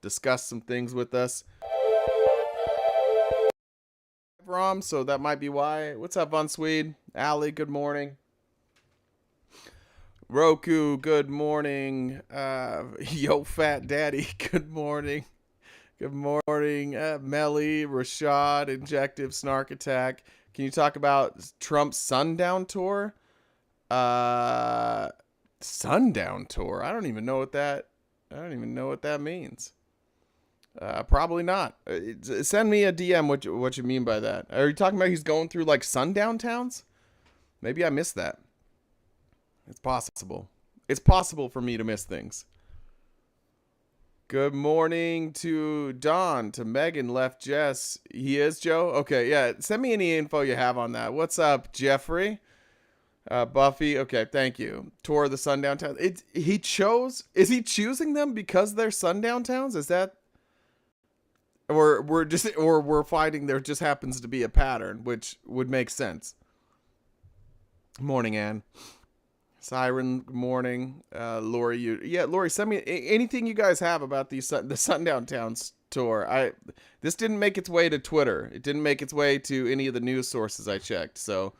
discuss some things with us. Rom, so that might be why. What's up, Von Swede? Ali, good morning. Roku, good morning. Yo, Fat Daddy, good morning. Good morning. Melly, Rashad, Injective, Snark Attack. Can you talk about Trump's Sundown Tour? Sundown Tour? I don't even know what that means. Probably not. Send me a DM what you mean by that. Are you talking about he's going through like sundown towns? Maybe I missed that. It's possible. It's possible for me to miss things. Good morning to Don, to Megan, Left Jess. He is Joe? Okay, yeah. Send me any info you have on that. What's up, Jeffrey? Buffy. Okay, thank you. Tour of the sundown towns. Is he choosing them because they're sundown towns? Is that... Or we're finding there just happens to be a pattern, which would make sense. Morning, Ann. Siren, good morning. Lori, Lori, send me anything you guys have about the Sundown Towns tour. This didn't make its way to Twitter. It didn't make its way to any of the news sources I checked. So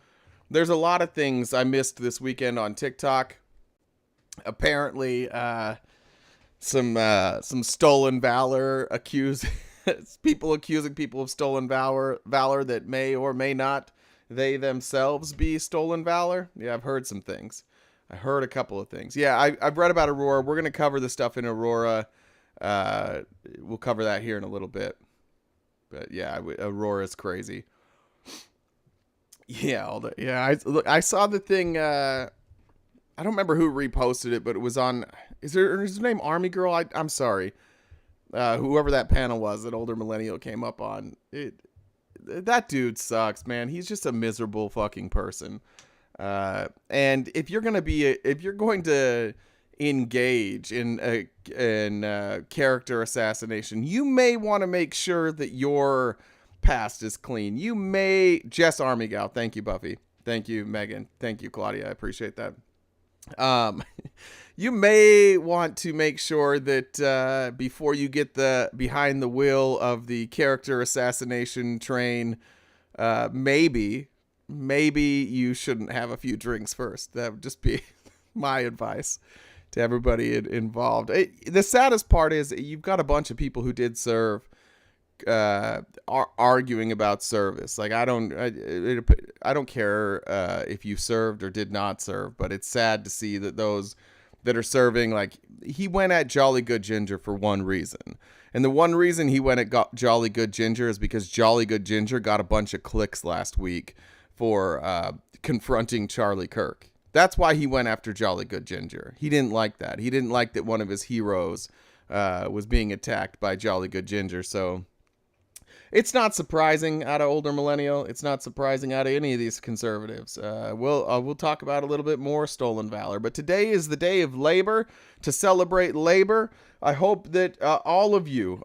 there's a lot of things I missed this weekend on TikTok. Apparently, some stolen valor people accusing people of stolen valor that may or may not they themselves be stolen valor. Yeah, I've heard some things. I heard a couple of things. Yeah, I've read about Aurora. We're going to cover the stuff in Aurora. We'll cover that here in a little bit. But yeah, Aurora's crazy. Yeah, I saw the thing. I don't remember who reposted it, but it was on. Is his name Army Girl? I'm sorry. Whoever that panel was, that older millennial came up on it. That dude sucks, man. He's just a miserable fucking person. And if you're going to engage in character assassination, you may want to make sure that your past is clean. You may... Jess Army Gal. Thank you, Buffy. Thank you, Megan. Thank you, Claudia. I appreciate that. You may want to make sure that before you get behind the wheel of the character assassination train, maybe you shouldn't have a few drinks first. That would just be my advice to everybody involved. The saddest part is you've got a bunch of people who did serve arguing about service. Like, I don't care if you served or did not serve, but it's sad to see that those that are serving, like, he went at Jolly Good Ginger for one reason. And the one reason he went at Jolly Good Ginger is because Jolly Good Ginger got a bunch of clicks last week for confronting Charlie Kirk. That's why he went after Jolly Good Ginger. He didn't like that. He didn't like that one of his heroes was being attacked by Jolly Good Ginger. So it's not surprising out of older millennial. It's not surprising out of any of these conservatives. We'll talk about a little bit more stolen valor. But today is the day of labor, to celebrate labor. I hope that all of you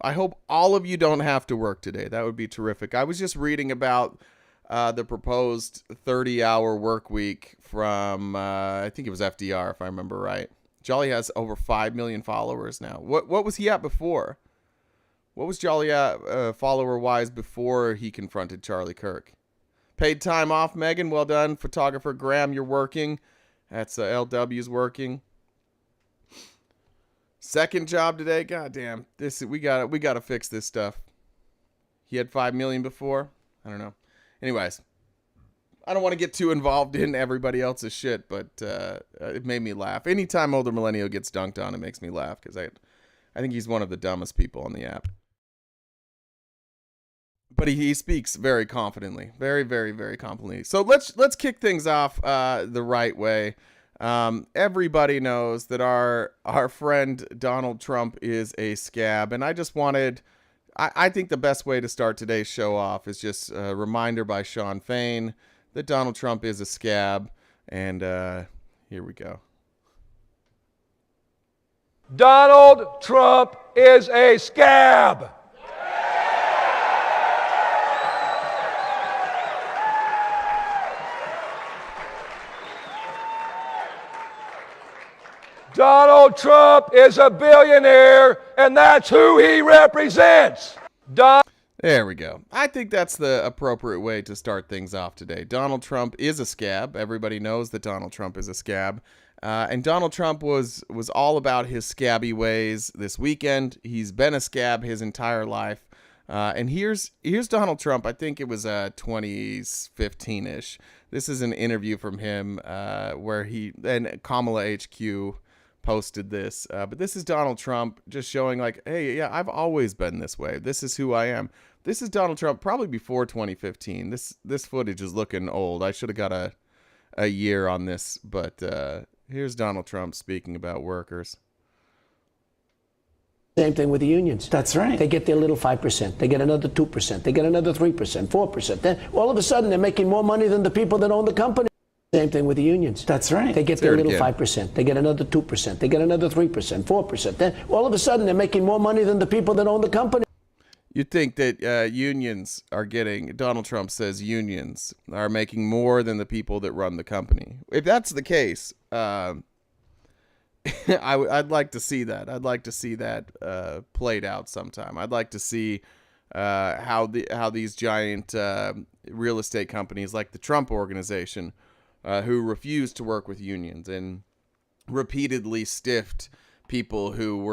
don't have to work today. That would be terrific. I was just reading about the proposed 30-hour work week from, I think it was FDR, if I remember right. Jolly has over 5 million followers now. What was he at before? What was Jolly at follower-wise before he confronted Charlie Kirk? Paid time off, Megan. Well done. Photographer Graham, you're working. That's LW's working. Second job today. God damn. We gotta fix this stuff. He had 5 million before. I don't know. Anyways, I don't want to get too involved in everybody else's shit, but it made me laugh. Anytime older millennial gets dunked on, it makes me laugh because I think he's one of the dumbest people on the app. But he speaks very confidently, very, very, very confidently. So let's kick things off the right way. Everybody knows that our friend Donald Trump is a scab, and I just wanted... I think the best way to start today's show off is just a reminder by Sean Fain that Donald Trump is a scab, and here we go. Donald Trump is a scab. Donald Trump is a billionaire, and that's who he represents. There we go. I think that's the appropriate way to start things off today. Donald Trump is a scab. Everybody knows that Donald Trump is a scab. And Donald Trump was all about his scabby ways this weekend. He's been a scab his entire life. And here's Donald Trump. I think it was 2015-ish. This is an interview from him where and Kamala HQ posted this. But this is Donald Trump just showing like, hey, yeah, I've always been this way. This is who I am. This is Donald Trump probably before 2015. This footage is looking old. I should have got a year on this. But here's Donald Trump speaking about workers. Same thing with the unions. That's right. They get their little 5%. They get another 2%. They get another 3%, 4%. Then all of a sudden they're making more money than the people that own the company. Same thing with the unions. That's right. They get their little 5%. They get another 2%. They get another 3%, 4%. Then all of a sudden they're making more money than the people that own the company. You'd think that unions are getting, Donald Trump says unions are making more than the people that run the company. If that's the case, I'd like to see that. I'd like to see that played out sometime. I'd like to see how these giant real estate companies like the Trump Organization, who refused to work with unions and repeatedly stiffed people who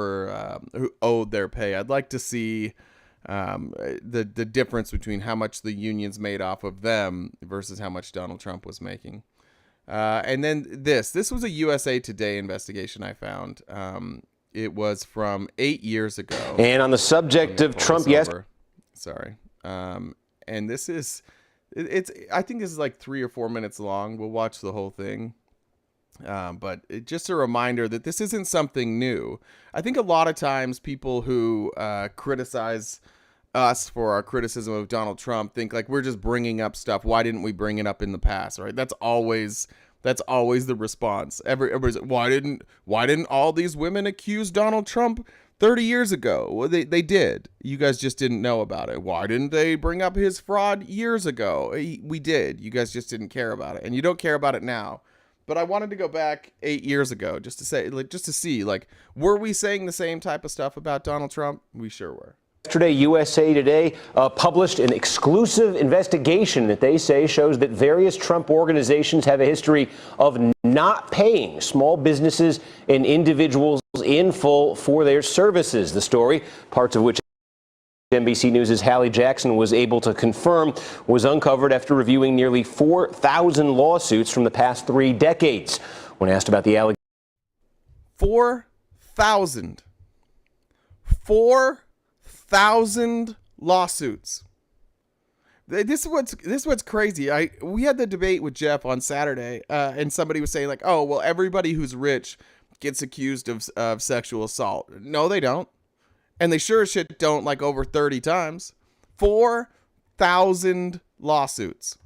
owed their pay. I'd like to see the difference between how much the unions made off of them versus how much Donald Trump was making. And then this was a USA Today investigation I found. It was from 8 years ago. And on the subject of Trump, yes. Sorry. And this is, I think this is like 3 or 4 minutes long. We'll watch the whole thing. But just a reminder that this isn't something new. I think a lot of times people who criticize us for our criticism of Donald Trump think like we're just bringing up stuff. Why didn't we bring it up in the past? Right? That's always the response. Everybody's like, why didn't all these women accuse Donald Trump 30 years ago? Well, they did. You guys just didn't know about it. Why didn't they bring up his fraud years ago? We did. You guys just didn't care about it, and you don't care about it now. But I wanted to go back 8 years ago just to see, were we saying the same type of stuff about Donald Trump? We sure were. Yesterday, USA Today published an exclusive investigation that they say shows that various Trump organizations have a history of not paying small businesses and individuals in full for their services. The story, parts of which NBC News' Hallie Jackson was able to confirm, was uncovered after reviewing nearly 4,000 lawsuits from the past 3 decades. When asked about the allegations, 4,000 lawsuits. This is what's crazy. We had the debate with Jeff on Saturday, and somebody was saying like, oh, well, everybody who's rich gets accused of sexual assault. No, they don't. And they sure as shit don't, like over 30 times. 4,000 lawsuits.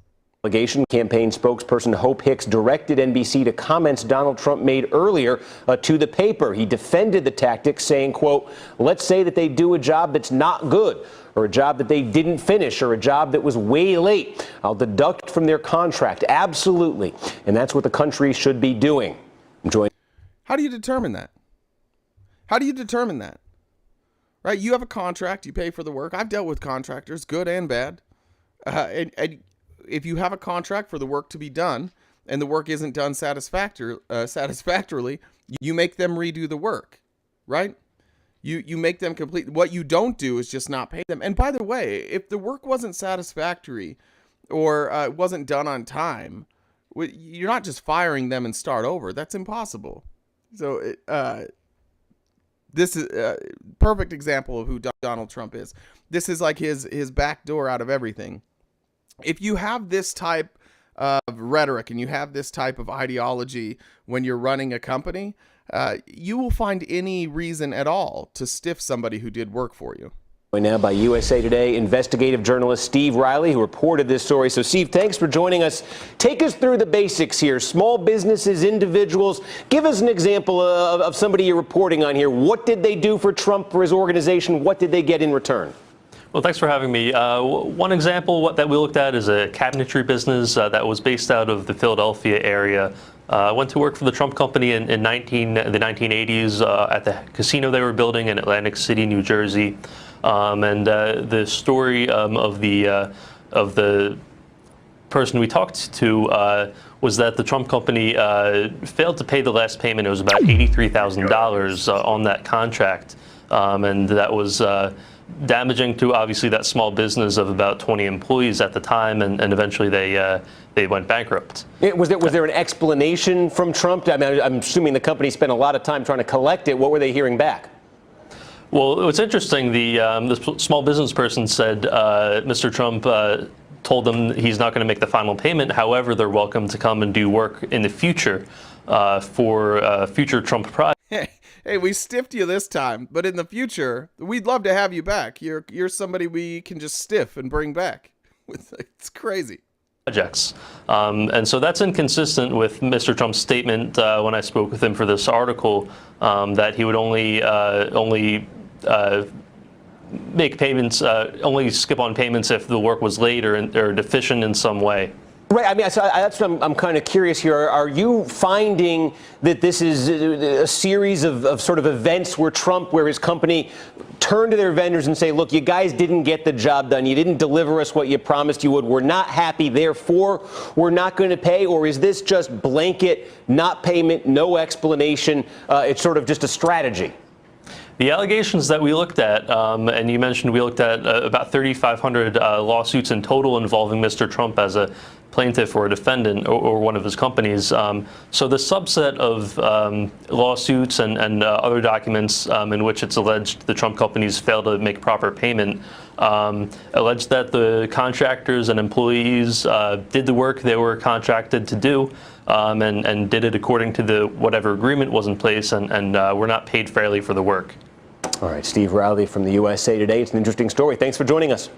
Allegation campaign spokesperson Hope Hicks directed NBC to comments Donald Trump made earlier to the paper. He defended the tactics, saying, quote, let's say that they do a job that's not good, or a job that they didn't finish, or a job that was way late. I'll deduct from their contract. Absolutely. And that's what the country should be doing. How do you determine that? How do you determine that? Right? You have a contract. You pay for the work. I've dealt with contractors, good and bad. And if you have a contract for the work to be done and the work isn't done satisfactorily, you make them redo the work, right? You make them complete. What you don't do is just not pay them. And by the way, if the work wasn't satisfactory or wasn't done on time, you're not just firing them and start over. That's impossible. So this is a perfect example of who Donald Trump is. This is like his back door out of everything. If you have this type of rhetoric and you have this type of ideology when you're running a company, you will find any reason at all to stiff somebody who did work for you. Now by USA Today investigative journalist Steve Riley, who reported this story. So Steve, thanks for joining us. Take us through the basics here. Small businesses, individuals. Give us an example of somebody you're reporting on here. What did they do for Trump, for his organization? What did they get in return? Well, thanks for having me. One example that we looked at is a cabinetry business that was based out of the Philadelphia area. Went to work for the Trump company in the 1980s at the casino they were building in Atlantic City, New Jersey. And the story of the person we talked to was that the Trump company failed to pay the last payment. It was about $83,000 on that contract, and that was damaging to obviously that small business of about 20 employees at the time, and eventually they went bankrupt. Was there an explanation from Trump? I mean, I'm assuming the company spent a lot of time trying to collect it. What were they hearing back? Well, what's interesting, the small business person said Mr. Trump told them he's not going to make the final payment. However, they're welcome to come and do work in the future for future Trump projects. Hey, we stiffed you this time, but in the future, we'd love to have you back. You're somebody we can just stiff and bring back. It's crazy. Projects. And so that's inconsistent with Mr. Trump's statement when I spoke with him for this article that he would only make payments, only skip on payments if the work was late or deficient in some way. Right. I mean, so that's what I'm kind of curious here. Are you finding that this is a series of sort of events where his company turn to their vendors and say, look, you guys didn't get the job done. You didn't deliver us what you promised you would. We're not happy. Therefore, we're not going to pay. Or is this just blanket, not payment, no explanation? It's sort of just a strategy. The allegations that we looked at, and you mentioned we looked at about 3,500 lawsuits in total involving Mr. Trump as a plaintiff or a defendant or one of his companies. So the subset of lawsuits and other documents in which it's alleged the Trump companies failed to make proper payment alleged that the contractors and employees did the work they were contracted to do and did it according to whatever agreement was in place and were not paid fairly for the work. All right, Steve Riley from the USA Today. It's an interesting story. Thanks for joining us.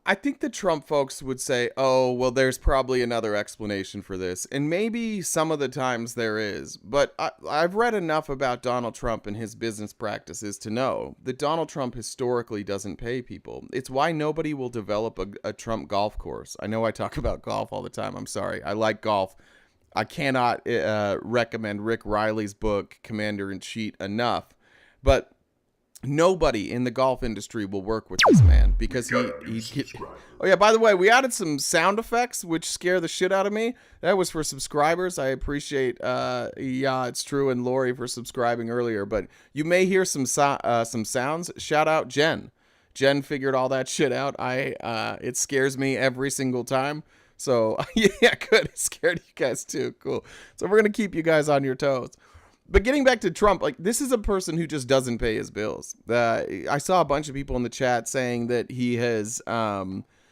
I think the Trump folks would say, oh, well, there's probably another explanation for this. And maybe some of the times there is. But I've read enough about Donald Trump and his business practices to know that Donald Trump historically doesn't pay people. It's why nobody will develop a Trump golf course. I know I talk about golf all the time. I'm sorry. I like golf. I cannot recommend Rick Riley's book, Commander-in-Chief, enough. But nobody in the golf industry will work with this man because he oh yeah, by the way, we added some sound effects which scare the shit out of me. That was for subscribers. I appreciate yeah, it's true, and Lori for subscribing earlier, but you may hear some sounds. Shout out Jen figured all that shit out. It scares me every single time. So yeah, good. It scared you guys too. Cool. So we're gonna keep you guys on your toes. But getting back to Trump, like, this is a person who just doesn't pay his bills. I saw a bunch of people in the chat saying that he has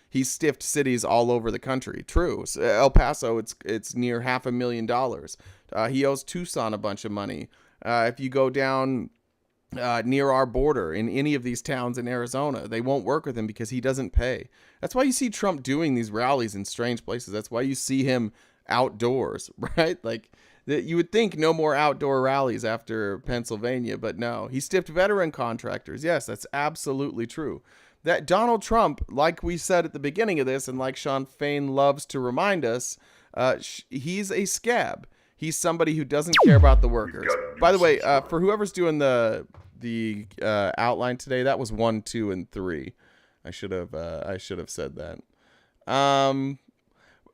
he's stiffed cities all over the country. True. El Paso, it's near $500,000. He owes Tucson a bunch of money. If you go down near our border in any of these towns in Arizona, they won't work with him because he doesn't pay. That's why you see Trump doing these rallies in strange places. That's why you see him outdoors, right? Like, you would think no more outdoor rallies after Pennsylvania, but no. He stiffed veteran contractors. Yes, that's absolutely true. That Donald Trump, like we said at the beginning of this, and like Sean Fain loves to remind us, he's a scab. He's somebody who doesn't care about the workers. By the way, for whoever's doing the outline today, that was 1, 2, and 3. I should have said that.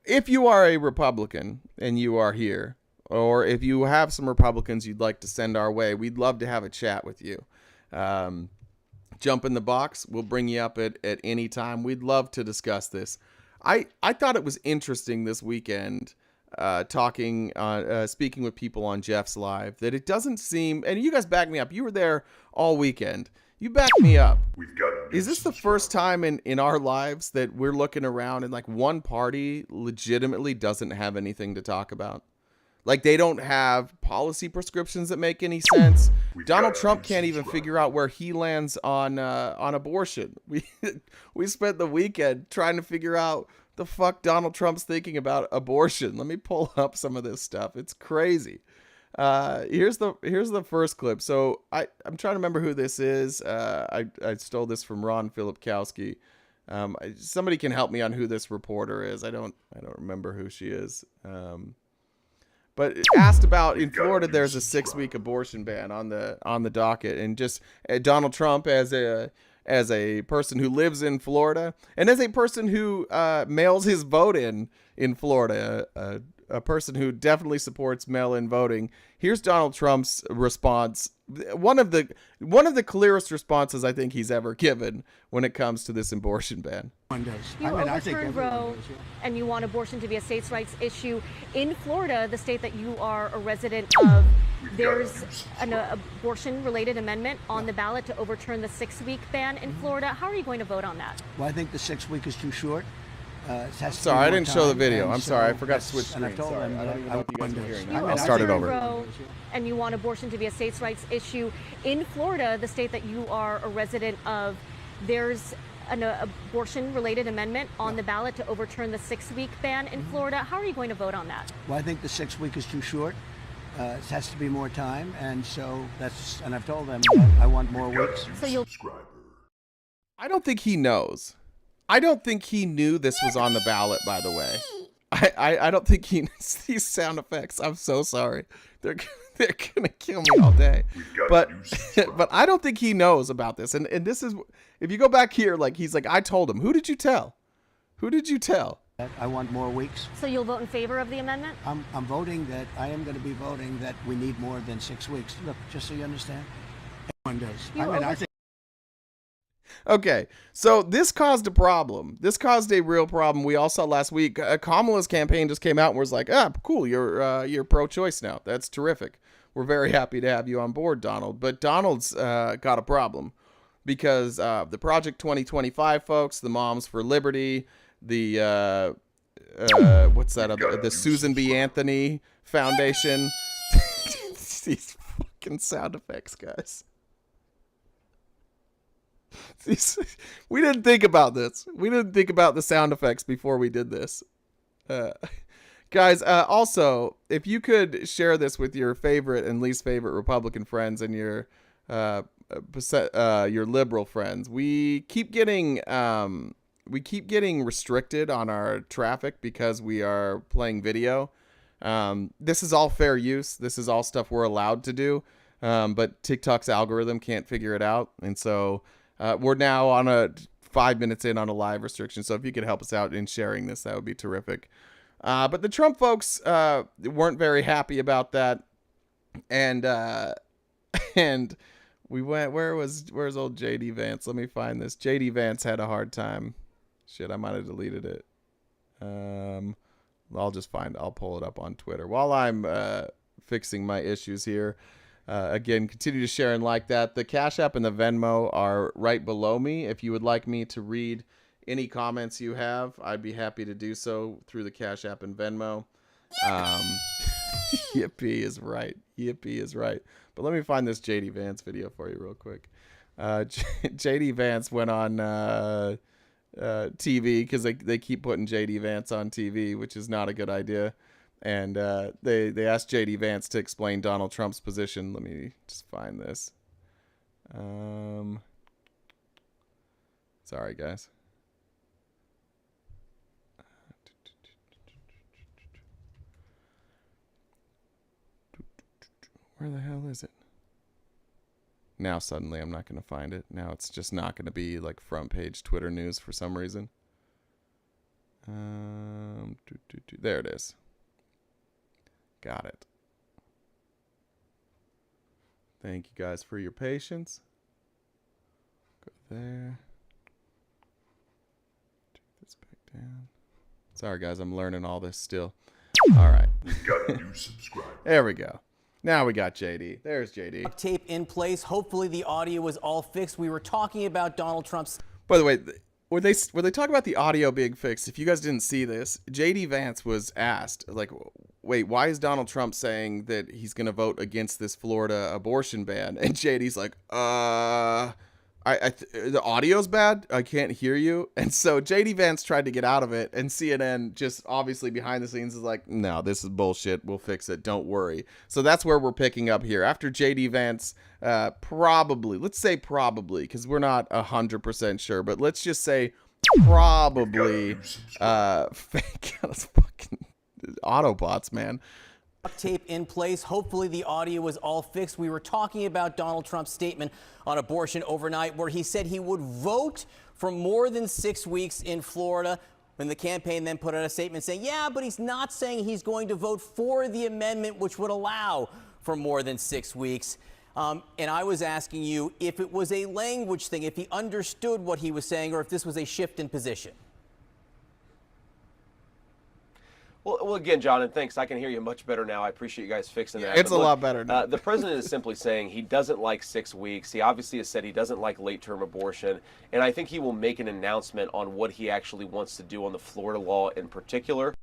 If you are a Republican and you are here, or if you have some Republicans you'd like to send our way, we'd love to have a chat with you. Jump in the box. We'll bring you up at any time. We'd love to discuss this. I thought it was interesting this weekend speaking with people on Jeff's Live, that it doesn't seem, and you guys back me up. You were there all weekend. You back me up. Is this the first time in our lives that we're looking around and like one party legitimately doesn't have anything to talk about? Like, they don't have policy prescriptions that make any sense. Donald Trump can't even figure out where he lands on abortion. We spent the weekend trying to figure out the fuck Donald Trump's thinking about abortion. Let me pull up some of this stuff. It's crazy. Here's the first clip. So I'm trying to remember who this is. I stole this from Ron Filipkowski. Somebody can help me on who this reporter is. I don't remember who she is. But asked about in Florida, there's a 6-week abortion ban on the docket, and just Donald Trump as a person who lives in Florida and as a person who mails his vote in Florida, a person who definitely supports mail-in voting. Here's Donald Trump's response. One of the clearest responses I think he's ever given when it comes to this abortion ban. You overturned Roe, and you want abortion to be a states' rights issue. In Florida, the state that you are a resident of, there's an abortion-related amendment on the ballot to overturn the 6-week ban in Florida. How are you going to vote on that? Well, I think the 6 week is too short. Sorry, I didn't show the video. I'm sorry, I forgot to switch screens. Sorry, I don't even know what you guys are hearing. I'll start it over. Roe, and you want abortion to be a states' rights issue. In Florida, the state that you are a resident of, there's an abortion-related amendment on the ballot to overturn the 6-week ban in Florida. How are you going to vote on that? Well, I think the 6 week is too short. It has to be more time, and so and I've told them that I want more weeks. So you'll. I don't think he knows. I don't think he knew this was on the ballot, by the way. I don't think he knows these sound effects. I'm so sorry. They're gonna kill me all day. But I don't think he knows about this. And this is, if you go back here, like he's like, I told him. Who did you tell? Who did you tell? I want more weeks. So you'll vote in favor of the amendment? I'm voting that I am going to be voting that we need more than 6 weeks. Look, just so you understand. Everyone does. I think. Okay, so this caused a problem. This caused a real problem. We all saw last week. Kamala's campaign just came out and was like, cool, you're pro-choice now. That's terrific. We're very happy to have you on board, Donald. But Donald's got a problem because the Project 2025 folks, the Moms for Liberty, the what's that other, the Susan B. Anthony Foundation. These fucking sound effects, guys. We didn't think about this. We didn't think about the sound effects before we did this. Guys, also, if you could share this with your favorite and least favorite Republican friends and your liberal friends. We keep getting restricted on our traffic because we are playing video. This is all fair use. This is all stuff we're allowed to do. But TikTok's algorithm can't figure it out. And so we're now on 5 minutes in on a live restriction. So if you could help us out in sharing this, that would be terrific. But the Trump folks weren't very happy about that. And we went, where's old JD Vance? Let me find this. JD Vance had a hard time. Shit, I might have deleted it. I'll pull it up on Twitter while I'm fixing my issues here. Again, continue to share and like that. The Cash App and the Venmo are right below me. If you would like me to read any comments you have, I'd be happy to do so through the Cash App and Venmo. Yippee is right. Yippee is right. But let me find this JD Vance video for you real quick. JD Vance went on TV because they keep putting JD Vance on TV, which is not a good idea. And they asked JD Vance to explain Donald Trump's position. Let me just find this. Sorry, guys. Where the hell is it? Now suddenly I'm not going to find it. Now it's just not going to be like front page Twitter news for some reason. There it is. Got it. Thank you guys for your patience. Go there. Take this back down. Sorry guys, I'm learning all this still. All right. Got a new subscriber. There we go. Now we got JD. There's JD. Tape in place. Hopefully the audio was all fixed. We were talking about Donald Trump's. By the way, when they talk about the audio being fixed, if you guys didn't see this, JD Vance was asked, like, wait, why is Donald Trump saying that he's going to vote against this Florida abortion ban? And JD's like, the audio's bad. I can't hear you. And so JD Vance tried to get out of it, and CNN just obviously behind the scenes is like, no, this is bullshit. We'll fix it. Don't worry. So that's where we're picking up here. After JD Vance, let's say probably, because we're not 100% sure, but let's just say probably fake. Those fucking Autobots, man. Tape in place. Hopefully the audio was all fixed. We were talking about Donald Trump's statement on abortion overnight, where he said he would vote for more than 6 weeks in Florida. When the campaign then put out a statement saying, yeah, but he's not saying he's going to vote for the amendment which would allow for more than 6 weeks. And I was asking you if it was a language thing, if he understood what he was saying, or if this was a shift in position. Well, again, John, and thanks. I can hear you much better now. I appreciate you guys fixing that. It's a lot better now. The president is simply saying he doesn't like 6 weeks. He obviously has said he doesn't like late-term abortion. And I think he will make an announcement on what he actually wants to do on the Florida law in particular.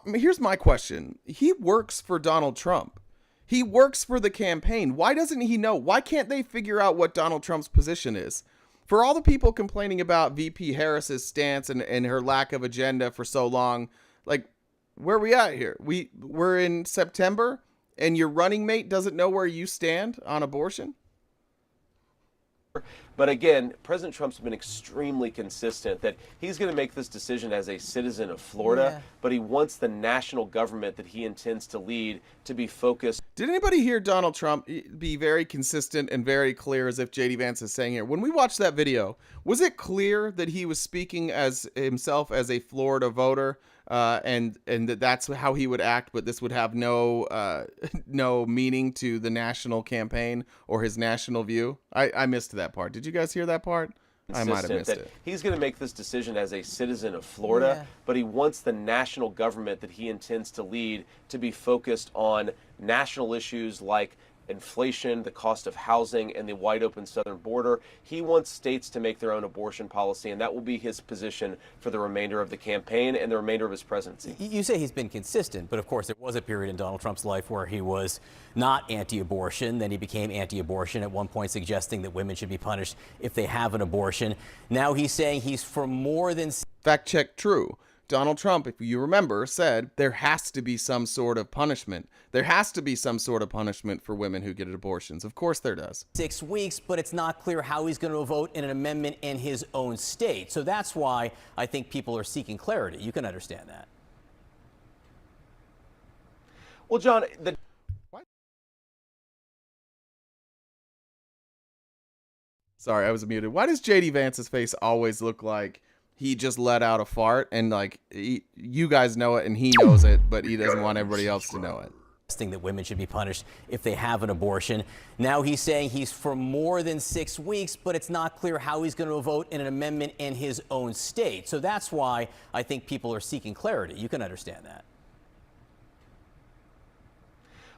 Here's my question. He works for Donald Trump. He works for the campaign. Why doesn't he know? Why can't they figure out what Donald Trump's position is? For all the people complaining about VP Harris's stance and her lack of agenda for so long, like, where are we at here? We're in September, and your running mate doesn't know where you stand on abortion? But again, President Trump's been extremely consistent that he's going to make this decision as a citizen of Florida, but he wants the national government that he intends to lead to be focused. Did anybody hear Donald Trump be very consistent and very clear, as if J.D. Vance is saying here? When we watched that video, was it clear that he was speaking as himself as a Florida voter, and that's how he would act, but this would have no meaning to the national campaign or his national view? I missed that part. Did you guys hear that part? I might have missed it. He's going to make this decision as a citizen of Florida, but he wants the national government that he intends to lead to be focused on national issues like inflation, the cost of housing, and the wide open southern border. He wants states to make their own abortion policy, and that will be his position for the remainder of the campaign and the remainder of his presidency. You say he's been consistent, but of course there was a period in Donald Trump's life where he was not anti-abortion. Then he became anti-abortion, at one point suggesting that women should be punished if they have an abortion. Now he's saying he's for more than... Fact check true. Donald Trump, if you remember, said there has to be some sort of punishment. There has to be some sort of punishment for women who get abortions. Of course there does. 6 weeks, but it's not clear how he's going to vote in an amendment in his own state. So that's why I think people are seeking clarity. You can understand that. Well, John, Sorry, I was muted. Why does J.D. Vance's face always look like he just let out a fart, and like you guys know it and he knows it, but he doesn't want everybody else to know it? That women should be punished if they have an abortion. Now he's saying he's for more than 6 weeks, but it's not clear how he's going to vote in an amendment in his own state. So that's why I think people are seeking clarity. You can understand that.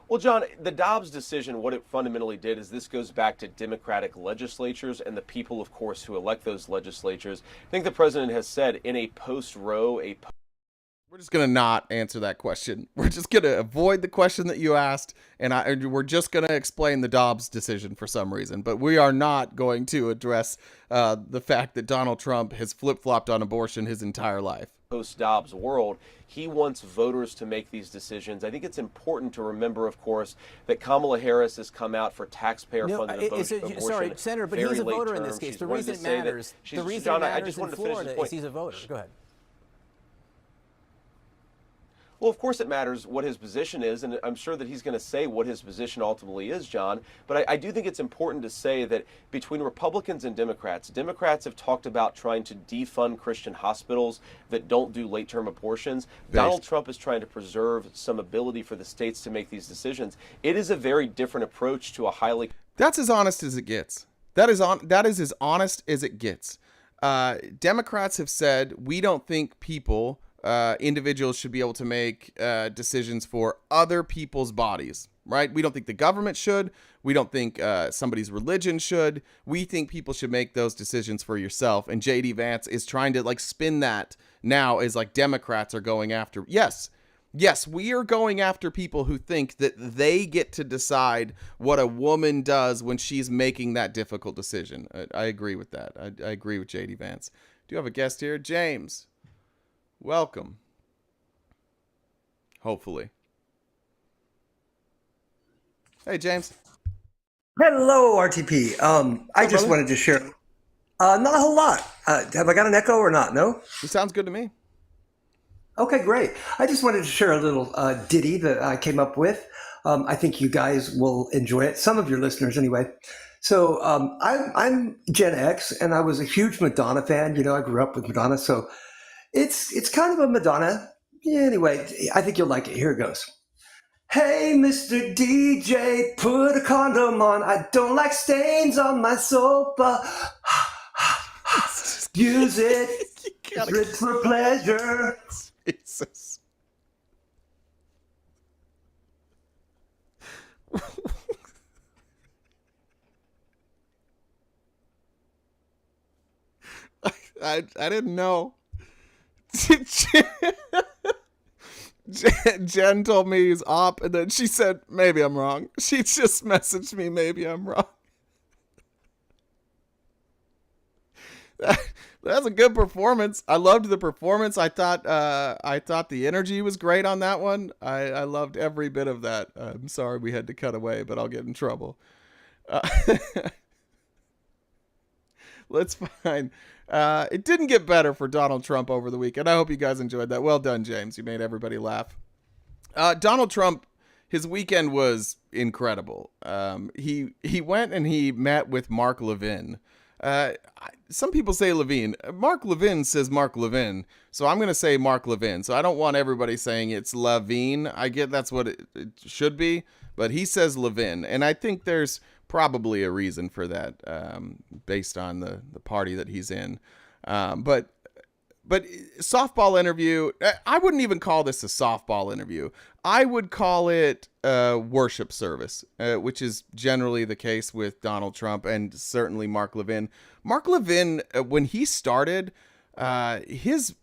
Well, John, the Dobbs decision, what it fundamentally did is this goes back to Democratic legislatures and the people, of course, who elect those legislatures. I think the president has said in a post-Roe, We're just going to not answer that question. We're just going to avoid the question that you asked, and we're just going to explain the Dobbs decision for some reason. But we are not going to address the fact that Donald Trump has flip-flopped on abortion his entire life. Post-Dobbs world, he wants voters to make these decisions. I think it's important to remember, of course, that Kamala Harris has come out for taxpayer-funded abortion. Sorry, Senator, but he's a voter in this case. The reason it matters, in Florida is he's a voter. Go ahead. Well, of course it matters what his position is, and I'm sure that he's going to say what his position ultimately is, John. But I do think it's important to say that between Republicans and Democrats have talked about trying to defund Christian hospitals that don't do late-term abortions. Donald Trump is trying to preserve some ability for the states to make these decisions. It is a very different approach to a highly... That's as honest as it gets. That is as honest as it gets. Democrats have said, we don't think people... individuals should be able to make decisions for other people's bodies, right? We don't think the government should. We don't think somebody's religion should. We think people should make those decisions for yourself. And J.D. Vance is trying to like spin that now as like Democrats are going after. Yes, we are going after people who think that they get to decide what a woman does when she's making that difficult decision. I agree with that. I agree with J.D. Vance. Do you have a guest here? James. Welcome. Hopefully. Hey, James. Hello, RTP. I just wanted to share. Not a whole lot. Have I got an echo or not? No? It sounds good to me. Okay, great. I just wanted to share a little ditty that I came up with. I think you guys will enjoy it. Some of your listeners, anyway. So I'm Gen X, and I was a huge Madonna fan. You know, I grew up with Madonna, so it's kind of a Madonna. Yeah, anyway, I think you'll like it. Here it goes. Hey, Mr. DJ, put a condom on. I don't like stains on my sofa. Use it. It's for pleasure. Jesus. I didn't know. Jen told me he's op, and then she said, maybe I'm wrong. She just messaged me, maybe I'm wrong. That's a good performance. I loved the performance. I thought the energy was great on that one. I loved every bit of that. I'm sorry we had to cut away, but I'll get in trouble. That's fine. It didn't get better for Donald Trump over the weekend. I hope you guys enjoyed that. Well done, James. You made everybody laugh. Donald Trump, his weekend was incredible. He went and he met with Mark Levin. Some people say Levine. Mark Levin says Mark Levin, so I'm going to say Mark Levin. So I don't want everybody saying it's Levine. I get that's what it should be, but he says Levin, and I think there's probably a reason for that, based on the party that he's in. But softball interview, I wouldn't even call this a softball interview. I would call it a worship service, which is generally the case with Donald Trump and certainly Mark Levin. Mark Levin, when he started, his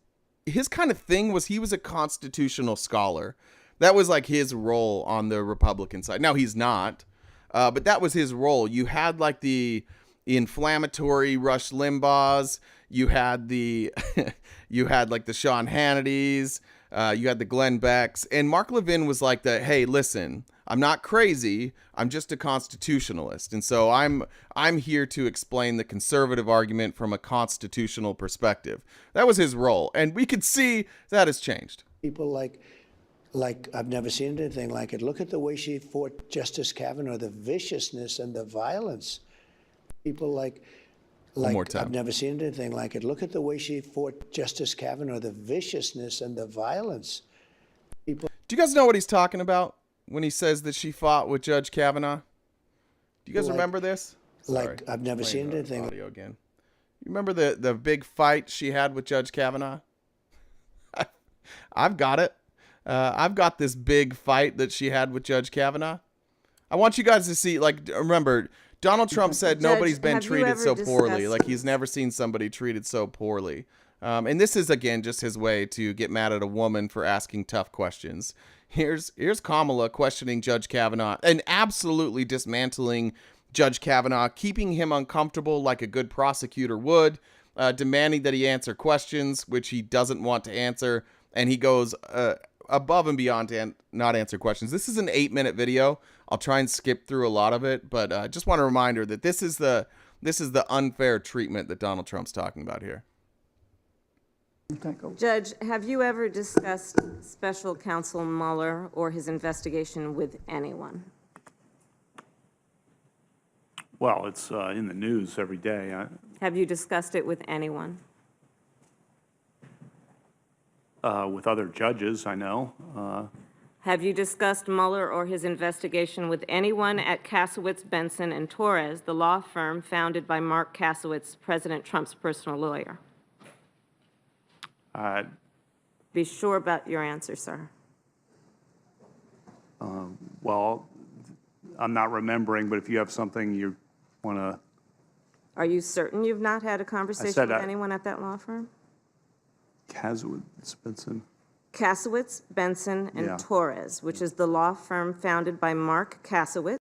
kind of thing was he was a constitutional scholar. That was like his role on the Republican side. Now he's not, but that was his role. You had like the inflammatory Rush Limbaughs. You had you had like the Sean Hannitys. You had the Glenn Becks. And Mark Levin was like hey, listen, I'm not crazy. I'm just a constitutionalist. And so I'm here to explain the conservative argument from a constitutional perspective. That was his role. And we could see that has changed. People like I've never seen anything like it. Look at the way she fought Justice Kavanaugh, the viciousness and the violence. People like One more time. I've never seen anything like it. Look at the way she fought Justice Kavanaugh, the viciousness and the violence. Do you guys know what he's talking about when he says that she fought with Judge Kavanaugh? Do you guys remember this? Sorry, I've never seen anything. Audio again. You remember the big fight she had with Judge Kavanaugh? I've got it. I've got this big fight that she had with Judge Kavanaugh. I want you guys to see, remember, Donald Trump said Judge, nobody's been have you treated ever so poorly. discussed- Like, he's never seen somebody treated so poorly. And this is, again, just his way to get mad at a woman for asking tough questions. Here's Kamala questioning Judge Kavanaugh and absolutely dismantling Judge Kavanaugh, keeping him uncomfortable like a good prosecutor would, demanding that he answer questions, which he doesn't want to answer. And he goes above and beyond to not answer questions. This is an 8-minute video. I'll try and skip through a lot of it, but I just want a reminder that this is the unfair treatment that Donald Trump's talking about here. Judge, have you ever discussed special counsel Mueller or his investigation with anyone? Well, it's in the news every day. Have you discussed it with anyone? With other judges, I know. Have you discussed Mueller or his investigation with anyone at Kasowitz, Benson, and Torres, the law firm founded by Mark Kasowitz, President Trump's personal lawyer? Be sure about your answer, sir. Well, I'm not remembering, but if you have something you want to... Are you certain you've not had a conversation with anyone at that law firm? Kasowitz, Benson. Kasowitz, Benson, and Yeah. Torres, which is the law firm founded by Mark Kasowitz.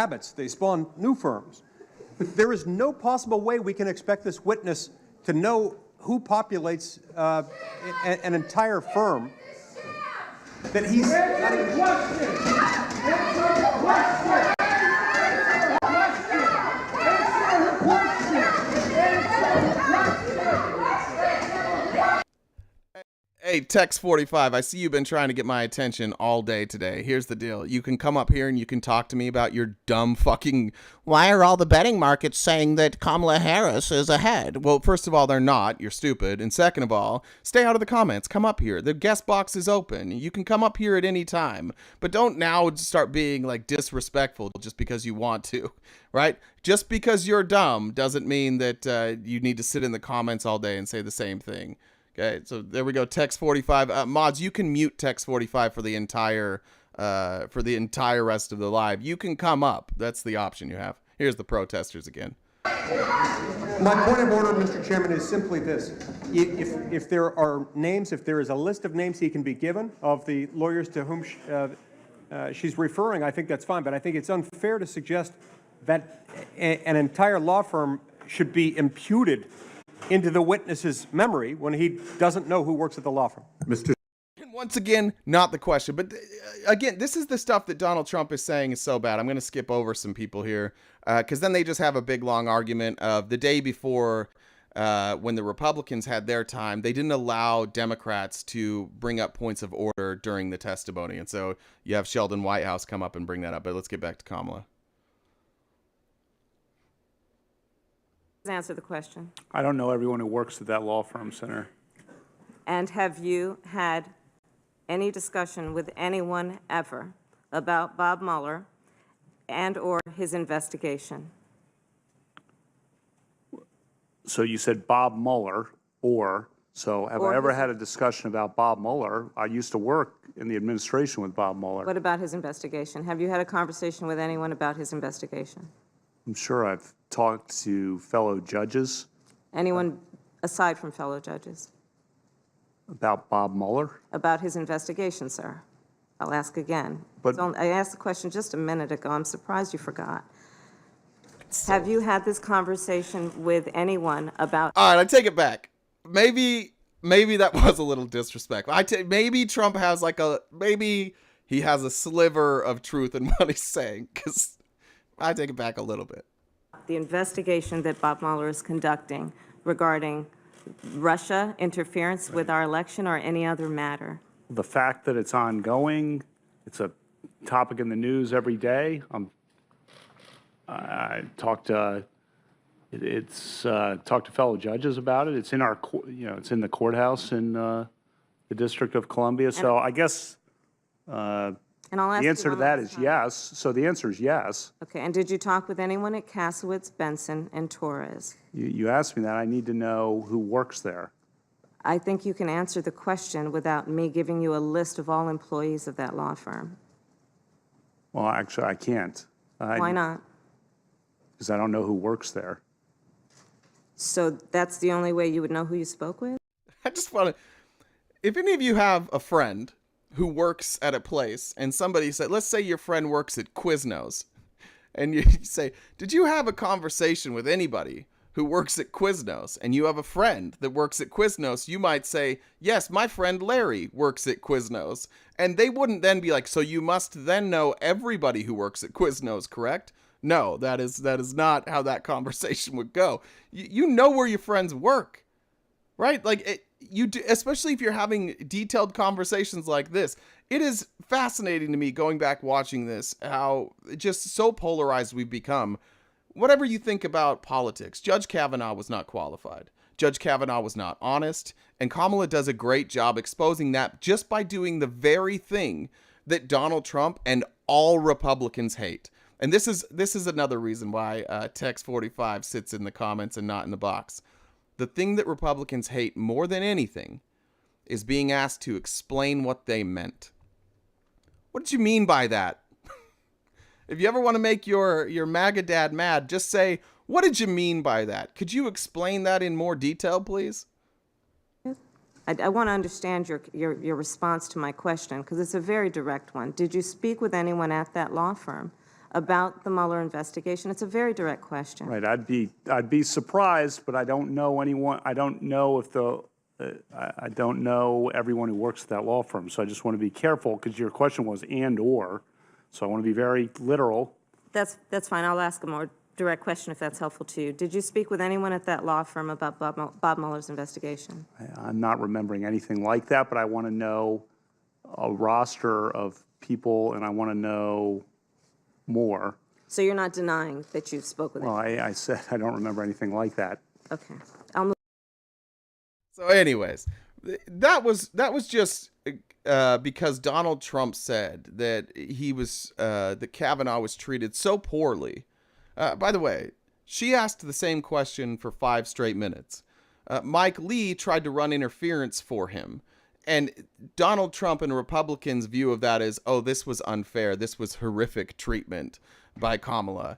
habits. They spawn new firms. But there is no possible way we can expect this witness to know who populates an entire firm that he's not even... Hey, Text 45, I see you've been trying to get my attention all day today. Here's the deal. You can come up here and you can talk to me about your dumb fucking, why are all the betting markets saying that Kamala Harris is ahead? Well, first of all, they're not. You're stupid. And second of all, stay out of the comments. Come up here. The guest box is open. You can come up here at any time. But don't now start being like disrespectful just because you want to, right? Just because you're dumb doesn't mean that you need to sit in the comments all day and say the same thing. Okay, so there we go. Text 45. Mods, you can mute Text 45 for the entire rest of the live. You can come up. That's the option you have. Here's the protesters again. My point of order, Mr. Chairman, is simply this. If there are names, if there is a list of names he can be given of the lawyers to whom she's referring, I think that's fine. But I think it's unfair to suggest that an entire law firm should be imputed into the witness's memory when he doesn't know who works at the law firm. Mr. And once again, not the question. But again, this is the stuff that Donald Trump is saying is so bad. I'm going to skip over some people here because then they just have a big, long argument of the day before when the Republicans had their time, they didn't allow Democrats to bring up points of order during the testimony. And so you have Sheldon Whitehouse come up and bring that up. But let's get back to Kamala. Answer the question. I don't know everyone who works at that law firm, Senator. And have you had any discussion with anyone ever about Bob Mueller and or his investigation? So you said Bob Mueller, so have I ever had a discussion about Bob Mueller? I used to work in the administration with Bob Mueller. What about his investigation? Have you had a conversation with anyone about his investigation? I'm sure I've talked to fellow judges. Anyone aside from fellow judges? About Bob Mueller? About his investigation, sir. I'll ask again. But I asked the question just a minute ago. I'm surprised you forgot. Have you had this conversation with anyone about... All right, I take it back. Maybe that was a little disrespectful. Maybe Trump has maybe he has a sliver of truth in what he's saying, because I take it back a little bit. The investigation that Bob Mueller is conducting regarding Russia interference with our election or any other matter? the fact that it's ongoing, it's a topic in the news every day. I talked to fellow judges about it. It's in our, it's in the courthouse in the District of Columbia. So I guess the answer to that is yes. So the answer is yes. Okay. And did you talk with anyone at Kasowitz, Benson, and Torres? You asked me that. I need to know who works there. I think you can answer the question without me giving you a list of all employees of that law firm. Well, actually, I can't. Why not? Because I don't know who works there. So that's the only way you would know who you spoke with? I just want to, if any of you have a friend who works at a place and somebody said, let's say your friend works at Quiznos, and you say, did you have a conversation with anybody who works at Quiznos? And you have a friend that works at Quiznos, you might say, yes, my friend Larry works at Quiznos. And they wouldn't then be like, so you must then know everybody who works at Quiznos, correct? No, that is not how that conversation would go. You know where your friends work, right? Like you do, especially if you're having detailed conversations like this. It is fascinating to me going back watching this, how just so polarized we've become. Whatever you think about politics, Judge Kavanaugh was not qualified. Judge Kavanaugh was not honest, and Kamala does a great job exposing that just by doing the very thing that Donald Trump and all Republicans hate. And this is another reason why Text 45 sits in the comments and not in the box. The thing that Republicans hate more than anything is being asked to explain what they meant. What did you mean by that? If you ever want to make your MAGA dad mad, just say, what did you mean by that? Could you explain that in more detail, please? I want to understand your response to my question, because it's a very direct one. Did you speak with anyone at that law firm about the Mueller investigation? It's a very direct question. Right. I'd be surprised, but I don't know anyone. I don't know if I don't know everyone who works at that law firm. So I just want to be careful because your question was and or. So I want to be very literal. That's fine. I'll ask a more direct question if that's helpful to you. Did you speak with anyone at that law firm about Bob Mueller's investigation? I'm not remembering anything like that, but I want to know a roster of people, and I want to know more. So you're not denying that you've spoken with Well, I said I don't remember anything like that. Okay. I'll move. So anyways, that was just because Donald Trump said that that Kavanaugh was treated so poorly. By the way, she asked the same question for 5 straight minutes. Mike Lee tried to run interference for him. And Donald Trump and Republicans' view of that is, oh, this was unfair. This was horrific treatment by Kamala.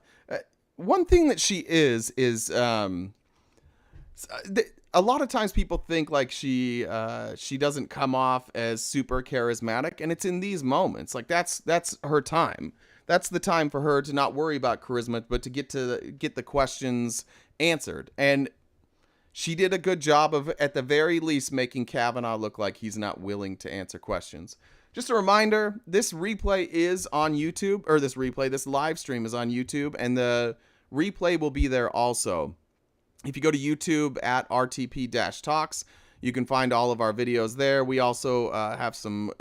One thing that she is a lot of times people think like she doesn't come off as super charismatic, and it's in these moments. Like that's her time. That's the time for her to not worry about charisma, but to get the questions answered. And she did a good job of, at the very least, making Kavanaugh look like he's not willing to answer questions. Just a reminder, this replay is on YouTube, or this live stream is on YouTube, and the replay will be there also. If you go to YouTube at RTP-Talks, you can find all of our videos there. We also have some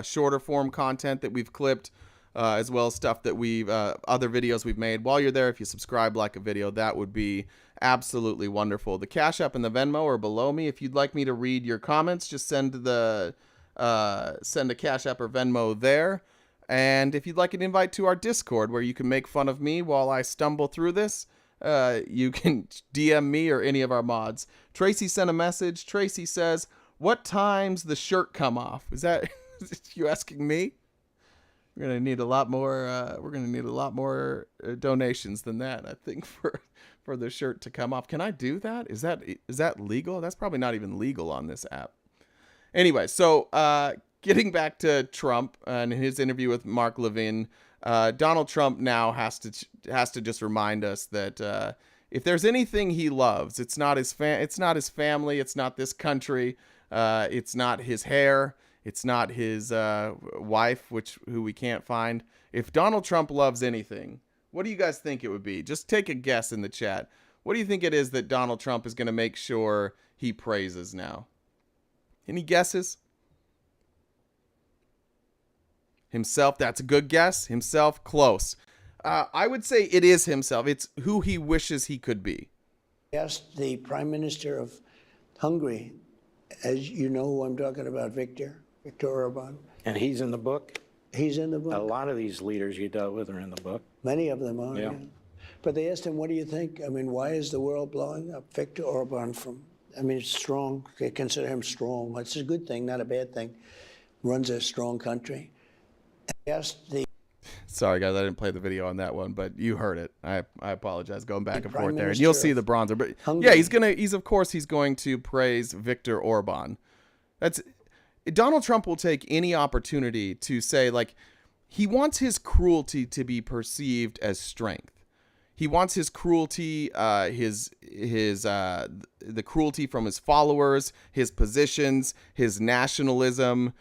shorter form content that we've clipped, as well as stuff that other videos we've made. While you're there, if you subscribe, like a video, that would be absolutely wonderful. The Cash App and the Venmo are below me. If you'd like me to read your comments, just send a Cash App or Venmo there. And if you'd like an invite to our Discord where you can make fun of me while I stumble through this, you can DM me or any of our mods. Tracy sent a message. Tracy says, "What time's the shirt come off?" Is that you asking me? We're gonna need a lot more. Donations than that, I think, for the shirt to come off. Can I do that? Is that legal? That's probably not even legal on this app. Anyway, so getting back to Trump and his interview with Mark Levin, Donald Trump now has to just remind us that if there's anything he loves, it's not his family, it's not this country, it's not his hair. It's not his wife, who we can't find. If Donald Trump loves anything, what do you guys think it would be? Just take a guess in the chat. What do you think it is that Donald Trump is going to make sure he praises now? Any guesses? Himself, that's a good guess. Himself, close. I would say it is himself. It's who he wishes he could be. I asked the Prime Minister of Hungary, as you know who I'm talking about, Viktor Orban. And he's in the book? He's in the book. A lot of these leaders you dealt with are in the book. Many of them are, Yeah. yeah. But they asked him, what do you think? I mean, why is the world blowing up? Viktor Orban it's strong. They consider him strong. It's a good thing, not a bad thing. Runs a strong country. I asked the... Sorry, guys, I didn't play the video on that one, but you heard it. I apologize. Going back and forth there, and you'll see the bronzer. But yeah, he's going to praise Viktor Orban. Donald Trump will take any opportunity to say, like, he wants his cruelty to be perceived as strength. He wants his cruelty, the cruelty from his followers, his positions, his nationalism,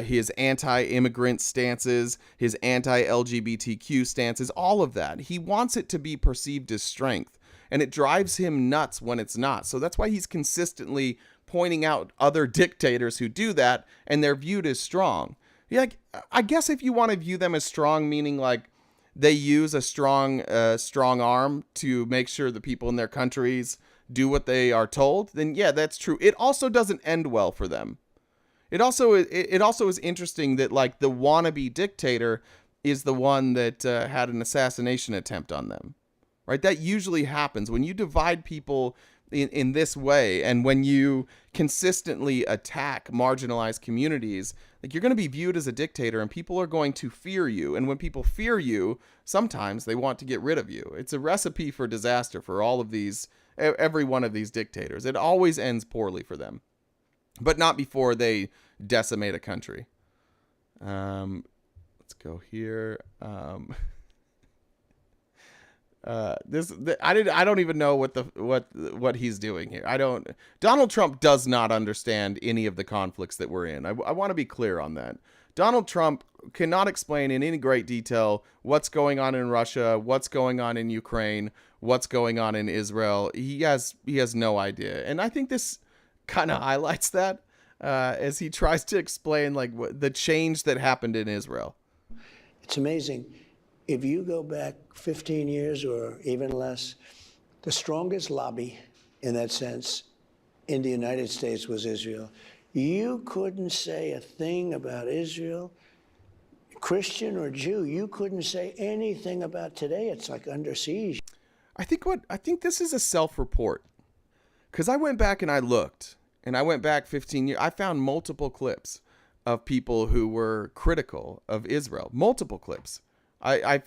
his anti-immigrant stances, his anti-LGBTQ stances, all of that. He wants it to be perceived as strength, and it drives him nuts when it's not. So that's why he's consistently pointing out other dictators who do that, and they're viewed as strong. Yeah, I guess if you want to view them as strong, meaning like they use a strong arm to make sure the people in their countries do what they are told, then yeah, that's true. It also doesn't end well for them. It also is interesting that like the wannabe dictator is the one that had an assassination attempt on them, right? That usually happens when you divide people in this way, and when you consistently attack marginalized communities, like you're going to be viewed as a dictator, and people are going to fear you. And when people fear you, sometimes they want to get rid of you. It's a recipe for disaster for all of these, every one of these dictators. It always ends poorly for them, but not before they decimate a country. Let's go here. I don't even know what he's doing here. Donald Trump does not understand any of the conflicts that we're in. I want to be clear on that. Donald Trump cannot explain in any great detail what's going on in Russia, what's going on in Ukraine, what's going on in Israel. He has no idea. And I think this kind of highlights that as he tries to explain like the change that happened in Israel. It's amazing. If you go back 15 years or even less, the strongest lobby in that sense in the United States was Israel. You couldn't say a thing about Israel, Christian or Jew. You couldn't say anything about today. It's like under siege. I think this is a self-report, because I went back and I looked, and I went back 15 years. I found multiple clips of people who were critical of Israel. Multiple clips. I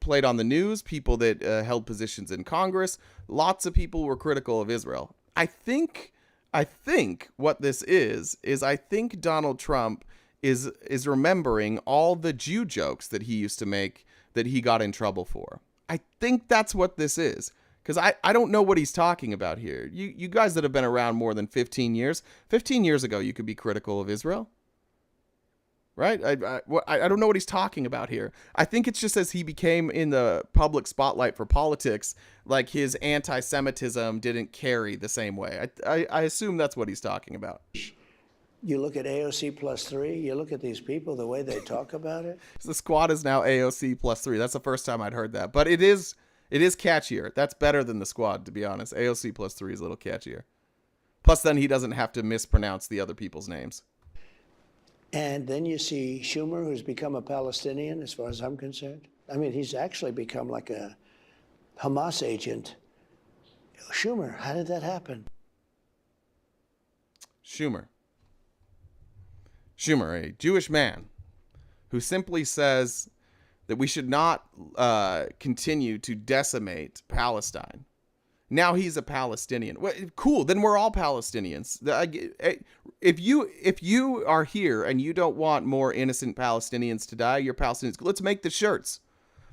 played on the news, people that held positions in Congress. Lots of people were critical of Israel. I think what this is I think Donald Trump is remembering all the Jew jokes that he used to make that he got in trouble for. I think that's what this is, because I don't know what he's talking about here. You guys that have been around more than 15 years ago, you could be critical of Israel. Right? I don't know what he's talking about here. I think it's just as he became in the public spotlight for politics, like his anti-Semitism didn't carry the same way. I assume that's what he's talking about. You look at AOC +3, you look at these people, the way they talk about it. The squad is now AOC +3. That's the first time I'd heard that. But it is catchier. That's better than the squad, to be honest. AOC +3 is a little catchier. Plus, then he doesn't have to mispronounce the other people's names. And then you see Schumer, who's become a Palestinian, as far as I'm concerned. I mean, he's actually become like a Hamas agent. Schumer, how did that happen? Schumer, a Jewish man who simply says that we should not continue to decimate Palestine. Now he's a Palestinian. Well, cool. Then we're all Palestinians. If you are here and you don't want more innocent Palestinians to die, you're Palestinians. Let's make the shirts.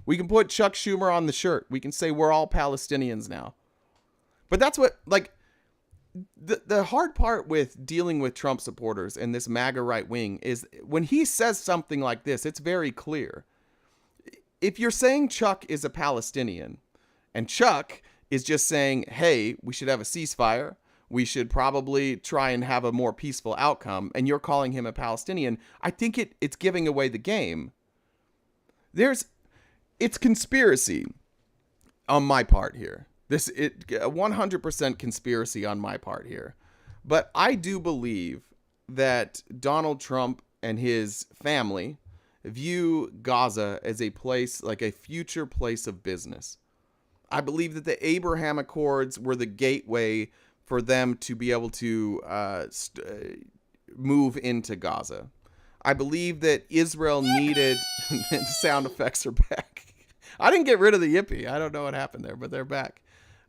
We can put Chuck Schumer on the shirt. We can say we're all Palestinians now. But that's what, like, the hard part with dealing with Trump supporters and this MAGA right wing is when he says something like this, it's very clear. If you're saying Chuck is a Palestinian and Chuck is just saying, hey, we should have a ceasefire, we should probably try and have a more peaceful outcome, and you're calling him a Palestinian, I think it's giving away the game. It's conspiracy on my part here. 100% conspiracy on my part here. But I do believe that Donald Trump and his family view Gaza as a place, like a future place of business. I believe that the Abraham Accords were the gateway for them to be able to move into Gaza. I believe that Israel needed... The sound effects are back. I didn't get rid of the yippee. I don't know what happened there, but they're back.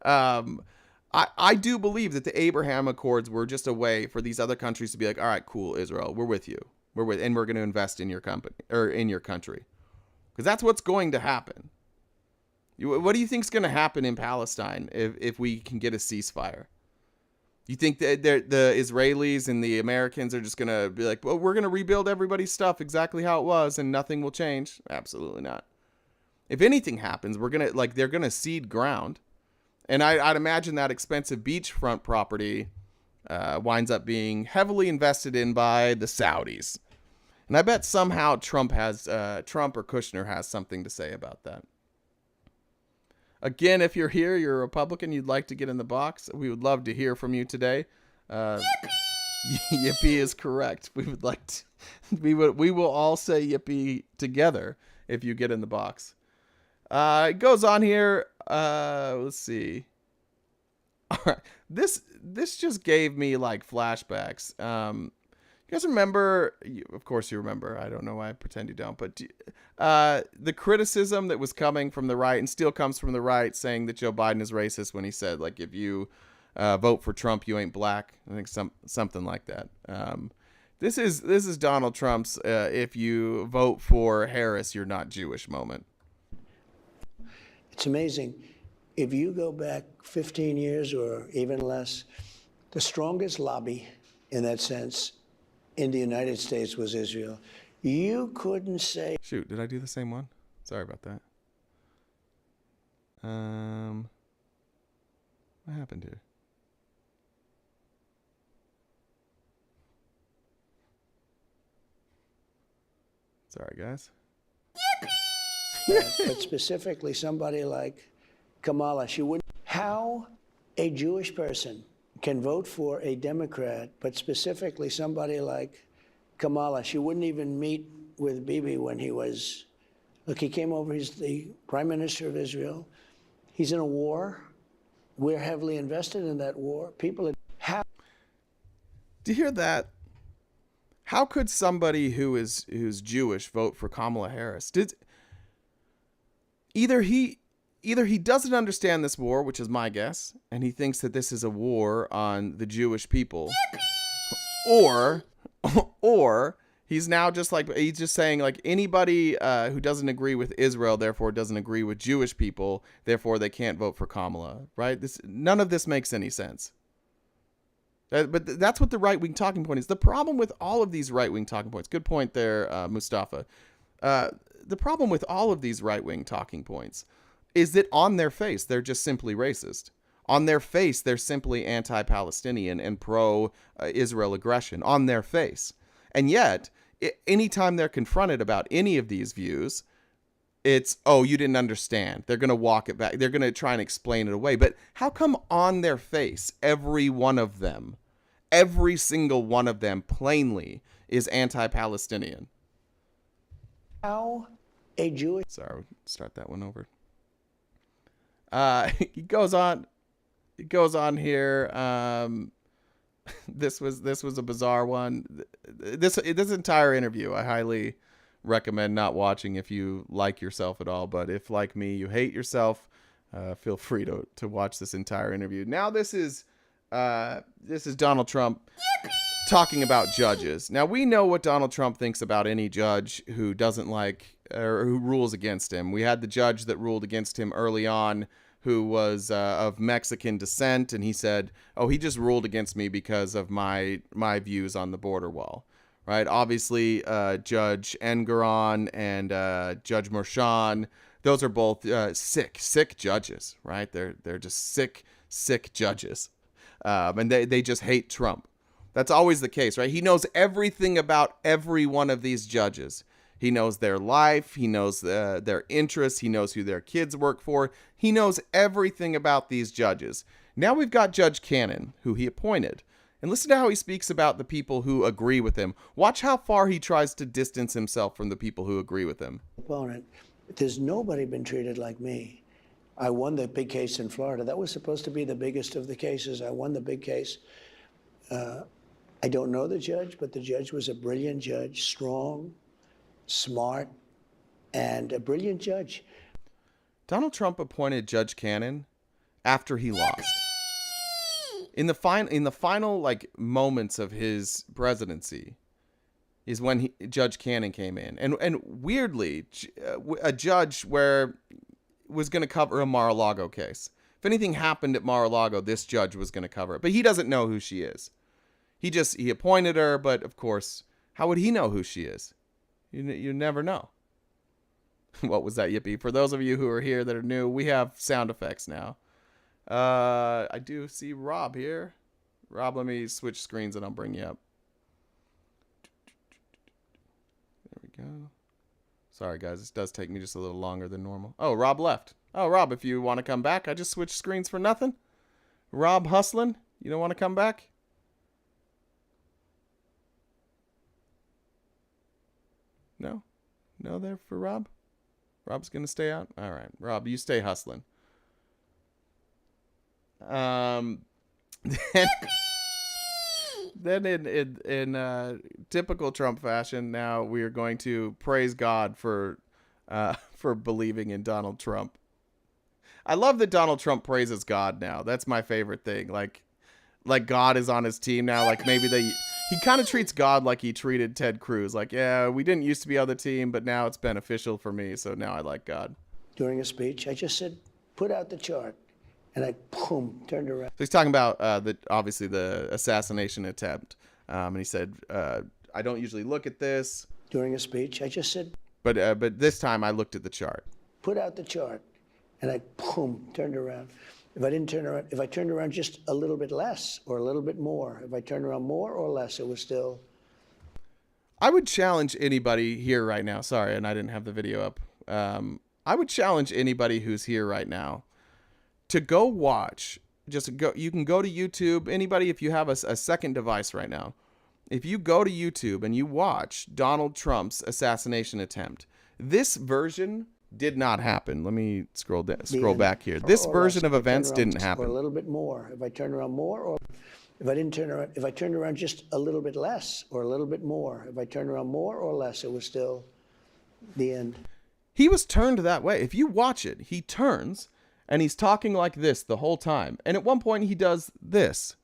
I do believe that the Abraham Accords were just a way for these other countries to be like, all right, cool, Israel, we're with you. And we're going to invest in your company or in your country. Because that's what's going to happen. What do you think is going to happen in Palestine if we can get a ceasefire? You think that the Israelis and the Americans are just going to be like, well, we're going to rebuild everybody's stuff exactly how it was and nothing will change? Absolutely not. If anything happens, they're going to cede ground. And I'd imagine that expensive beachfront property winds up being heavily invested in by the Saudis. And I bet somehow Trump or Kushner has something to say about that. Again, if you're here, you're a Republican, you'd like to get in the box, we would love to hear from you today. Yippee is correct. We would like to, we will all say yippee together if you get in the box. It goes on here. Let's see. All right. This just gave me like flashbacks. You guys remember, of course you remember, I don't know why I pretend you don't, but the criticism that was coming from the right and still comes from the right saying that Joe Biden is racist when he said, like, if you vote for Trump, you ain't black. I think something like that. This is Donald Trump's if you vote for Harris, you're not Jewish moment. It's amazing. If you go back 15 years or even less, the strongest lobby in that sense in the United States was Israel. You couldn't say... Shoot, did I do the same one? Sorry about that. What happened here? Sorry, guys. But specifically somebody like Kamala, she wouldn't... How a Jewish person can vote for a Democrat, but specifically somebody like Kamala, she wouldn't even meet with Bibi when he was... Look, he came over, he's the Prime Minister of Israel. He's in a war. We're heavily invested in that war. People... Do you hear that? How could somebody who's Jewish vote for Kamala Harris? Either he doesn't understand this war, which is my guess, and he thinks that this is a war on the Jewish people, or he's now just saying like anybody who doesn't agree with Israel, therefore doesn't agree with Jewish people, therefore they can't vote for Kamala, right? None of this makes any sense. But that's what the right-wing talking point is. The problem with all of these right-wing talking points, good point there, Mustafa. The problem with all of these right-wing talking points is that on their face, they're just simply racist. On their face, they're simply anti-Palestinian and pro-Israel aggression. On their face. And yet, anytime they're confronted about any of these views, it's, oh, you didn't understand. They're going to walk it back. They're going to try and explain it away. But how come on their face, every one of them, every single one of them plainly is anti-Palestinian? How a Jewish... Sorry, start that one over. He goes on here. This was a bizarre one. This entire interview, I highly recommend not watching if you like yourself at all. But if, like me, you hate yourself, feel free to watch this entire interview. Now, this is Donald Trump talking about judges. Now, we know what Donald Trump thinks about any judge who doesn't like or who rules against him. We had the judge that ruled against him early on, who was of Mexican descent, and he said, oh, he just ruled against me because of my views on the border wall, right? Obviously, Judge Engoron and Judge Merchan, those are both sick judges, right? They're just sick judges, and they just hate Trump. That's always the case, right? He knows everything about every one of these judges. He knows their life. He knows their interests. He knows who their kids work for. He knows everything about these judges. Now we've got Judge Cannon, who he appointed. And listen to how he speaks about the people who agree with him. Watch how far he tries to distance himself from the people who agree with him. Opponent. There's nobody been treated like me. I won the big case in Florida. That was supposed to be the biggest of the cases. I won the big case. I don't know the judge, but the judge was a brilliant judge, strong, smart, and a brilliant judge. Donald Trump appointed Judge Cannon after he lost. In the final like moments of his presidency is when Judge Cannon came in. And weirdly, a judge was going to cover a Mar-a-Lago case. If anything happened at Mar-a-Lago, this judge was going to cover it. But he doesn't know who she is. He appointed her, but of course, how would he know who she is? You never know. What was that, Yippee? For those of you who are here that are new, we have sound effects now. I do see Rob here. Rob, let me switch screens and I'll bring you up. There we go. Sorry, guys. This does take me just a little longer than normal. Oh, Rob left. Oh, Rob, if you want to come back, I just switched screens for nothing. Rob hustling. You don't want to come back? No? No there for Rob? Rob's going to stay out? All right. Rob, you stay hustling. Then in typical Trump fashion, now we are going to praise God for believing in Donald Trump. I love that Donald Trump praises God now. That's my favorite thing. Like God is on his team now. Like maybe he kind of treats God like he treated Ted Cruz. Like, yeah, we didn't used to be on the team, but now it's beneficial for me, so now I like God. during a speech. I just said, put out the chart. And I, boom, turned around. So he's talking about obviously the assassination attempt. And he said, I don't usually look at this. During a speech, I just said, but this time I looked at the chart. put out the chart. And I, boom, turned around. If I didn't turn around, if I turned around just a little bit less or a little bit more, if I turned around more or less, it was still. I would challenge anybody here right now. Sorry, and I didn't have the video up. I would challenge anybody who's here right now to go watch. Just go. You can go to YouTube. Anybody, if you have a second device right now, if you go to YouTube and you watch Donald Trump's assassination attempt, this version did not happen. Let me scroll back here. This version of events didn't happen. Or a little bit more. If I turned around more, or if I didn't turn around, if I turned around just a little bit less or a little bit more, if I turned around more or less, it was still the end. He was turned that way. If you watch it, he turns and he's talking like this the whole time. And at one point he does this.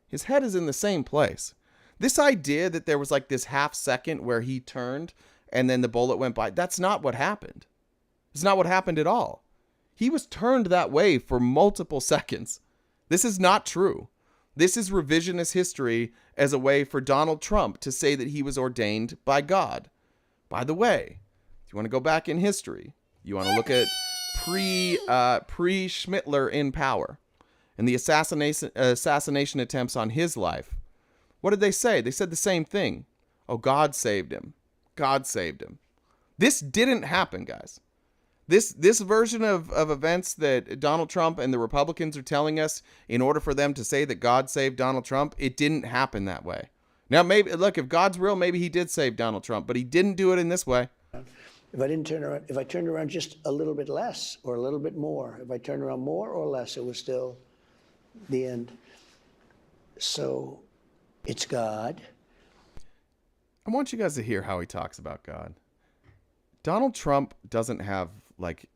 His head is in the same place. This idea that there was like this half second where he turned and then the bullet went by, that's not what happened. It's not what happened at all. He was turned that way for multiple seconds. This is not true. This is revisionist history as a way for Donald Trump to say that he was ordained by God. By the way, if you want to go back in history, you want to look at pre-Schmittler in power and the assassination attempts on his life. What did they say? They said the same thing. Oh, God saved him. God saved him. This didn't happen, guys. This version of events that Donald Trump and the Republicans are telling us in order for them to say that God saved Donald Trump, it didn't happen that way. Now, maybe, look, if God's real, maybe he did save Donald Trump, but he didn't do it in this way. If I didn't turn around, if I turned around just a little bit less or a little bit more, if I turned around more or less, it was still the end. So it's God. I want you guys to hear how he talks about God. Donald Trump doesn't have like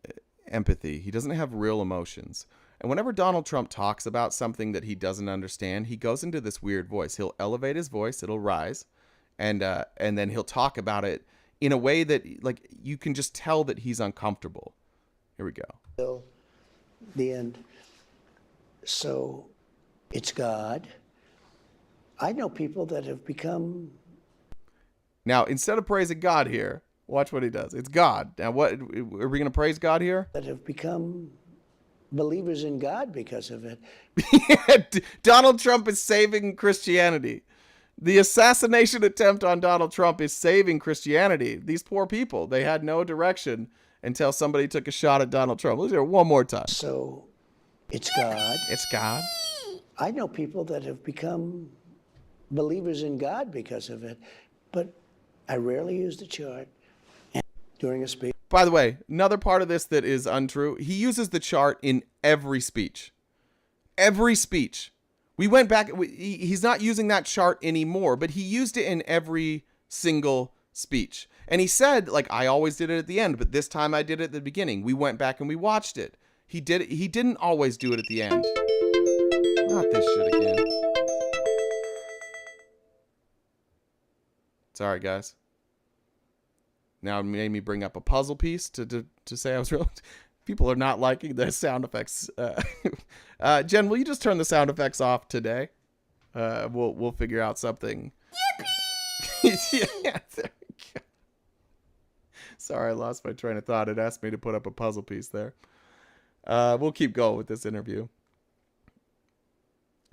empathy. He doesn't have real emotions. And whenever Donald Trump talks about something that he doesn't understand, he goes into this weird voice. He'll elevate his voice, it'll rise, and then he'll talk about it in a way that like you can just tell that he's uncomfortable. Here we go. Till the end. So it's God. I know people that have become. Now, instead of praising God here, watch what he does. It's God. Now, what are we going to praise God here? That have become believers in God because of it. Donald Trump is saving Christianity. The assassination attempt on Donald Trump is saving Christianity. These poor people, they had no direction until somebody took a shot at Donald Trump. Let's hear it one more time. So it's God. It's God. I know people that have become believers in God because of it, but I rarely use the chart during a speech. By the way, another part of this that is untrue, he uses the chart in every speech. Every speech. We went back, he's not using that chart anymore, but he used it in every single speech. And he said, like, I always did it at the end, but this time I did it at the beginning. We went back and we watched it. He didn't always do it at the end. Not this shit again. Sorry, guys. Now it made me bring up a puzzle piece to say I was real. People are not liking the sound effects. Jen, will you just turn the sound effects off today? We'll figure out something. Yeah, there we go. Sorry, I lost my train of thought. It asked me to put up a puzzle piece there. We'll keep going with this interview.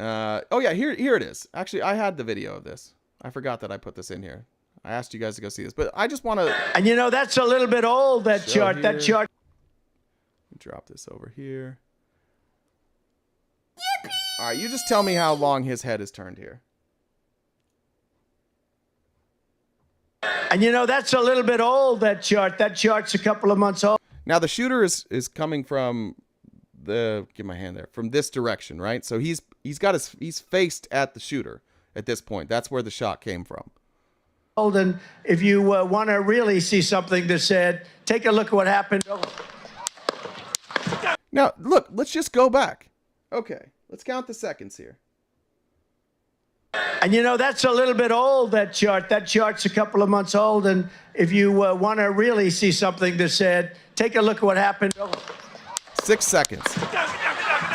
Oh yeah, here it is. Actually, I had the video of this. I forgot that I put this in here. I asked you guys to go see this, but I just want to. And you know, that's a little bit old, that chart. Here. That chart. Drop this over here. Yippee! All right, you just tell me how long his head is turned here. And you know, that's a little bit old, that chart. That chart's a couple of months old. Now, the shooter is coming from give my hand there, from this direction, right? So he's faced at the shooter at this point. That's where the shot came from. And if you want to really see something that said, take a look at what happened. Now, look, let's just go back. Okay, let's count the seconds here. And you know, that's a little bit old, that chart. That chart's a couple of months old. And if you want to really see something that said, take a look at what happened. 6 seconds.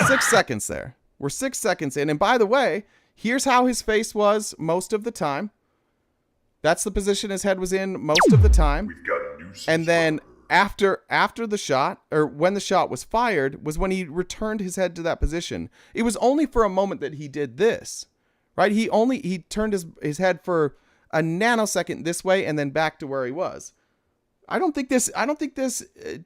6 seconds there. We're 6 seconds in. And by the way, here's how his face was most of the time. That's the position his head was in most of the time. And then after the shot, or when the shot was fired, was when he returned his head to that position. It was only for a moment that he did this. Right? He turned his head for a nanosecond this way and then back to where he was. I don't think this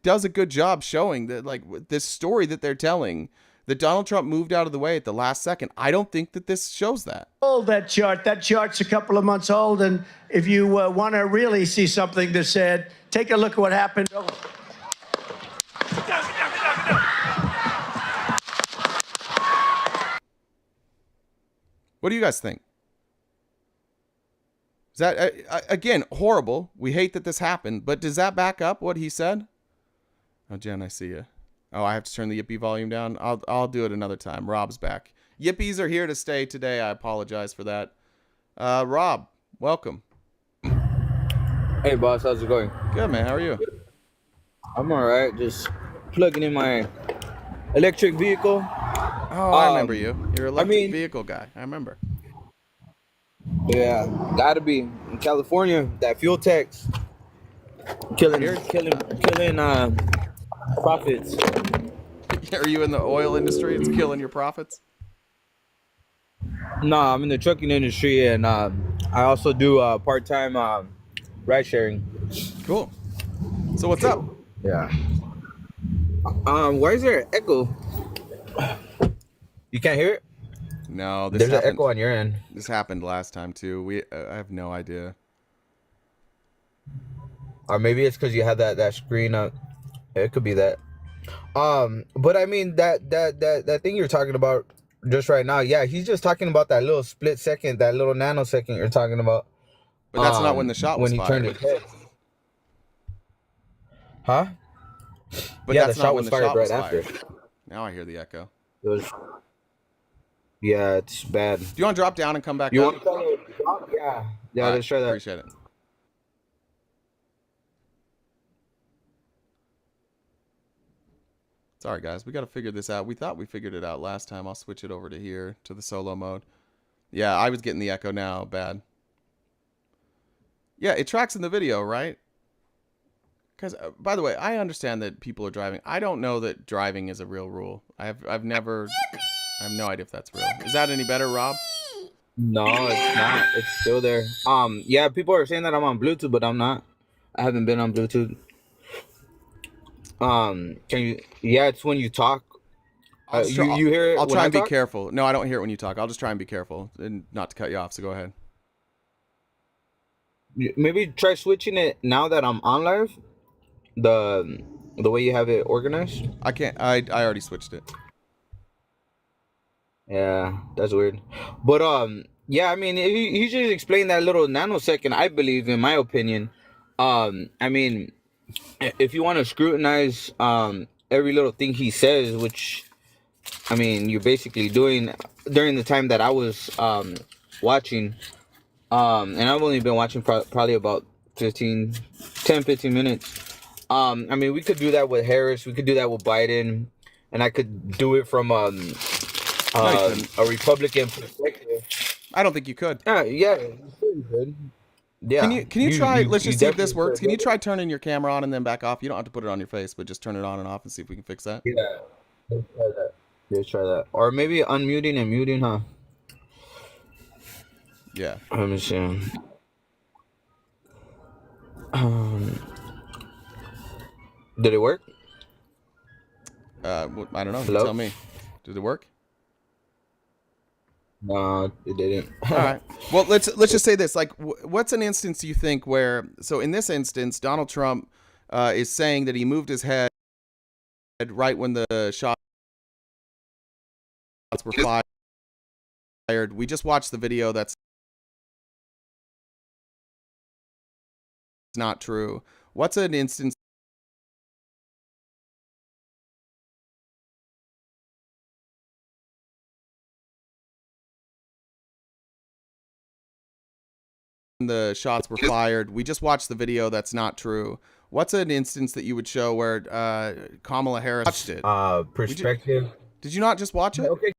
does a good job showing that, like, this story that they're telling, that Donald Trump moved out of the way at the last second. I don't think that this shows that. Old, that chart. That chart's a couple of months old. And if you want to really see something that said, take a look at what happened. What do you guys think? Is that, again, horrible? We hate that this happened, but does that back up what he said? Oh, Jen, I see you. Oh, I have to turn the Yippee volume down. I'll do it another time. Rob's back. Yippies are here to stay today. I apologize for that. Rob, welcome. Hey, boss. How's it going? Good, man. How are you? I'm all right. Just plugging in my electric vehicle. Oh, I remember you. You're an electric vehicle guy. I remember. Yeah, gotta be in California. That fuel tax killing profits. Are you in the oil industry? It's killing your profits. No, I'm in the trucking industry, and I also do part-time ride sharing. Cool. So what's up? Yeah. Why is there an echo? You can't hear it? No, there's an echo on your end. This happened last time too. I have no idea. Or maybe it's because you had that screen up. It could be that. But I mean that thing you're talking about just right now. Yeah, he's just talking about that little split second, that little nanosecond you're talking about. But that's not when the shot was fired. Turned his head. Huh? But yeah, that's the not shot when was the fired shot right was after. fired. Now I hear the echo. It was. Yeah, it's bad. Do you want to drop down and come back You up? want to Yeah. Yeah, let's try that. Appreciate it. Sorry, guys. We got to figure this out. We thought we figured it out last time. I'll switch it over to here, to the solo mode. Yeah, I was getting the echo now. Bad. Yeah, it tracks in the video, right? Because, by the way, I understand that people are driving. I don't know that driving is a real rule. I have no idea if that's real. Is that any better, Rob? No, it's not. It's still there. Yeah, people are saying that I'm on Bluetooth, but I'm not. I haven't been on Bluetooth. Can you? Yeah, it's when you talk. You hear it? I'll try and be careful. No, I don't hear it when you talk. I'll just try and be careful and not to cut you off. So go ahead. Maybe try switching it now that I'm on live. The way you have it organized. I can't. I already switched it. Yeah, that's weird. But yeah, I mean, he just explained that little nanosecond. I believe, in my opinion, I mean, if you want to scrutinize every little thing he says, which, I mean, you're basically doing during the time that I was watching, and I've only been watching probably about 10, 15 minutes. I mean, we could do that with Harris. We could do that with Biden, and I could do it from a Republican perspective. I don't think you could. Yeah, you could. Yeah. Can you try? Let's just see if this works. Can you try turning your camera on and then back off? You don't have to put it on your face, but just turn it on and off and see if we can fix that. Yeah, let's try that. Let's try that. Or maybe unmuting and muting, huh? Yeah. Let me see. Did it work? I don't know. Hello? You tell me. Did it work? No, it didn't. All right. Well, let's just say this. Like, what's an instance you think where? So in this instance, Donald Trump is saying that he moved his head right when the shots were fired. We just watched the video. That's not true. What's an instance the shots were fired. We just watched the video. That's not true. What's an instance that you would show where Kamala Harris watched it? Perspective. Did you not just watch it? Okay.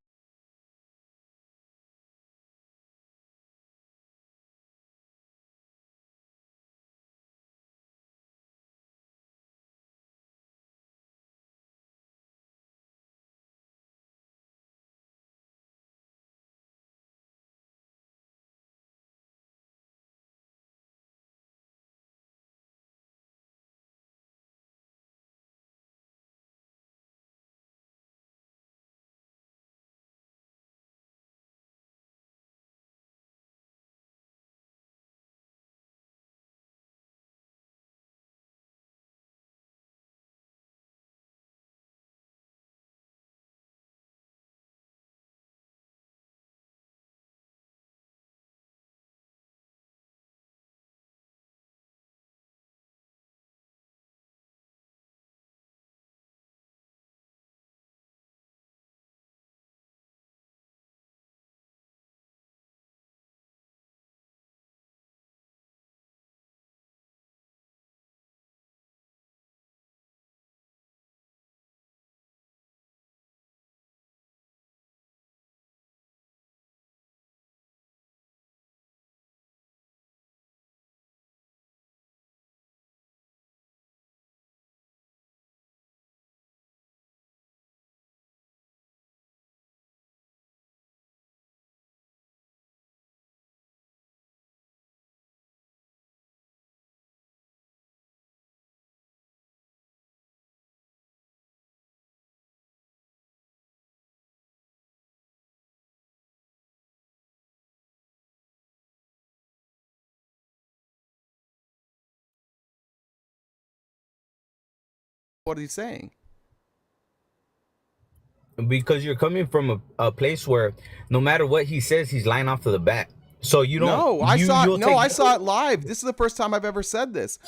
What are you saying? Because you're coming from a place where no matter what he says, he's lying off to the bat. So you don't. No, I saw it live. This is the first time I've ever said this.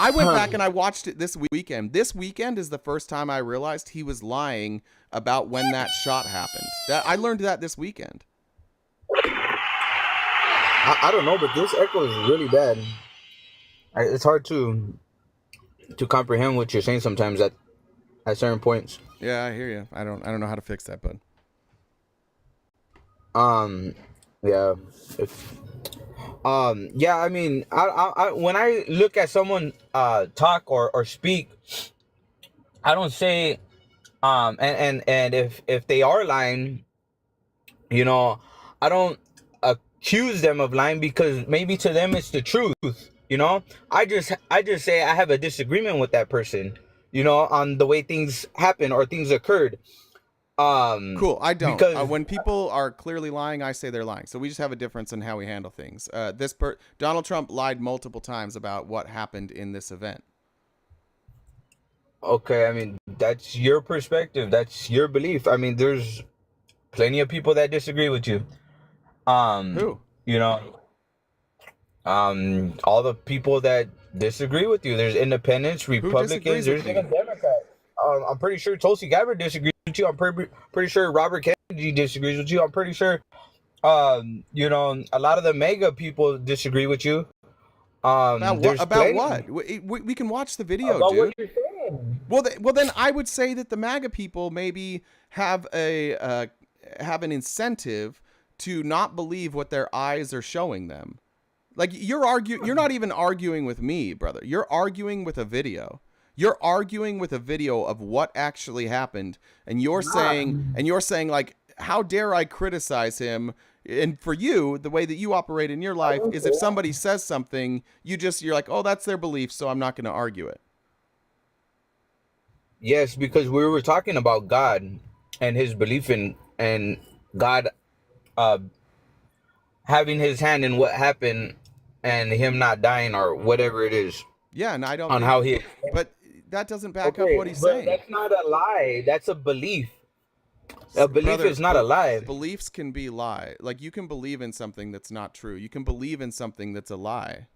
I went back and I watched it this weekend. This weekend is the first time I realized he was lying about when that shot happened. I learned that this weekend. I don't know, but this echo is really bad. It's hard to comprehend what you're saying sometimes at certain points. Yeah, I hear you. I don't know how to fix that, bud. Yeah. Yeah, I mean, I when I look at someone talk or speak, I don't say and if they are lying, you know, I don't accuse them of lying because maybe to them it's the truth, you know. I just say I have a disagreement with that person, you know, on the way things happen or things occurred. Cool. I don't. Because When people are clearly lying, I say they're lying. So we just have a difference in how we handle things. Donald Trump lied multiple times about what happened in this event. okay, I mean, that's your perspective, that's your belief. I mean, there's plenty of people that disagree with you. Who? You know, all the people that disagree with you. There's independents, Republicans, there's even Democrats. I'm pretty sure Tulsi Gabbard disagrees with you. I'm pretty sure Robert Kennedy disagrees with you. I'm pretty sure, you know, a lot of the MAGA people disagree with you. About what? We can watch the video, about dude. what you're saying. Well, then I would say that the MAGA people maybe have an incentive to not believe what their eyes are showing them. Like you're not even arguing with me, brother. You're arguing with a video. You're arguing with a video of what actually happened, and you're saying like, how dare I criticize him? And for you, the way that you operate in your life is if somebody says something, you're like, oh, that's their belief, so I'm not going to argue it. Yes, because we were talking about God and his belief in and God having his hand in what happened and him not dying or whatever it is. Yeah, and I don't on how he. But that doesn't back up what he's saying. That's not a lie. That's a belief. A belief is not a lie. Beliefs can be lie. Like you can believe in something that's not true. You can believe in something that's a lie.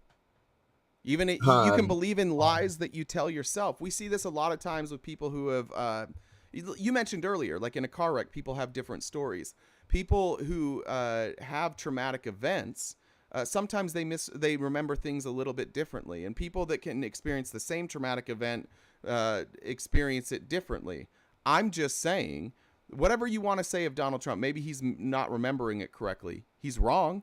You can believe in lies that you tell yourself. We see this a lot of times with people who have. You mentioned earlier, like in a car wreck, people have different stories. People who have traumatic events sometimes they remember things a little bit differently, and people that can experience the same traumatic event experience it differently. I'm just saying, whatever you want to say of Donald Trump, maybe he's not remembering it correctly. He's wrong.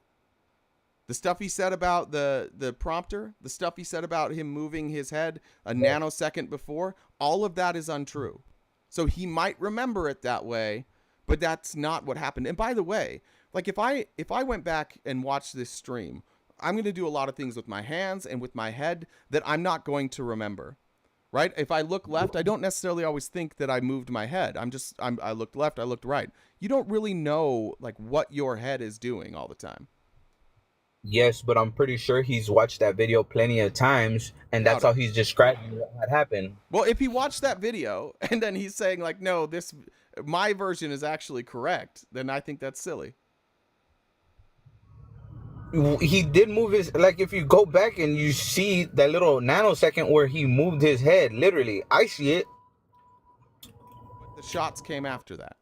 The stuff he said about the prompter, the stuff he said about him moving his head a nanosecond before, all of that is untrue. So he might remember it that way, but that's not what happened. And by the way, like if I went back and watched this stream, I'm going to do a lot of things with my hands and with my head that I'm not going to remember. Right? If I look left, I don't necessarily always think that I moved my head. I looked left, I looked right. You don't really know like what your head is doing all the time. Yes, but I'm pretty sure he's watched that video plenty of times, and that's how he's describing what had happened. Well, if he watched that video and then he's saying like, no, my version is actually correct, then I think that's silly. He did move his, like, if you go back and you see that little nanosecond where he moved his head, literally, I see it. But the shots came after that.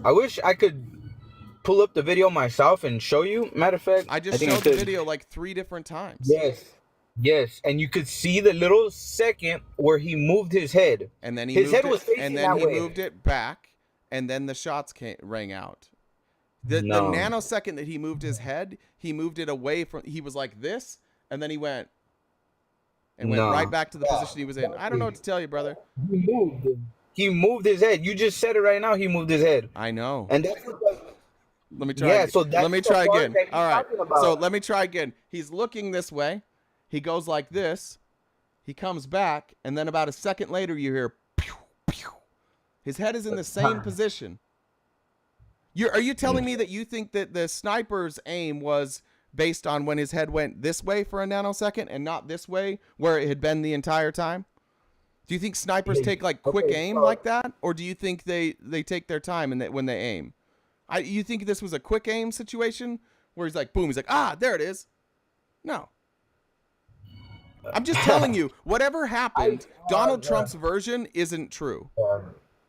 I wish I could pull up the video myself and show you. Matter of fact, I just showed the video like 3 different times. Yes, and you could see the little second where he moved his head, and then his head was facing that way. And then he moved it back, and then the shots rang out. The nanosecond that he moved his head, he moved it away from. He was like this, and then he went right back to the position he was in. I don't know what to tell you, brother. He moved his head. You just said it right now. He moved his head. I know. And that's what. Let me try. Yeah, so let me try again. All right. So let me try again. He's looking this way. He goes like this. He comes back, and then about a second later, you hear pew, pew. His head is in the same position. Are you telling me that you think that the sniper's aim was based on when his head went this way for a nanosecond and not this way where it had been the entire time? Do you think snipers take like quick aim like that, or do you think they take their time when they aim? You think this was a quick aim situation where he's like, boom, he's like, there it is? No. I'm just telling you, whatever happened, Donald Trump's version isn't true.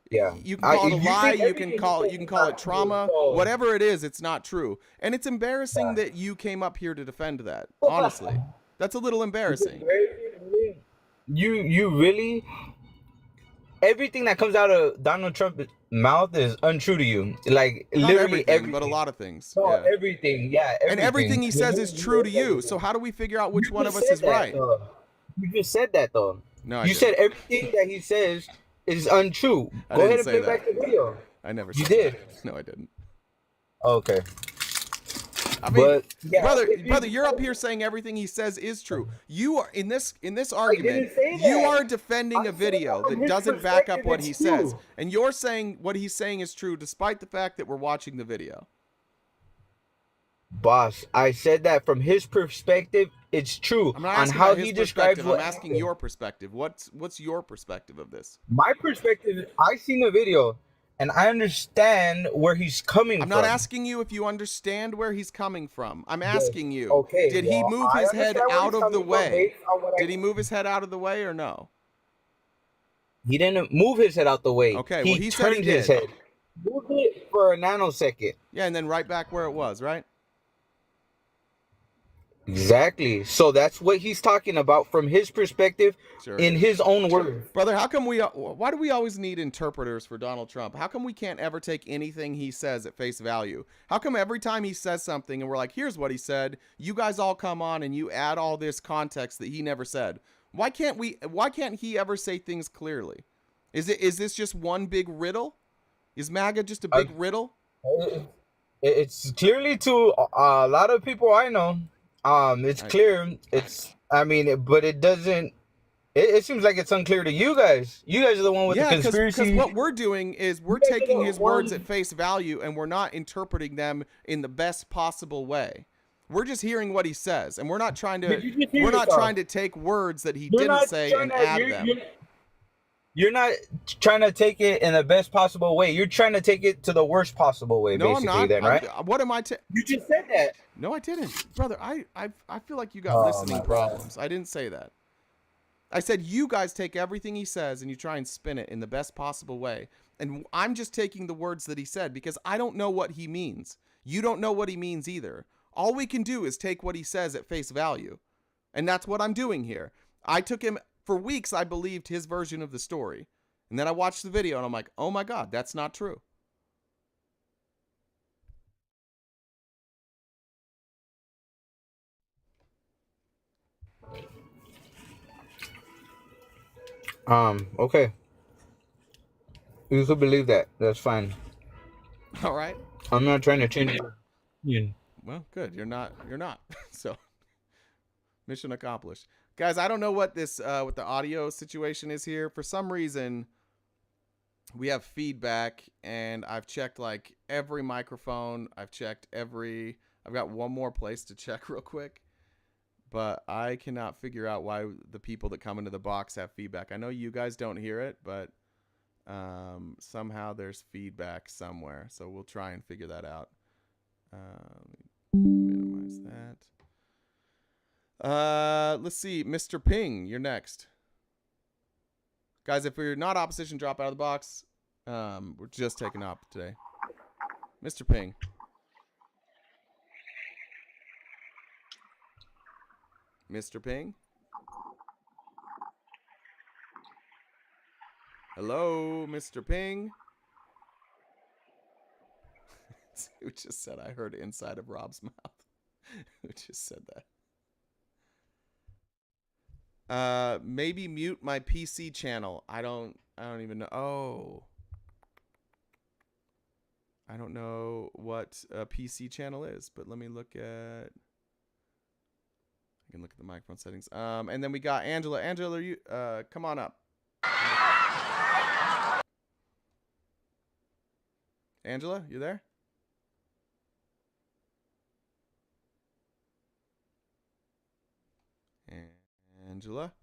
Yeah. You can call it a lie, you can call it trauma, whatever it is, it's not true. And it's embarrassing that you came up here to defend that. Honestly. That's a little embarrassing. You really, everything that comes out of Donald Trump's mouth is untrue to you. Like not literally everything, but a lot of things. No, everything. And everything he says is true to you. So how do we figure out which one of us is right? You just said that though. No, you said everything that he says is untrue. Go ahead and play back the video. I never said you did. That. No, I didn't. Okay. I mean, brother, you're up here saying everything he says is true. You are in this argument. You are defending a video that doesn't back up what he says, and you're saying what he's saying is true, despite the fact that we're watching the video. Boss, I said that from his perspective, it's true. I'm not on asking how about his he describes perspective. I'm asking your perspective. What's your perspective of this? My perspective, I seen the video. And I understand where he's coming from. I'm not asking you if you understand where he's coming from. I'm asking you, did he move his head out of the way? Did he move his head out of the way or no? He didn't move his head out the way. Okay, well, he turned said he his did. head. Moved it for a nanosecond. Yeah, and then right back where it was, right? Exactly. So that's what he's talking about from his perspective, in his own words. Brother, why do we always need interpreters for Donald Trump? How come we can't ever take anything he says at face value? How come every time he says something and we're like, here's what he said, you guys all come on and you add all this context that he never said? Why can't he ever say things clearly? Is this just one big riddle? Is MAGA just a big riddle? It's clearly to a lot of people I know. It's clear. But it doesn't. It seems like it's unclear to you guys. You guys are the one with the conspiracy. Because what we're doing is we're taking his words at face value and we're not interpreting them in the best possible way. We're just hearing what he says, and we're not trying to take words that he didn't say and add them. You're not trying to take it in the best possible way. You're trying to take it to the worst possible way, no, basically, I'm not. then, right? What am I You just said that. No, I didn't. Brother, I feel like you got listening problems. I didn't say that. I said you guys take everything he says and you try and spin it in the best possible way. And I'm just taking the words that he said because I don't know what he means. You don't know what he means either. All we can do is take what he says at face value. And that's what I'm doing here. I took him, for weeks, I believed his version of the story. And then I watched the video and I'm like, oh my God, that's not true. Okay. You could believe that. That's fine. All right. I'm not trying to change your opinion. Well, good. You're not. So, mission accomplished. Guys, I don't know what this what the audio situation is here. For some reason, we have feedback, and I've checked like every microphone. I've got one more place to check real quick, but I cannot figure out why the people that come into the box have feedback. I know you guys don't hear it, but somehow there's feedback somewhere. So we'll try and figure that out. Minimize that. Let's see. Mr. Ping, you're next. Guys, if you're not opposition, drop out of the box. We're just taking op today. Mr. Ping. Mr. Ping? Hello, Mr. Ping? Who just said I heard inside of Rob's mouth? Who just said that? Maybe mute my PC channel. I don't even know. Oh. I don't know what a PC channel is, but let me look at, I can look at the microphone settings. And then we got Angela. Angela, you come on up. Angela, you there? Angela?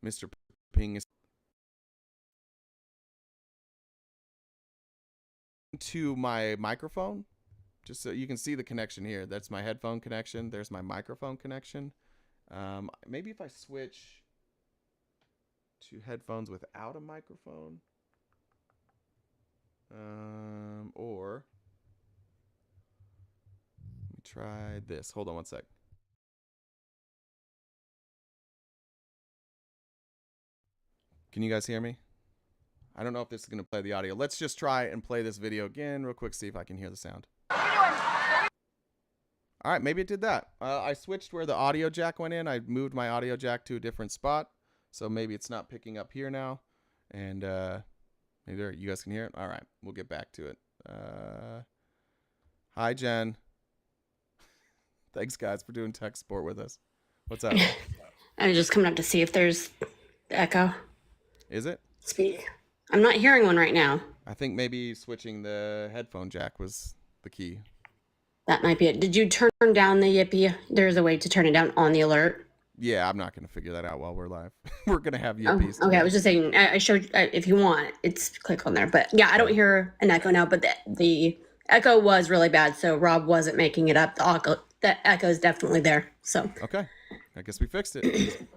Mr. Ping is to my microphone, just so you can see the connection here. That's my headphone connection. There's my microphone connection. Maybe if I switch to headphones without a microphone, or let me try this. Hold on one sec. Can you guys hear me? I don't know if this is going to play the audio. Let's just try and play this video again real quick, see if I can hear the sound. All right, maybe it did that. I switched where the audio jack went in. I moved my audio jack to a different spot, so maybe it's not picking up here now. And maybe you guys can hear it. All right, we'll get back to it. Hi, Jen. Thanks, guys, for doing tech support with us. What's up? I was just coming up to see if there's echo. Is it? Speak. I'm not hearing one right now. I think maybe switching the headphone jack was the key. That might be it. Did you turn down the Yippee? There's a way to turn it down on the alert. Yeah, I'm not going to figure that out while we're live. We're going to have Yippies. Oh, okay, I was just saying, I showed, if you want, it's click on there. But yeah, I don't hear an echo now, but the echo was really bad. So Rob wasn't making it up. The echo is definitely there. So. Okay. I guess we fixed it.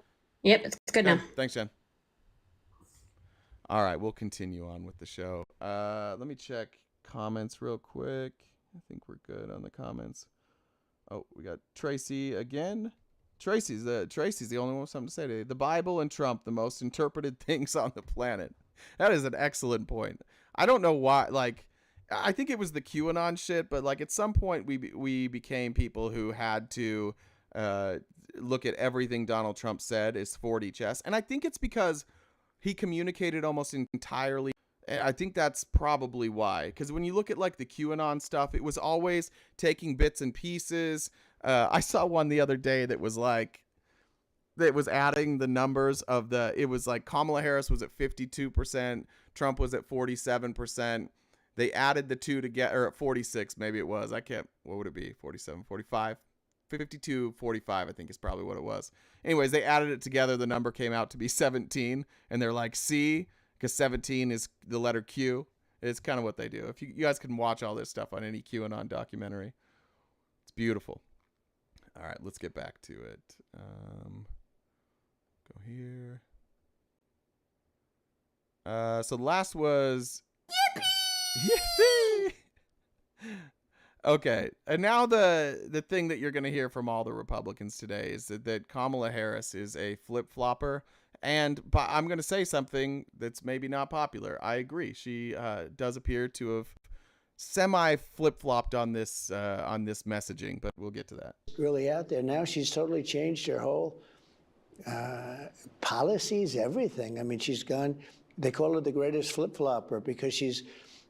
Yep, it's good now. Thanks, Jen. All right, we'll continue on with the show. Let me check comments real quick. I think we're good on the comments. Oh, we got Tracy again. Tracy's the only one with something to say today. The Bible and Trump, the most interpreted things on the planet. That is an excellent point. I don't know why. Like, I think it was the QAnon shit, but like at some point we became people who had to look at everything Donald Trump said as 4D chess, and I think it's because he communicated almost entirely. I think that's probably why. Because when you look at like the QAnon stuff, it was always taking bits and pieces. I saw one the other day that was like, that was adding the numbers of the, it was like Kamala Harris was at 52%, Trump was at 47%. They added the two together, or at 46, maybe it was. I can't, what would it be? 47, 45? 52, 45, I think is probably what it was. Anyways, they added it together. The number came out to be 17. And they're like, see, because 17 is the letter Q. It's kind of what they do. If you guys can watch all this stuff on any QAnon documentary, it's beautiful. All right, let's get back to it. here. So the last was Yippee! Okay, and now the thing that you're going to hear from all the Republicans today is that Kamala Harris is a flip-flopper, and I'm going to say something that's maybe not popular. I agree. She does appear to have semi-flip-flopped on this messaging, but we'll get to that. Really out there now. She's totally changed her whole policies, everything. I mean, she's gone. They call her the greatest flip-flopper because she's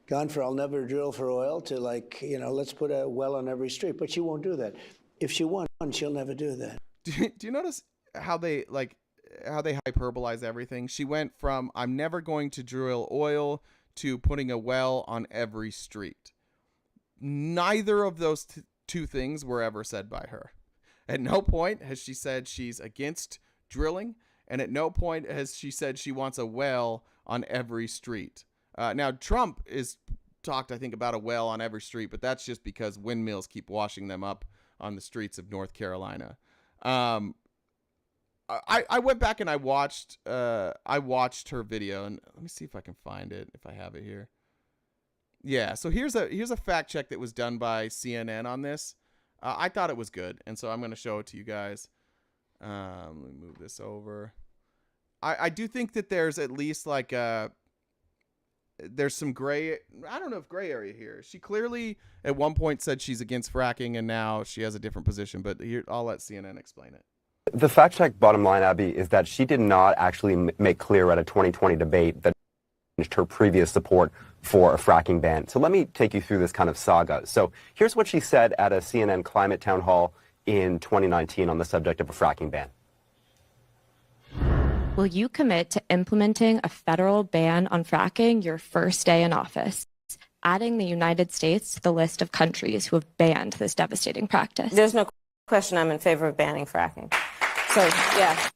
gone for "I'll never drill for oil" to, like, you know, let's put a well on every street. But she won't do that. If she won, she'll never do that. Do you notice how they hyperbolize everything? She went from "I'm never going to drill oil" to putting a well on every street. Neither of those two things were ever said by her. At no point has she said she's against drilling, and at no point has she said she wants a well on every street. Now, Trump is talked, I think, about a well on every street, but that's just because windmills keep washing them up on the streets of North Carolina. I went back and I watched her video, and let me see if I can find it, if I have it here. Yeah, so here's a fact check that was done by CNN on this. I thought it was good, and so I'm going to show it to you guys. Let me move this over. I do think that there's at least like there's some gray, I don't know if gray area here. She clearly at one point said she's against fracking, and now she has a different position, but here, I'll let CNN explain it. The fact check, bottom line, Abby, is that she did not actually make clear at a 2020 debate that her previous support for a fracking ban. So let me take you through this kind of saga. So here's what she said at a CNN climate town hall in 2019 on the subject of a fracking ban. Will you commit to implementing a federal ban on fracking your first day in office, adding the United States to the list of countries who have banned this devastating practice? There's no question I'm in favor of banning fracking. So, yeah.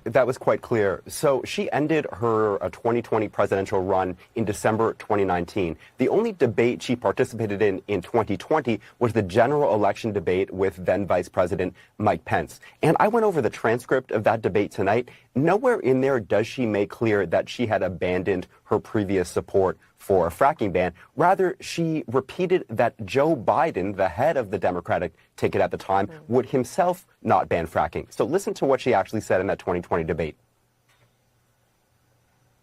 That was quite clear. So she ended her 2020 presidential run in December 2019. The only debate she participated in 2020 was the general election debate with then Vice President Mike Pence. And I went over the transcript of that debate tonight. Nowhere in there does she make clear that she had abandoned her previous support for a fracking ban. Rather, she repeated that Joe Biden, the head of the Democratic ticket at the time, would himself not ban fracking. So listen to what she actually said in that 2020 debate.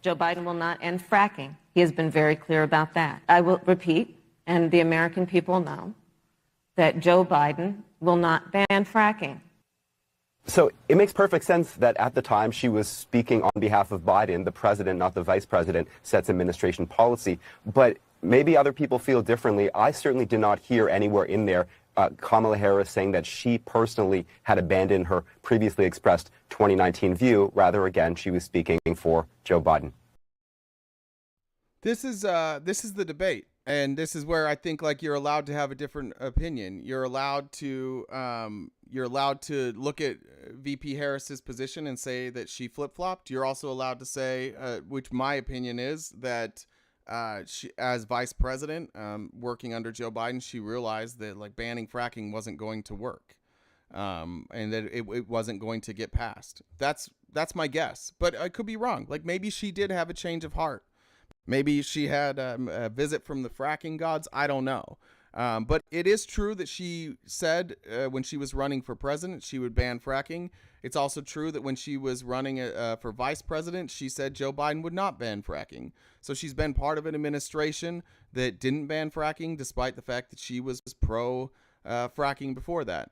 Joe Biden will not end fracking. He has been very clear about that. I will repeat, and the American people know, that Joe Biden will not ban fracking. So it makes perfect sense that at the time she was speaking on behalf of Biden, the president, not the vice president, sets administration policy. But maybe other people feel differently. I certainly did not hear anywhere in there Kamala Harris saying that she personally had abandoned her previously expressed 2019 view. Rather, again, she was speaking for Joe Biden. This is the debate, and this is where I think like you're allowed to have a different opinion. You're allowed to look at VP Harris's position and say that she flip-flopped. You're also allowed to say, which my opinion is, that she, as vice president, working under Joe Biden, she realized that like banning fracking wasn't going to work, and that it wasn't going to get passed. That's my guess, but I could be wrong. Like maybe she did have a change of heart. Maybe she had a visit from the fracking gods. I don't know. But it is true that she said when she was running for president, she would ban fracking. It's also true that when she was running for vice president, she said Joe Biden would not ban fracking. So she's been part of an administration that didn't ban fracking, despite the fact that she was pro fracking before that.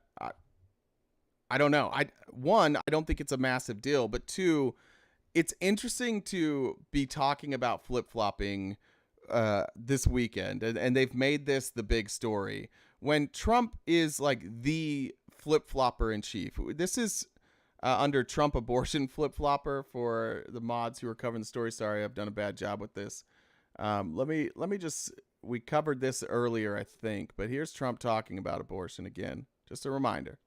I don't know. One, I don't think it's a massive deal. But two, it's interesting to be talking about flip-flopping this weekend, and they've made this the big story when Trump is like the flip-flopper in chief. This is under Trump abortion flip-flopper for the mods who are covering the story. Sorry, I've done a bad job with this. Let me just, we covered this earlier, I think, but here's Trump talking about abortion again. Just a reminder.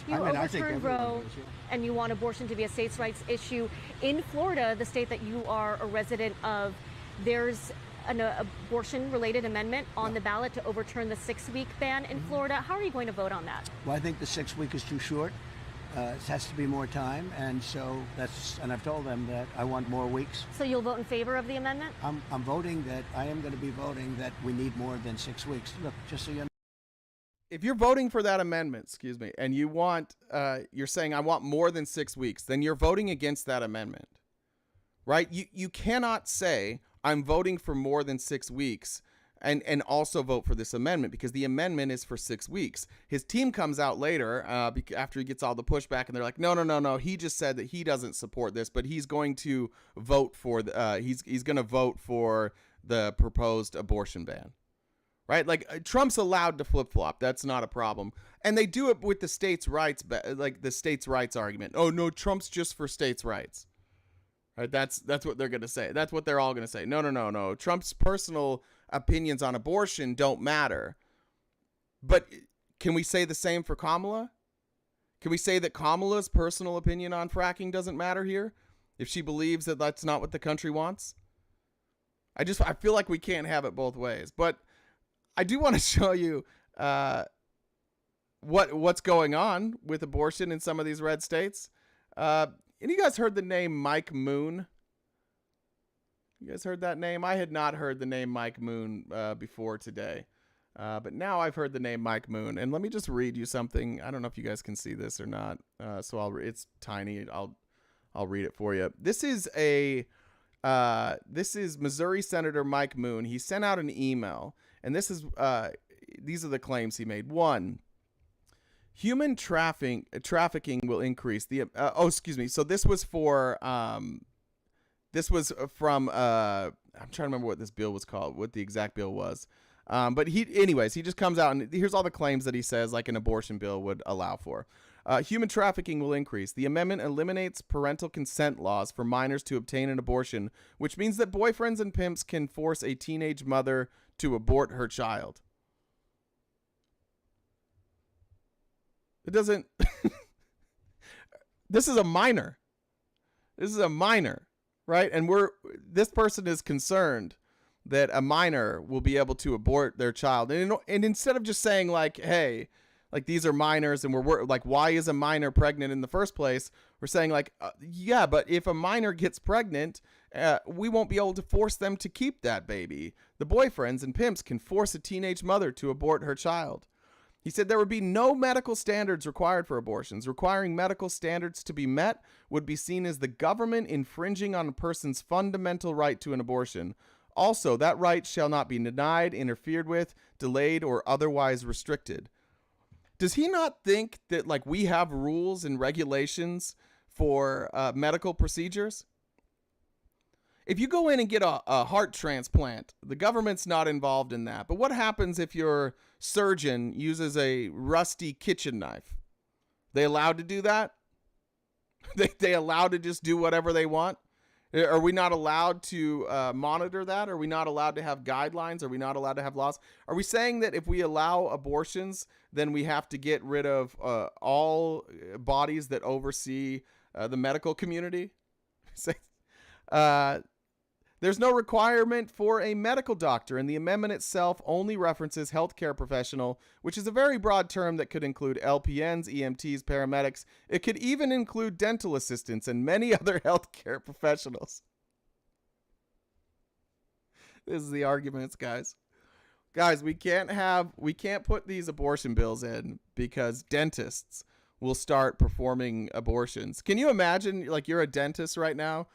You overturned Roe, and you want abortion to be a states' rights issue. In Florida, the state that you are a resident of, there's an abortion-related amendment on the ballot to overturn the 6-week ban in Florida. How are you going to vote on that? Well, I think the 6-week is too short. It has to be more time, and so and I've told them that I want more weeks. So you'll vote in favor of the amendment? I'm voting that I am going to be voting that we need more than 6 weeks. Look, just so you know. If you're voting for that amendment, and you want, you're saying I want more than 6 weeks, then you're voting against that amendment, right? You cannot say I'm voting for more than 6 weeks and also vote for this amendment, because the amendment is for 6 weeks. His team comes out later after he gets all the pushback, and they're like, no. He just said that he doesn't support this, but he's going to vote for he's going to vote for the proposed abortion ban. Right? Like, Trump's allowed to flip-flop. That's not a problem. And they do it with the states' rights, like the states' rights argument. Oh, no, Trump's just for states' rights. Right? That's what they're going to say. That's what they're all going to say. No. Trump's personal opinions on abortion don't matter. But can we say the same for Kamala? Can we say that Kamala's personal opinion on fracking doesn't matter here if she believes that that's not what the country wants? I feel like we can't have it both ways. But I do want to show you what's going on with abortion in some of these red states. And you guys heard the name Mike Moon? You guys heard that name? I had not heard the name Mike Moon before today. But now I've heard the name Mike Moon. And let me just read you something. I don't know if you guys can see this or not. It's tiny. I'll read it for you. This is Missouri Senator Mike Moon. He sent out an email. And these are the claims he made. 1, human trafficking will increase. So this was for I'm trying to remember what this bill was called, what the exact bill was. But he just comes out and here's all the claims that he says like an abortion bill would allow for. Human trafficking will increase. The amendment eliminates parental consent laws for minors to obtain an abortion, which means that boyfriends and pimps can force a teenage mother to abort her child. It doesn't. This is a minor. Right? And this person is concerned that a minor will be able to abort their child. And instead of just saying like, hey, like these are minors and we're like, why is a minor pregnant in the first place? We're saying like, yeah, but if a minor gets pregnant, we won't be able to force them to keep that baby. The boyfriends and pimps can force a teenage mother to abort her child. He said there would be no medical standards required for abortions. Requiring medical standards to be met would be seen as the government infringing on a person's fundamental right to an abortion. Also, that right shall not be denied, interfered with, delayed, or otherwise restricted. Does he not think that like we have rules and regulations for medical procedures? If you go in and get a heart transplant, the government's not involved in that. But what happens if your surgeon uses a rusty kitchen knife? They allowed to do that? They allowed to just do whatever they want? Are we not allowed to monitor that? Are we not allowed to have guidelines? Are we not allowed to have laws? Are we saying that if we allow abortions, then we have to get rid of all bodies that oversee the medical community? There's no requirement for a medical doctor, and the amendment itself only references healthcare professional, which is a very broad term that could include LPNs, EMTs, paramedics. It could even include dental assistants and many other healthcare professionals. This is the arguments, guys. Guys, we can't put these abortion bills in because dentists will start performing abortions. Can you imagine, like, you're a dentist right now,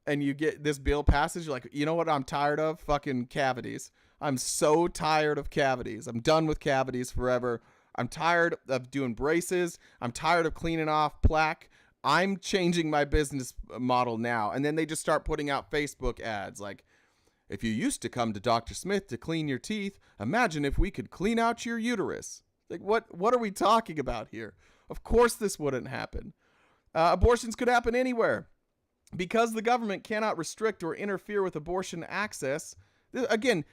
and you get this bill passes, you're like, you know what I'm tired of? Fucking cavities. I'm so tired of cavities. I'm done with cavities forever. I'm tired of doing braces. I'm tired of cleaning off plaque. I'm changing my business model now. And then they just start putting out Facebook ads like, if you used to come to Dr. Smith to clean your teeth, imagine if we could clean out your uterus. Like, what are we talking about here? Of course this wouldn't happen. Abortions could happen anywhere. Because the government cannot restrict or interfere with abortion access. Again,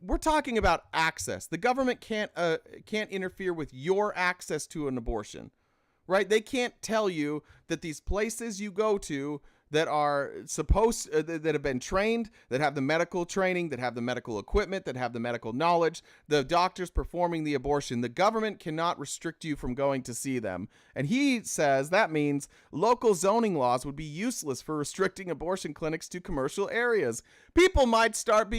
we're talking about access. The government can't interfere with your access to an abortion, right? They can't tell you that these places you go to that are supposed that have been trained, that have the medical training, that have the medical equipment, that have the medical knowledge, the doctors performing the abortion. The government cannot restrict you from going to see them. And he says that means local zoning laws would be useless for restricting abortion clinics to commercial areas. People might start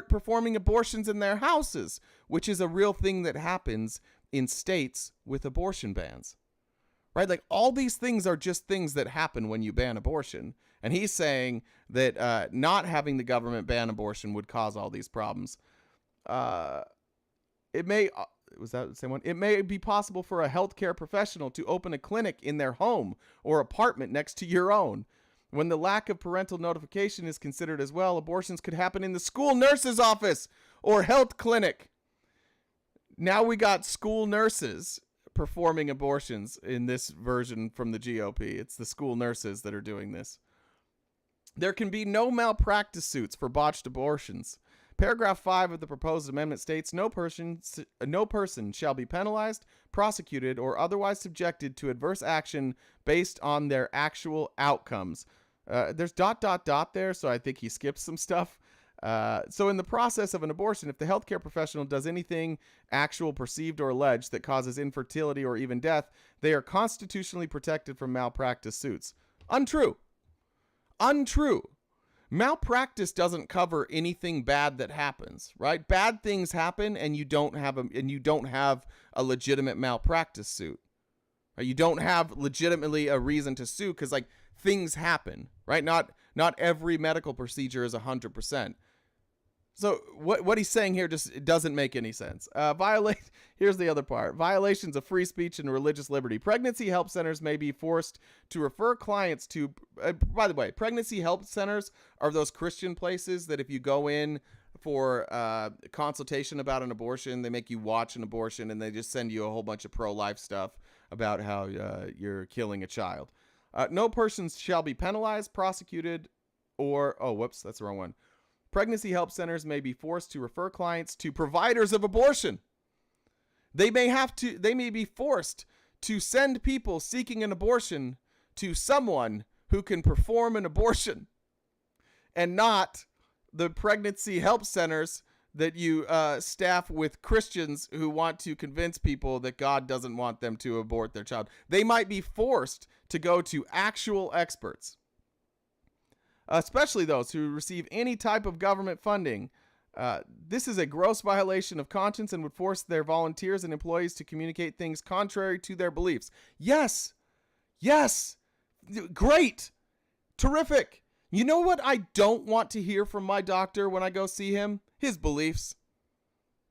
performing abortions in their houses, which is a real thing that happens in states with abortion bans. Right? Like, all these things are just things that happen when you ban abortion. And he's saying that not having the government ban abortion would cause all these problems. It may, was that the same one? It may be possible for a healthcare professional to open a clinic in their home or apartment next to your own. When the lack of parental notification is considered as well, abortions could happen in the school nurse's office or health clinic. Now we got school nurses performing abortions in this version from the GOP. It's the school nurses that are doing this. There can be no malpractice suits for botched abortions. Paragraph 5 of the proposed amendment states no person shall be penalized, prosecuted, or otherwise subjected to adverse action based on their actual outcomes. There's ... there, so I think he skipped some stuff. So in the process of an abortion, if the healthcare professional does anything actual, perceived, or alleged that causes infertility or even death, they are constitutionally protected from malpractice suits. Untrue. Malpractice doesn't cover anything bad that happens, right? Bad things happen, and you don't have a legitimate malpractice suit. You don't have legitimately a reason to sue because, like, things happen, right? Not every medical procedure is 100%. So what he's saying here just doesn't make any sense. Here's the other part. Violations of free speech and religious liberty. Pregnancy help centers may be forced to refer clients to... by the way, pregnancy help centers are those Christian places that if you go in for consultation about an abortion, they make you watch an abortion and they just send you a whole bunch of pro-life stuff about how you're killing a child. No persons shall be penalized, prosecuted, or... oh, whoops, that's the wrong one. Pregnancy help centers may be forced to refer clients to providers of abortion. They may be forced to send people seeking an abortion to someone who can perform an abortion, and not the pregnancy help centers that you staff with Christians who want to convince people that God doesn't want them to abort their child. They might be forced to go to actual experts, especially those who receive any type of government funding. This is a gross violation of conscience and would force their volunteers and employees to communicate things contrary to their beliefs. Yes. Great. Terrific. You know what I don't want to hear from my doctor when I go see him? His beliefs.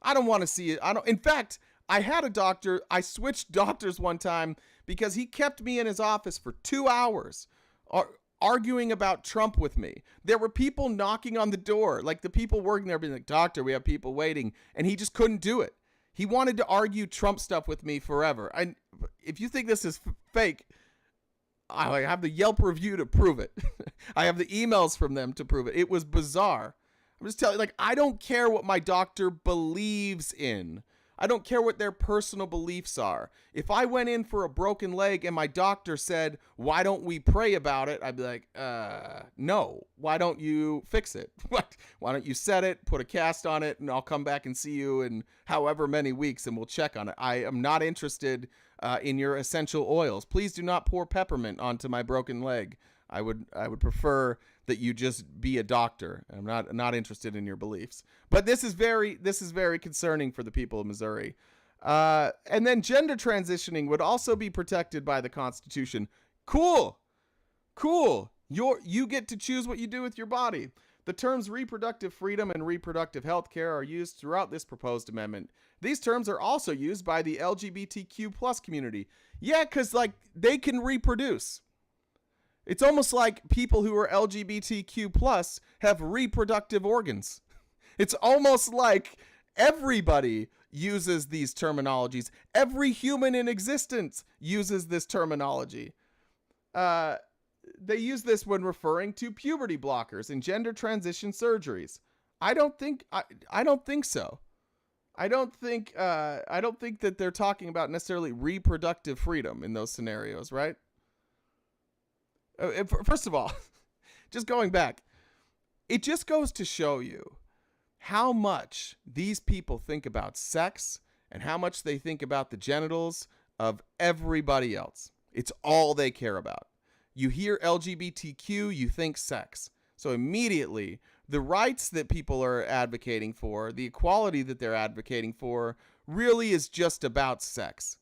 I don't want to see it. In fact, I had a doctor. I switched doctors one time because he kept me in his office for 2 hours. Arguing about Trump with me. There were people knocking on the door, like the people working there being like, "Doctor, we have people waiting," and he just couldn't do it. He wanted to argue Trump stuff with me forever. And if you think this is fake, I have the Yelp review to prove it. I have the emails from them to prove it. It was bizarre. I'm just telling you, like, I don't care what my doctor believes in. I don't care what their personal beliefs are. If I went in for a broken leg and my doctor said, "Why don't we pray about it?" I'd be like, no. Why don't you fix it? Why don't you set it, put a cast on it, and I'll come back and see you in however many weeks and we'll check on it. I am not interested in your essential oils. Please do not pour peppermint onto my broken leg. I would prefer that you just be a doctor. I'm not interested in your beliefs. But this is very concerning for the people of Missouri. And then gender transitioning would also be protected by the Constitution. Cool. You get to choose what you do with your body. The terms reproductive freedom and reproductive health care are used throughout this proposed amendment. These terms are also used by the LGBTQ plus community. Yeah, because like they can reproduce. It's almost like people who are LGBTQ plus have reproductive organs. It's almost like everybody uses these terminologies. Every human in existence uses this terminology. They use this when referring to puberty blockers and gender transition surgeries. I don't think so. I don't think that they're talking about necessarily reproductive freedom in those scenarios, right? First of all, just going back, it just goes to show you how much these people think about sex and how much they think about the genitals of everybody else. It's all they care about. You hear LGBTQ, you think sex. So immediately, the rights that people are advocating for, the equality that they're advocating for, really is just about sex.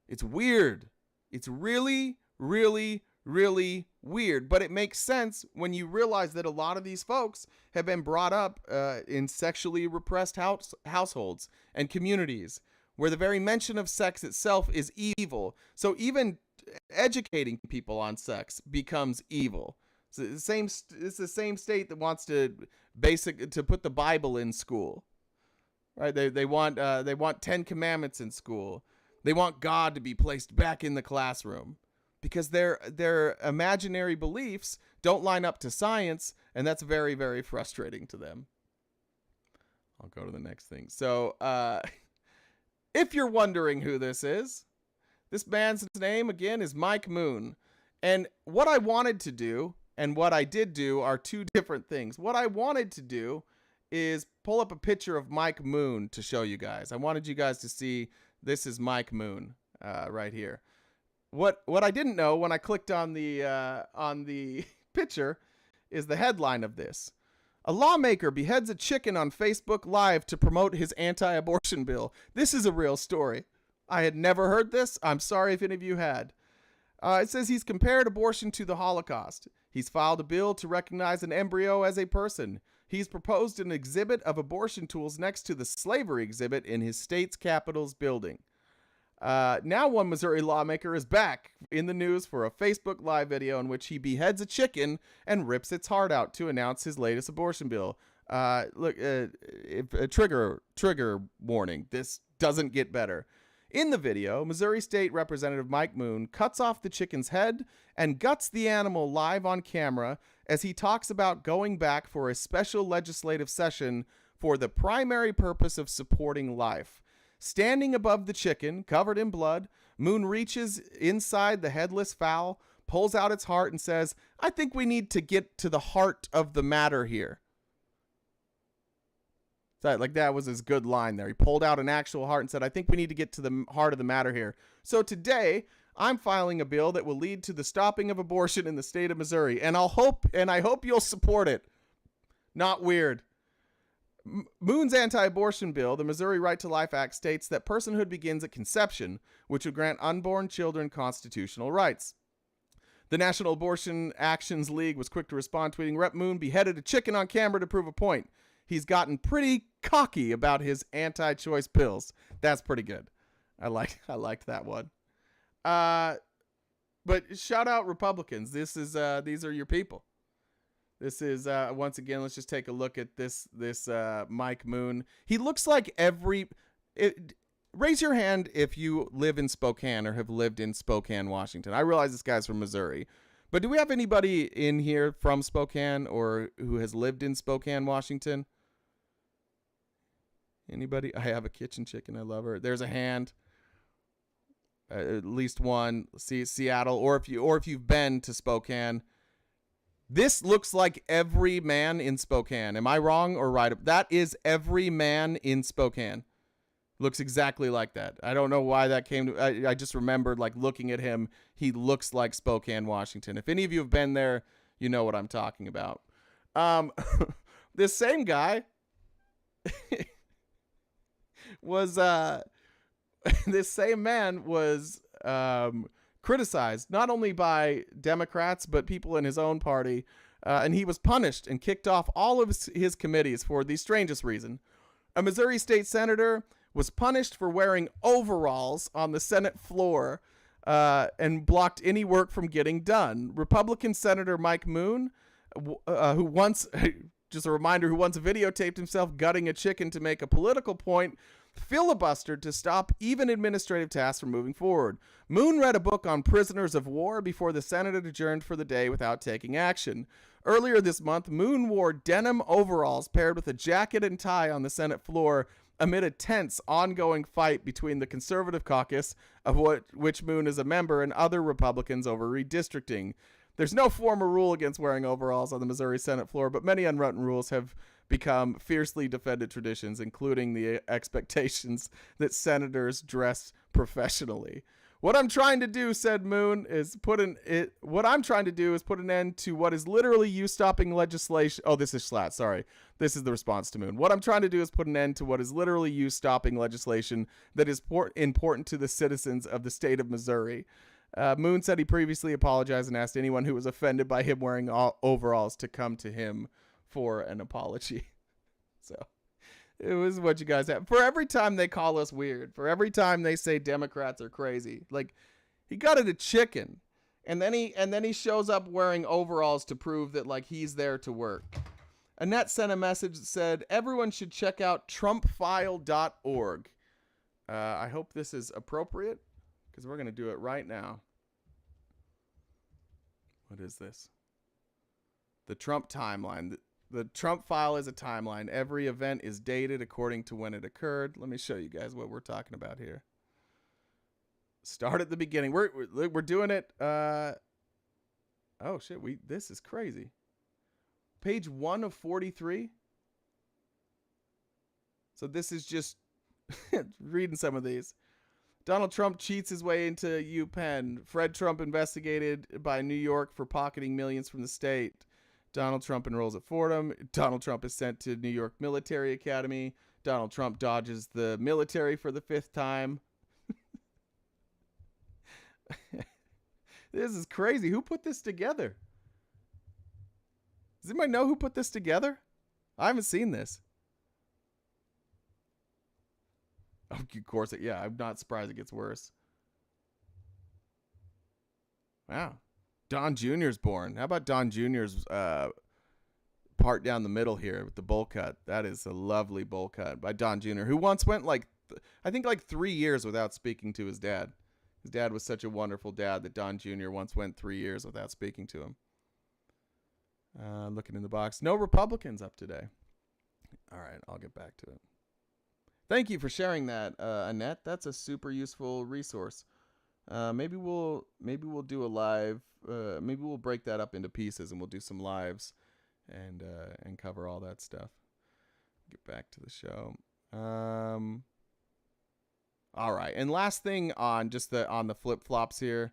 It's weird. It's really, really, really weird. But it makes sense when you realize that a lot of these folks have been brought up in sexually repressed households and communities where the very mention of sex itself is evil. So even educating people on sex becomes evil. So it's the same state that wants to put the Bible in school, right? They want 10 commandments in school. They want God to be placed back in the classroom because their imaginary beliefs don't line up to science, and that's very, very frustrating to them. I'll go to the next thing. So if you're wondering who this is, this man's name, again, is Mike Moon. And what I wanted to do and what I did do are two different things. What I wanted to do is pull up a picture of Mike Moon to show you guys. I wanted you guys to see this is Mike Moon right here. What I didn't know when I clicked on the picture is the headline of this. A lawmaker beheads a chicken on Facebook Live to promote his anti-abortion bill. This is a real story. I had never heard this. I'm sorry if any of you had. It says he's compared abortion to the Holocaust. He's filed a bill to recognize an embryo as a person. He's proposed an exhibit of abortion tools next to the slavery exhibit in his state's capitol's building. Now one Missouri lawmaker is back in the news for a Facebook Live video in which he beheads a chicken and rips its heart out to announce his latest abortion bill. Look, trigger warning. This doesn't get better. In the video, Missouri State Representative Mike Moon cuts off the chicken's head and guts the animal live on camera as he talks about going back for a special legislative session for the primary purpose of supporting life. Standing above the chicken, covered in blood, Moon reaches inside the headless fowl, pulls out its heart, and says, "I think we need to get to the heart of the matter here." So, like, that was his good line there. He pulled out an actual heart and said, "I think we need to get to the heart of the matter here." So today, I'm filing a bill that will lead to the stopping of abortion in the state of Missouri, and I hope you'll support it. Not weird. Moon's anti-abortion bill, the Missouri Right to Life Act, states that personhood begins at conception, which would grant unborn children constitutional rights. The National Abortion Actions League was quick to respond, tweeting, "Rep. Moon beheaded a chicken on camera to prove a point. He's gotten pretty cocky about his anti-choice pills." That's pretty good. I liked that one. But shout out Republicans. This is these are your people. This is once again. Let's just take a look at this Mike Moon. He looks like raise your hand if you live in Spokane or have lived in Spokane, Washington. I realize this guy's from Missouri, but do we have anybody in here from Spokane or who has lived in Spokane, Washington? Anybody? I have a kitchen chicken. I love her. There's a hand. At least one. See, Seattle, or if you've been to Spokane. This looks like every man in Spokane. Am I wrong or right? That is every man in Spokane. Looks exactly like that. I don't know why that came to. I just remembered, like, looking at him. He looks like Spokane, Washington. If any of you have been there, you know what I'm talking about. This same guy was this same man was criticized not only by Democrats but people in his own party, and he was punished and kicked off all of his committees for the strangest reason. A Missouri state senator was punished for wearing overalls on the Senate floor and blocked any work from getting done. Republican Senator Mike Moon, who once, just a reminder, who once videotaped himself gutting a chicken to make a political point, filibustered to stop even administrative tasks from moving forward. Moon read a book on prisoners of war before the Senate adjourned for the day without taking action. Earlier this month, Moon wore denim overalls paired with a jacket and tie on the Senate floor amid a tense, ongoing fight between the conservative caucus, of which Moon is a member, and other Republicans over redistricting. There's no formal rule against wearing overalls on the Missouri Senate floor, but many unwritten rules have become fiercely defended traditions, including the expectations that senators dress professionally. What I'm trying to do, said Moon, is put an end to what is literally you stopping legislation. Oh, this is Schlatt. Sorry. This is the response to Moon. What I'm trying to do is put an end to what is literally you stopping legislation that is important to the citizens of the state of Missouri. Moon said he previously apologized and asked anyone who was offended by him wearing overalls to come to him for an apology. So it was what you guys have. For every time they call us weird, for every time they say Democrats are crazy, like, he got it a chicken, and then he shows up wearing overalls to prove that, like, he's there to work. Annette sent a message that said everyone should check out trumpfile.org. I hope this is appropriate, because we're going to do it right now. What is this? The Trump timeline. The Trump file is a timeline. Every event is dated according to when it occurred. Let me show you guys what we're talking about here. Start at the beginning. We're doing it. Oh shit, this is crazy. Page 1 of 43. So this is just reading some of these. Donald Trump cheats his way into UPenn. Fred Trump investigated by New York for pocketing millions from the state. Donald Trump enrolls at Fordham. Donald Trump is sent to New York Military Academy. Donald Trump dodges the military for the 5th time. This is crazy. Who put this together? Does anybody know who put this together? I haven't seen this. Of course, yeah, I'm not surprised it gets worse. Wow. Don Jr.'s born. How about Don Jr.'s part down the middle here with the bowl cut? That is a lovely bowl cut by Don Jr., who once went I think 3 years without speaking to his dad. His dad was such a wonderful dad that Don Jr. once went 3 years without speaking to him. Looking in the box. No Republicans up today. All right, I'll get back to it. Thank you for sharing that, Annette. That's a super useful resource. Maybe we'll do a live. Maybe we'll break that up into pieces and we'll do some lives and cover all that stuff. Get back to the show. All right, and last thing on the flip flops here.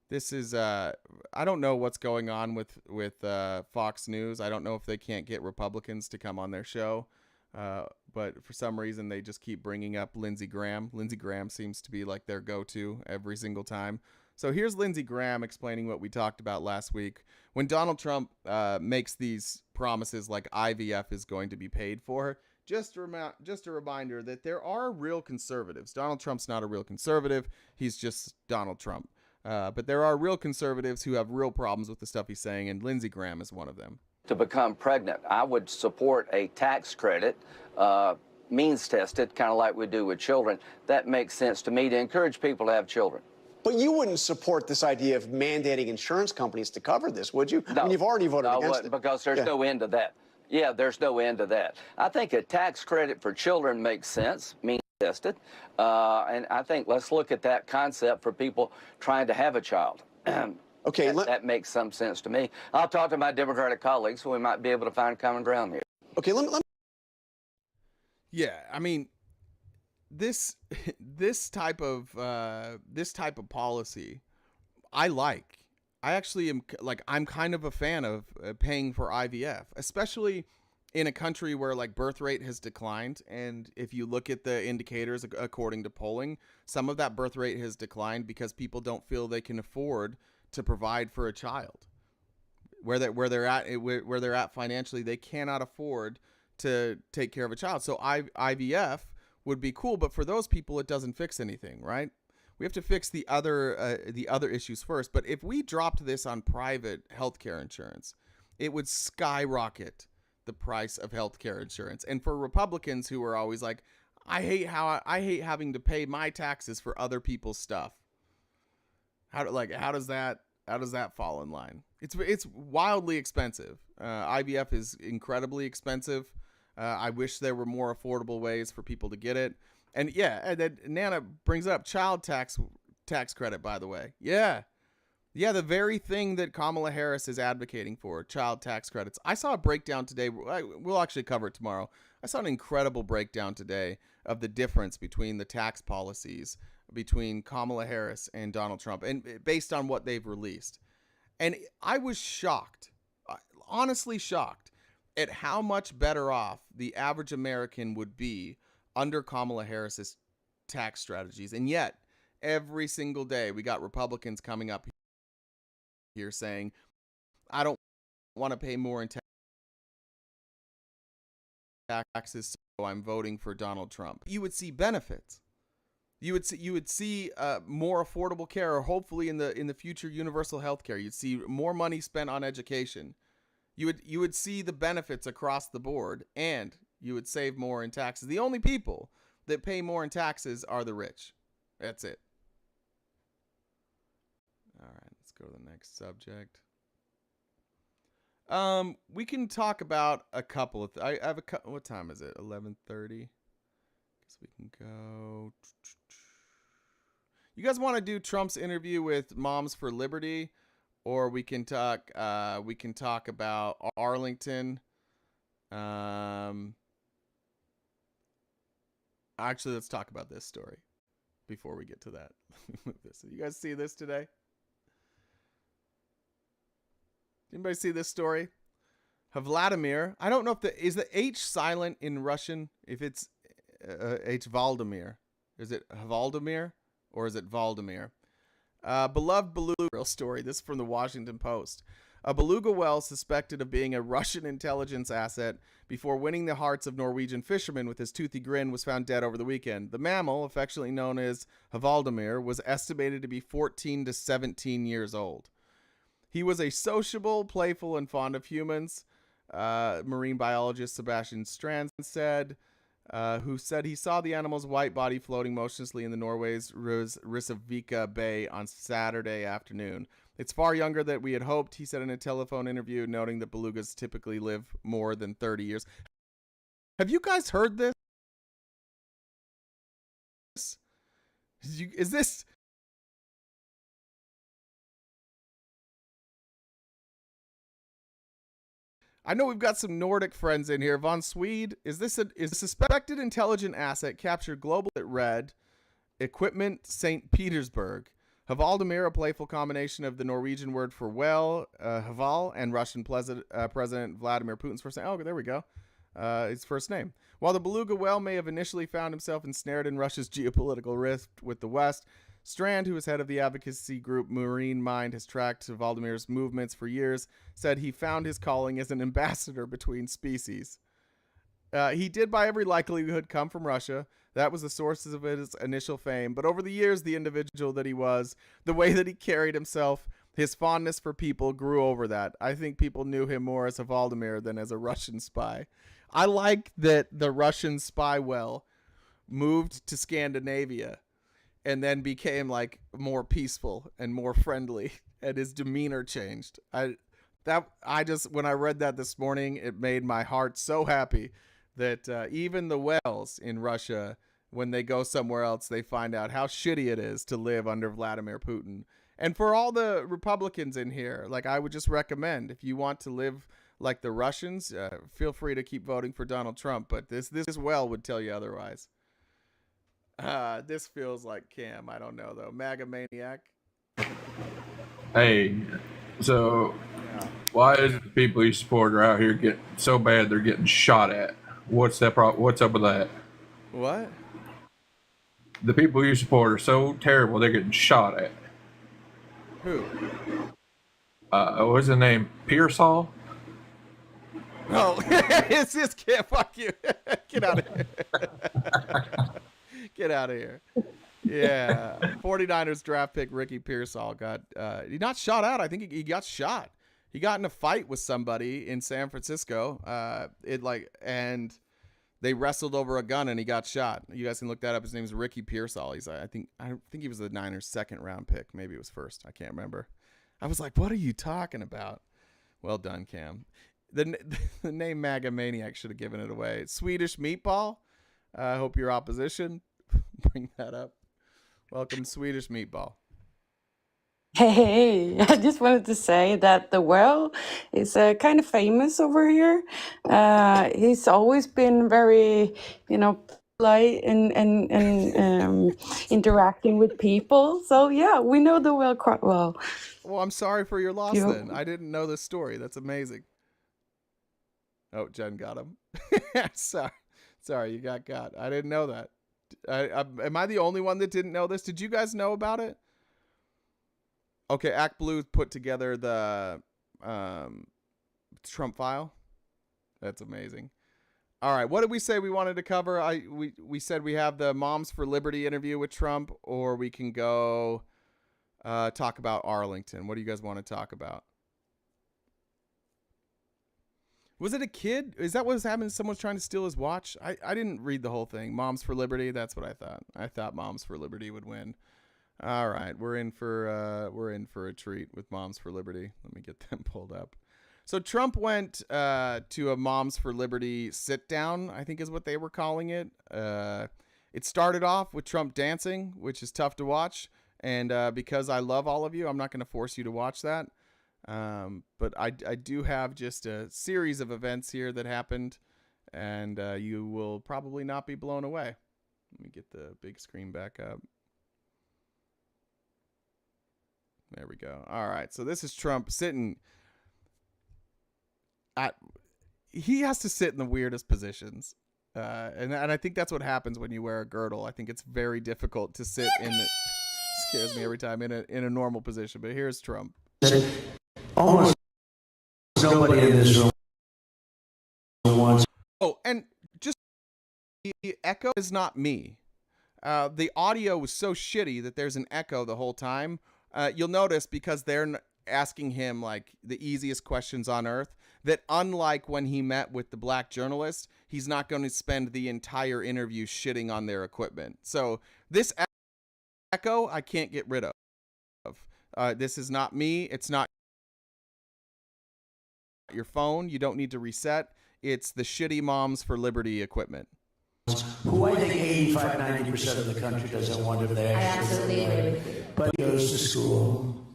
This is I don't know what's going on with Fox News. I don't know if they can't get Republicans to come on their show. But for some reason, they just keep bringing up Lindsey Graham. Lindsey Graham seems to be like their go-to every single time. So here's Lindsey Graham explaining what we talked about last week. When Donald Trump makes these promises like IVF is going to be paid for, just a reminder that there are real conservatives. Donald Trump's not a real conservative. He's just Donald Trump. But there are real conservatives who have real problems with the stuff he's saying, and Lindsey Graham is one of them. To become pregnant, I would support a tax credit, means tested, kind of like we do with children. That makes sense to me to encourage people to have children. But you wouldn't support this idea of mandating insurance companies to cover this, would you? No, I mean, you've already voted against it. Because there's no end to that. Yeah, there's no end to that. I think a tax credit for children makes sense, means tested. And I think let's look at that concept for people trying to have a child. Okay, that makes some sense to me. I'll talk to my Democratic colleagues, so we might be able to find common ground here. Okay, let me. Yeah, I mean, this type of policy, I like. I actually am I'm kind of a fan of paying for IVF, especially in a country where birth rate has declined. And if you look at the indicators according to polling, some of that birth rate has declined because people don't feel they can afford to provide for a child. Where they're at financially, they cannot afford to take care of a child. So IVF would be cool, but for those people, it doesn't fix anything, right? We have to fix the other issues first. But if we dropped this on private healthcare insurance, it would skyrocket the price of healthcare insurance. And for Republicans who are always like, I hate having to pay my taxes for other people's stuff. How does that fall in line? It's wildly expensive. IVF is incredibly expensive. I wish there were more affordable ways for people to get it. And yeah, and then Nana brings up child tax credit, by the way. Yeah. Yeah, the very thing that Kamala Harris is advocating for, child tax credits. I saw a breakdown today. We'll actually cover it tomorrow. I saw an incredible breakdown today of the difference between the tax policies between Kamala Harris and Donald Trump, and based on what they've released. And I was shocked, honestly shocked, at how much better off the average American would be under Kamala Harris's tax strategies. And yet, every single day, we got Republicans coming up here saying, I don't want to pay more in taxes, so I'm voting for Donald Trump. You would see benefits. You would see more affordable care, or hopefully in the future universal health care. You'd see more money spent on education. You would see the benefits across the board, and you would save more in taxes. The only people that pay more in taxes are the rich. That's it. All right, let's go to the next subject. We can talk about a couple of I have a what time is it? 11:30. Guess we can go. You guys want to do Trump's interview with Moms for Liberty, or we can talk about Arlington. Actually, let's talk about this story before we get to that. You guys see this today? Anybody see this story? Vladimir. I don't know if is the H silent in Russian. If it's H Valdemir, is it Valdemir or is it Valdemir? Beloved beluga. Real story. This is from the Washington Post. A beluga whale suspected of being a Russian intelligence asset before winning the hearts of Norwegian fishermen with his toothy grin was found dead over the weekend. The mammal, affectionately known as Valdemir, was estimated to be 14 to 17 years old. He was a sociable, playful, and fond of humans, marine biologist Sebastian Strand said, who said he saw the animal's white body floating motionlessly in the Norway's Risavika Bay on Saturday afternoon. It's far younger than we had hoped, he said in a telephone interview, noting that belugas typically live more than 30 years. Have you guys heard this? Is this... I know we've got some Nordic friends in here. Von Swede, is a suspected intelligent asset captured global at Red Equipment St. Petersburg? Valdemir, a playful combination of the Norwegian word for well, Haval, and Russian President Vladimir Putin's first name. Oh, there we go. His first name. While the beluga whale may have initially found himself ensnared in Russia's geopolitical rift with the West, Strand, who is head of the advocacy group Marine Mind, has tracked Valdemir's movements for years, said he found his calling as an ambassador between species. He did by every likelihood come from Russia. That was the sources of his initial fame. But over the years, the individual that he was, the way that he carried himself, his fondness for people grew over that. I think people knew him more as a Valdemir than as a Russian spy. I like that the Russian spy whale moved to Scandinavia and then became like more peaceful and more friendly, and his demeanor changed. When I read that this morning, it made my heart so happy that even the whales in Russia, when they go somewhere else, they find out how shitty it is to live under Vladimir Putin. And for all the Republicans in here, like, I would just recommend, if you want to live like the Russians, feel free to keep voting for Donald Trump. But this whale would tell you otherwise. This feels like Cam. I don't know, though. MAGA Maniac. Hey, so why is the people you support are out here getting so bad they're getting shot at? What's that What's up with that? What? The people you support are so terrible they're getting shot at. Who? What's the name? Pearsall? Oh, it's this kid. Fuck you. Get out of here. Get out of here. Yeah. 49ers draft pick Ricky Pearsall got he not shot out. I think he got shot. He got in a fight with somebody in San Francisco. And they wrestled over a gun and he got shot. You guys can look that up. His name is Ricky Pearsall. He's I think he was the Niners' second round pick. Maybe it was first. I can't remember. I was like, what are you talking about? Well done, Cam. The name MAGA Maniac should have given it away. Swedish Meatball. I hope your opposition bring that up. Welcome, Swedish Meatball. Hey, I just wanted to say that the well is kind of famous over here. He's always been very, polite and interacting with people. So yeah, we know the well quite well. Well, I'm sorry for your loss You- then. I didn't know this story. That's amazing. Oh, Jen got him. Sorry, you got. I didn't know that. Am I the only one that didn't know this? Did you guys know about it? Okay, Act Blue put together the Trump file. That's amazing. All right, what did we say we wanted to cover? We said we have the Moms for Liberty interview with Trump, or we can go talk about Arlington. What do you guys want to talk about? Was it a kid? Is that what was happening? Someone's trying to steal his watch? I didn't read the whole thing. Moms for Liberty, that's what I thought. I thought Moms for Liberty would win. All right, we're in for a treat with Moms for Liberty. Let me get them pulled up. So Trump went to a Moms for Liberty sit down, I think is what they were calling it. It started off with Trump dancing, which is tough to watch. And because I love all of you, I'm not going to force you to watch that. But I do have just a series of events here that happened, and you will probably not be blown away. Let me get the big screen back up. There we go. All right. So this is Trump sitting he has to sit in the weirdest positions. And I think that's what happens when you wear a girdle. I think it's very difficult to sit in it. Scares me every time in a normal position. But here's Trump. Almost nobody in this room wants. Oh, and just the echo is not me. The audio was so shitty that there's an echo the whole time. You'll notice because they're asking him like the easiest questions on earth, that unlike when he met with the black journalist, he's not going to spend the entire interview shitting on their equipment. So this echo I can't get rid of. This is not me. It's not your phone. You don't need to reset. It's the shitty Moms for Liberty equipment. Who I think 85-90% of the country doesn't want him there. I absolutely agree with you. But he goes to school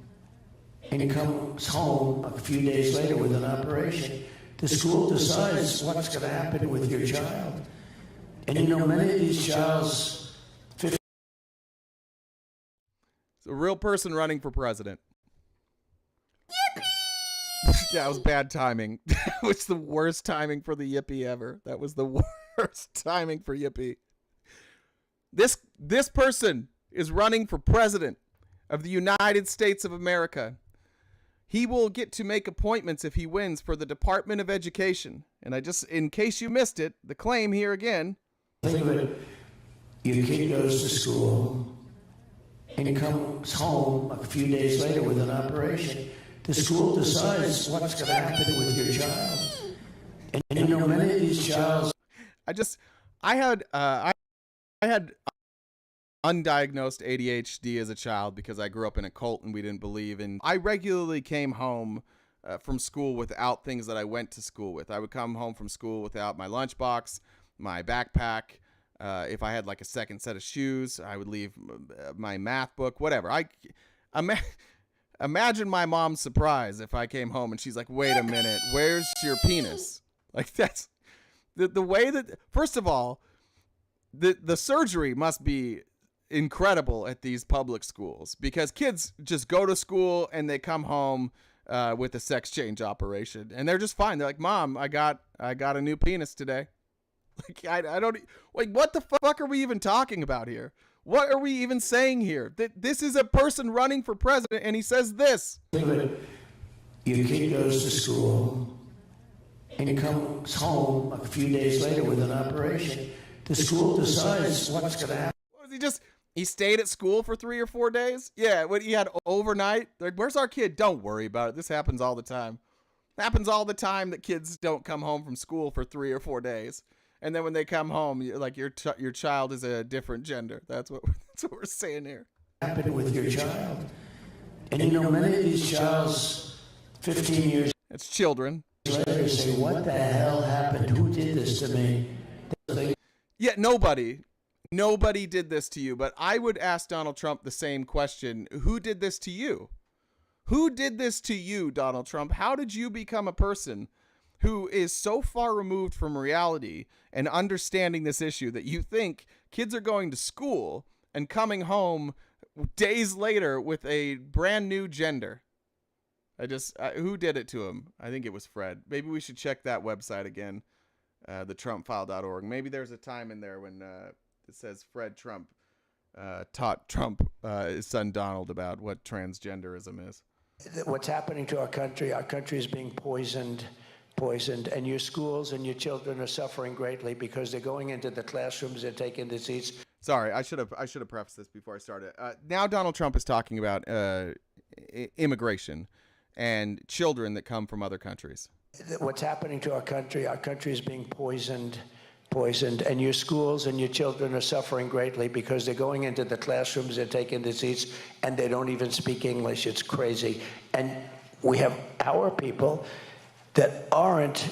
and comes home a few days later with an operation. The school decides what's going to happen with your child. And you know, many of these child's... It's a real person running for president. That was bad timing. That was the worst timing for the yippee ever. That was the worst timing for yippee. This person is running for president of the United States of America. He will get to make appointments if he wins for the Department of Education. And I just, in case you missed it, the claim here again. Think of it. Your kid goes to school and comes home a few days later with an operation. The school decides what's going to happen with your child. And you know, many of these child's... I had undiagnosed ADHD as a child because I grew up in a cult and we didn't believe in. I regularly came home from school without things that I went to school with. I would come home from school without my lunchbox, my backpack. If I had like a second set of shoes, I would leave my math book, whatever. Imagine my mom's surprise if I came home and she's like, wait a minute, where's your penis? Like that's the way that, first of all, the surgery must be incredible at these public schools because kids just go to school and they come home with a sex change operation and they're just fine. They're like, Mom, I got a new penis today. Like I don't like, what the fuck are we even talking about here? What are we even saying here? This is a person running for president and he says this. Your kid goes to school and comes home a few days later with an operation. The school decides what's going to happen. What was he stayed at school for 3 or 4 days? Yeah, what he had overnight? Like, where's our kid? Don't worry about it. This happens all the time. It happens all the time that kids don't come home from school for 3 or 4 days. And then when they come home, like your child is a different gender. That's what we're saying here. Happen with your child. And you know, many of these child's 15 years it's children later say, what the hell happened? Who did this to me? Yeah, nobody did this to you. But I would ask Donald Trump the same question. Who did this to you? Who did this to you, Donald Trump? How did you become a person who is so far removed from reality and understanding this issue that you think kids are going to school and coming home days later with a brand new gender? Who did it to him? I think it was Fred. Maybe we should check that website again, thetrumpfile.org. Maybe there's a time in there when it says Fred Trump taught Trump, his son Donald, about what transgenderism is. What's happening to our country is being poisoned, and your schools and your children are suffering greatly because they're going into the classrooms, they're taking the seats. Sorry, I should have prefaced this before I started. Now Donald Trump is talking about immigration and children that come from other countries. What's happening to our country is being poisoned, and your schools and your children are suffering greatly because they're going into the classrooms, they're taking the seats, and they don't even speak English. It's crazy. And we have our people that aren't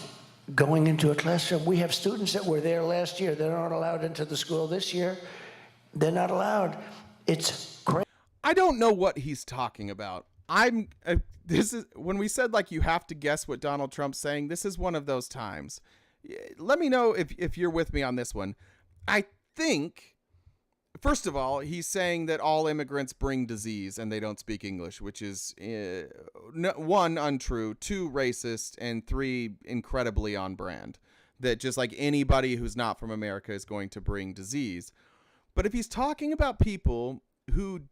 going into a classroom. We have students that were there last year. They're not allowed into the school this year. They're not allowed. It's crazy. I don't know what he's talking about. This is when we said, like, you have to guess what Donald Trump's saying. This is one of those times. Let me know if you're with me on this one. I think, first of all, he's saying that all immigrants bring disease and they don't speak English, which is, 1, untrue, 2, racist, and 3, incredibly on brand. That just like anybody who's not from America is going to bring disease. But if he's talking about people who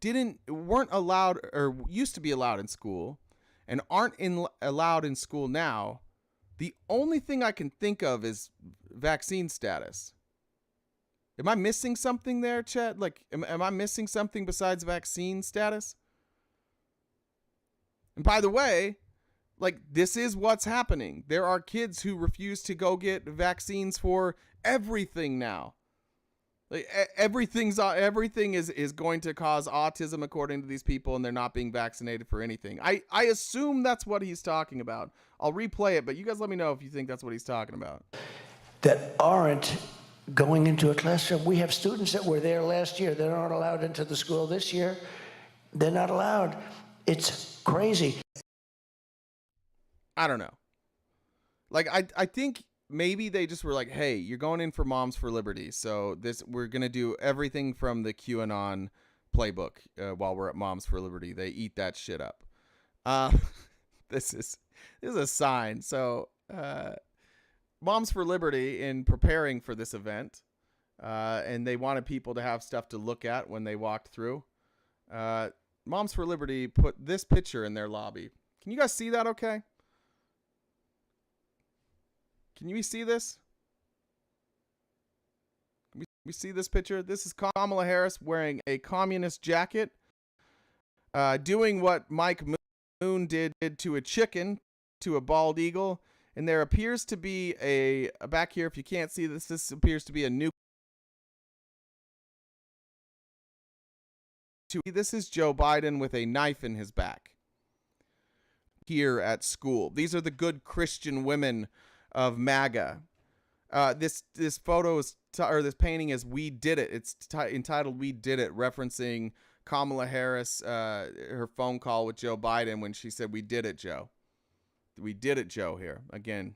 weren't allowed or used to be allowed in school and aren't allowed in school now, the only thing I can think of is vaccine status. Am I missing something there, Chet? Like, am I missing something besides vaccine status? And by the way, like, this is what's happening. There are kids who refuse to go get vaccines for everything now. Like, everything is going to cause autism according to these people, and they're not being vaccinated for anything. I assume that's what he's talking about. I'll replay it, but you guys let me know if you think that's what he's talking about. That aren't going into a classroom. We have students that were there last year. They're not allowed into the school this year. They're not allowed. It's crazy. I don't know. Like, I think maybe they just were like, hey, you're going in for Moms for Liberty, so we're going to do everything from the QAnon playbook while we're at Moms for Liberty. They eat that shit up. This is a sign. So Moms for Liberty, in preparing for this event, and they wanted people to have stuff to look at when they walked through, Moms for Liberty put this picture in their lobby. Can you guys see that okay? Can you see this? Can we see this picture? This is Kamala Harris wearing a communist jacket, doing what Mike Moon did to a chicken, to a bald eagle. And there appears to be back here, if you can't see this appears to be a nuke. This is Joe Biden with a knife in his back here at school. These are the good Christian women of MAGA. This photo is this painting is "We Did It." It's entitled "We Did It," referencing Kamala Harris, her phone call with Joe Biden when she said, "We did it, Joe. We did it, Joe." Here again.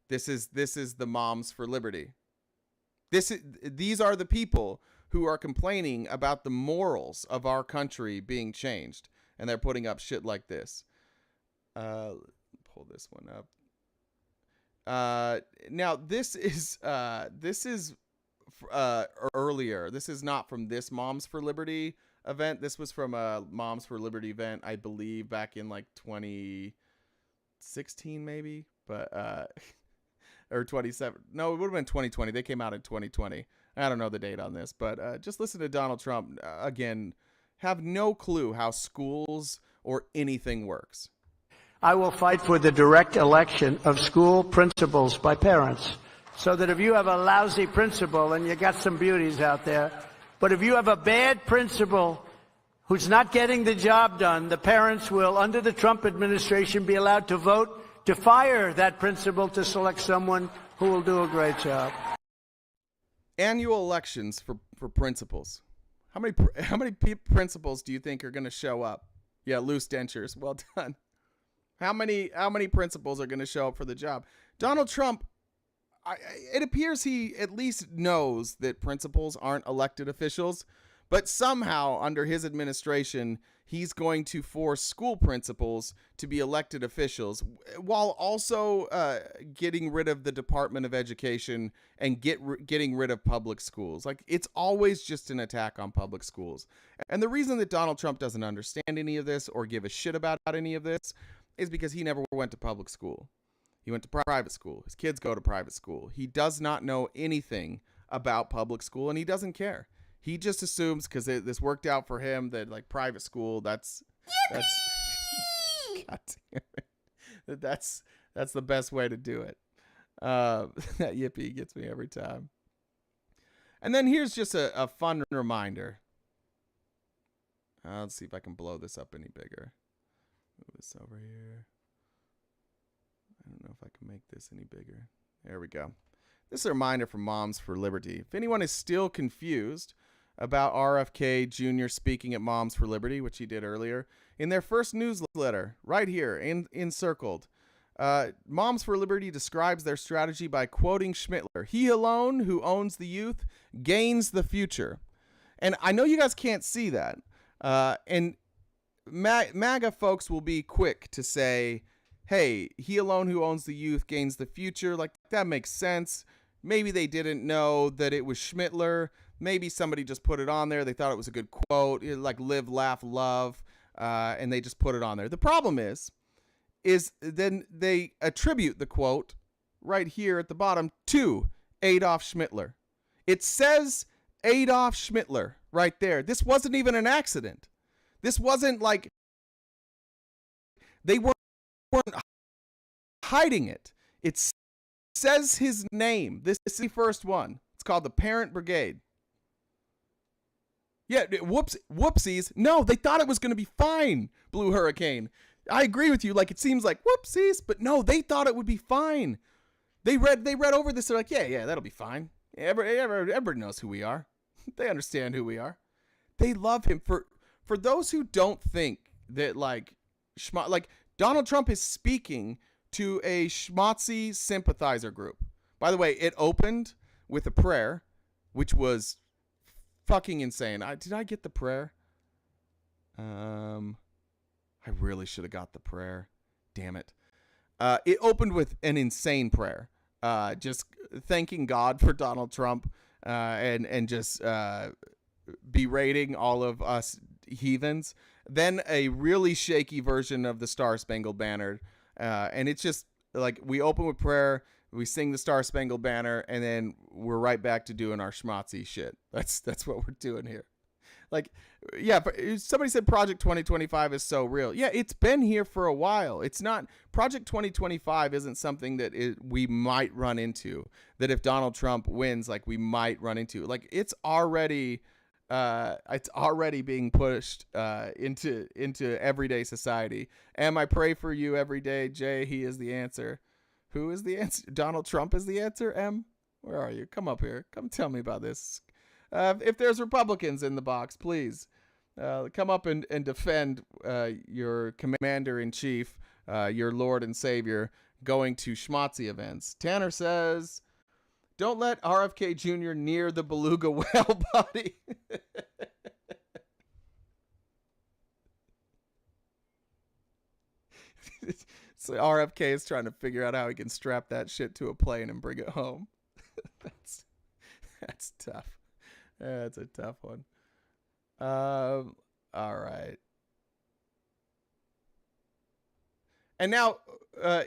This is the Moms for Liberty. These are the people who are complaining about the morals of our country being changed, and they're putting up shit like this. Pull this one up. Now this is earlier. This is not from this Moms for Liberty event. This was from a Moms for Liberty event, I believe, back in like 2016 maybe, but or 27. No, it would have been 2020. They came out in 2020. I don't know the date on this, but just listen to Donald Trump again. Have no clue how schools or anything works. I will fight for the direct election of school principals by parents, so that if you have a lousy principal, and you got some beauties out there, but if you have a bad principal who's not getting the job done, the parents will, under the Trump administration, be allowed to vote to fire that principal to select someone who will do a great job. Annual elections for principals. How many principals do you think are going to show up Yeah, loose dentures. Well done. How many principals are going to show up for the job? Donald Trump, it appears he at least knows that principals aren't elected officials, but somehow under his administration, he's going to force school principals to be elected officials while also getting rid of the Department of Education and getting rid of public schools. Like, it's always just an attack on public schools. And the reason that Donald Trump doesn't understand any of this or give a shit about any of this is because he never went to public school. He went to private school. His kids go to private school. He does not know anything about public school, and he doesn't care. He just assumes because this worked out for him that like private school, that's God damn it. That's the best way to do it. That yippee gets me every time. And then here's just a fun reminder. Let's see if I can blow this up any bigger. Move this over here. I don't know if I can make this any bigger. There we go. This is a reminder from Moms for Liberty. If anyone is still confused about RFK Jr. speaking at Moms for Liberty, which he did earlier, in their first newsletter, right here, encircled, Moms for Liberty describes their strategy by quoting Schmittler. He alone who owns the youth gains the future. And I know you guys can't see that. And MAGA folks will be quick to say, hey, he alone who owns the youth gains the future. Like, that makes sense. Maybe they didn't know that it was Schmittler. Maybe somebody just put it on there. They thought it was a good quote, like live, laugh, love, and they just put it on there. The problem is then they attribute the quote right here at the bottom to Adolf Schmittler. It says Adolf Schmittler right there. This wasn't even an accident. This wasn't like they weren't hiding it. It says his name. This is the first one. It's called the Parent Brigade. Yeah, whoopsies. No, they thought it was going to be fine, Blue Hurricane. I agree with you. Like, it seems like whoopsies, but no, they thought it would be fine. They read over this. They're like, yeah, that'll be fine. Everybody knows who we are. They understand who we are. They love him. For those who don't think that, like Donald Trump is speaking to a schmotzy sympathizer group. By the way, it opened with a prayer, which was fucking insane. Did I get the prayer? I really should have got the prayer. Damn it. It opened with an insane prayer. Just thanking God for Donald Trump and just berating all of us heathens. Then a really shaky version of the Star Spangled Banner. And it's just like we open with prayer, we sing the Star Spangled Banner, and then we're right back to doing our schmotzy shit. That's what we're doing here. Like, yeah, somebody said Project 2025 is so real. Yeah, it's been here for a while. It's not, Project 2025 isn't something that we might run into, that if Donald Trump wins, like, we might run into. Like, it's already being pushed into everyday society. I pray for you every day, Jay. He is the answer. Who is the answer? Donald Trump is the answer, M? Where are you? Come up here. Come tell me about this. If there's Republicans in the box, please come up and defend your commander-in-chief, your Lord and Savior, going to schmotzy events. Tanner says, don't let RFK Jr. near the beluga whale body. So RFK is trying to figure out how he can strap that shit to a plane and bring it home. That's tough. That's a tough one. All right. And now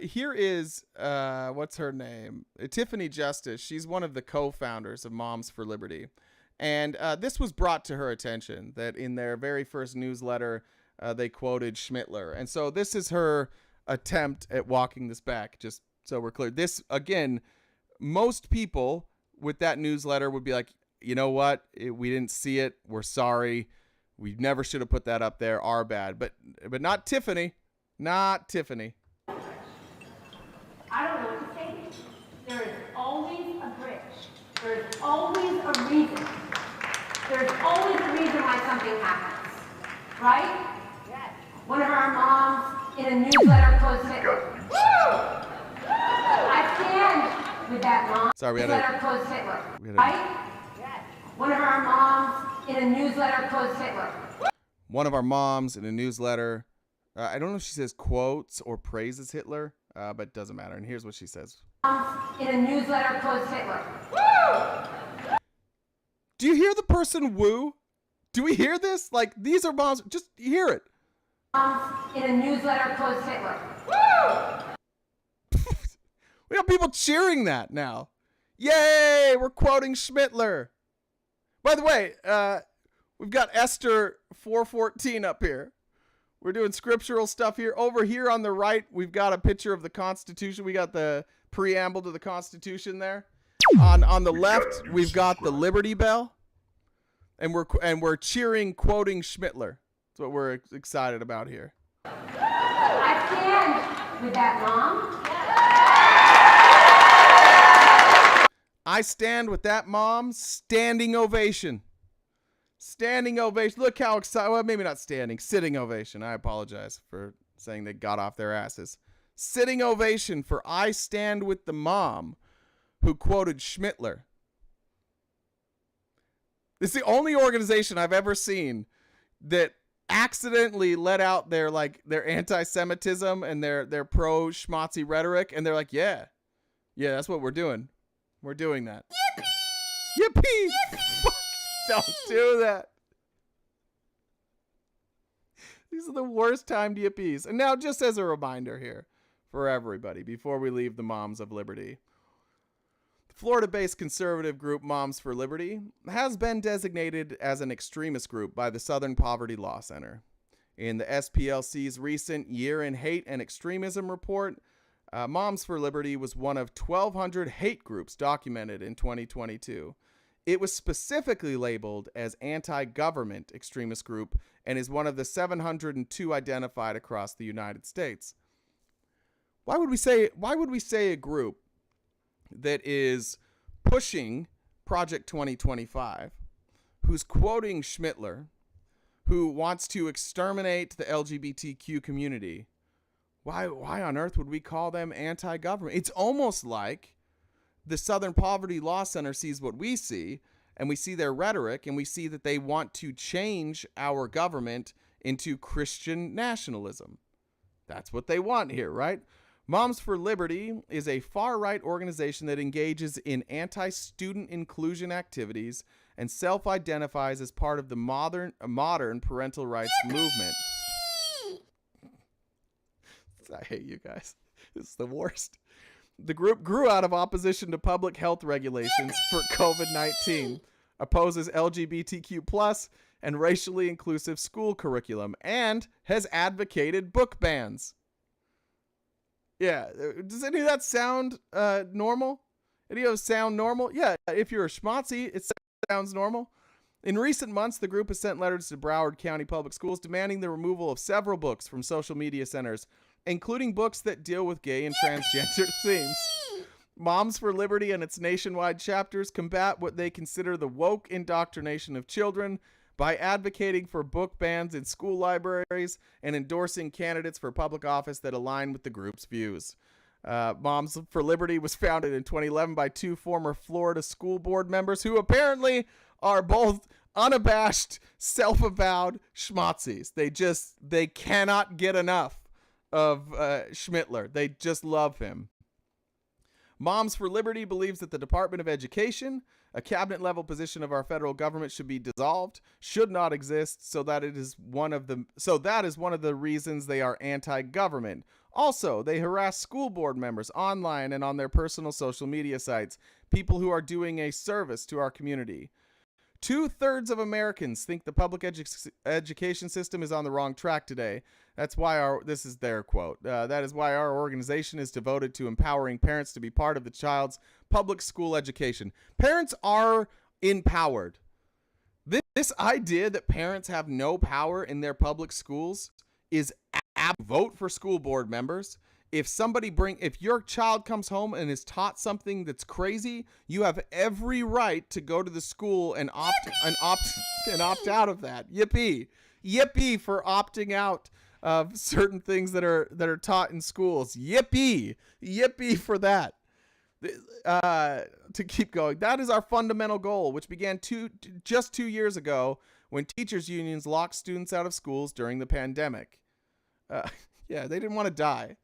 here is, what's her name? Tiffany Justice. She's one of the co-founders of Moms for Liberty. And this was brought to her attention that in their very first newsletter, they quoted Schmittler. And so this is her attempt at walking this back, just so we're clear. This, again, most people with that newsletter would be like, you know what? We didn't see it. We're sorry. We never should have put that up there. Our bad. But not Tiffany. Not Tiffany. I don't know what to say. There is always a bridge. There is always a reason. There's always a reason why something happens. Right? Yes. One of our moms in a newsletter quotes Hitler. I stand with that mom. Sorry, we had Newsletter a- quotes Hitler. we had a- Right? One of our moms in a newsletter quotes Hitler. One of our moms in a newsletter, I don't know if she says quotes or praises Hitler, but it doesn't matter. And here's what she says. In a newsletter quotes Hitler. Do you hear the person woo? Do we hear this? Like, these are moms. Just hear it. In a newsletter quotes Hitler. We have people cheering that now. Yay, we're quoting Schmittler. By the way, we've got Esther 4:14 up here. We're doing scriptural stuff here. Over here on the right, we've got a picture of the Constitution. We got the preamble to the Constitution there. On the left, we've got the Liberty Bell. And we're cheering, quoting Schmittler. That's what we're excited about here. I stand with that mom. I stand with that mom. Standing ovation. Standing ovation. Look how excited. Well, maybe not standing. Sitting ovation. I apologize for saying they got off their asses. Sitting ovation for I stand with the mom who quoted Schmittler. This is the only organization I've ever seen that accidentally let out their anti-Semitism and their pro-schmatzy rhetoric, and they're like, yeah, that's what we're doing. We're doing that. Yippee! Yippee! Don't do that. These are the worst timed yippies. And now, just as a reminder here for everybody, before we leave the Moms of Liberty, the Florida-based conservative group Moms for Liberty has been designated as an extremist group by the Southern Poverty Law Center. In the SPLC's recent Year in Hate and Extremism report, Moms for Liberty was one of 1,200 hate groups documented in 2022. It was specifically labeled as anti-government extremist group and is one of the 702 identified across the United States. Why would we say a group that is pushing Project 2025, who's quoting Schmittler, who wants to exterminate the LGBTQ community, why on earth would we call them anti-government? It's almost like the Southern Poverty Law Center sees what we see, and we see their rhetoric, and we see that they want to change our government into Christian nationalism. That's what they want here, right? Moms for Liberty is a far-right organization that engages in anti-student inclusion activities and self-identifies as part of the modern parental rights movement. I hate you guys. This is the worst. The group grew out of opposition to public health regulations for COVID-19, opposes LGBTQ+ and racially inclusive school curriculum, and has advocated book bans. Yeah, does any of that sound normal? Any of those sound normal? Yeah, if you're a schmatzy, it sounds normal. In recent months, the group has sent letters to Broward County Public Schools demanding the removal of several books from social media centers, including books that deal with gay and transgender themes. Moms for Liberty and its nationwide chapters combat what they consider the woke indoctrination of children by advocating for book bans in school libraries and endorsing candidates for public office that align with the group's views. Moms for Liberty was founded in 2011 by two former Florida school board members who apparently are both unabashed, self-avowed schmatzis. They cannot get enough of Schmittler. They just love him. Moms for Liberty believes that the Department of Education, a cabinet-level position of our federal government, should be dissolved, should not exist, so that is one of the reasons they are anti-government. Also, they harass school board members online and on their personal social media sites, people who are doing a service to our community. 2/3 of Americans think the public education system is on the wrong track today. That's why this is their quote. That is why our organization is devoted to empowering parents to be part of the child's public school education. Parents are empowered. This idea that parents have no power in their public schools is vote for school board members. If your child comes home and is taught something that's crazy, you have every right to go to the school and opt out of that. Yippee. Yippee for opting out of certain things that are taught in schools. Yippee for that. To keep going, that is our fundamental goal, which began just 2 years ago when teachers unions locked students out of schools during the pandemic. Yeah, they didn't want to die.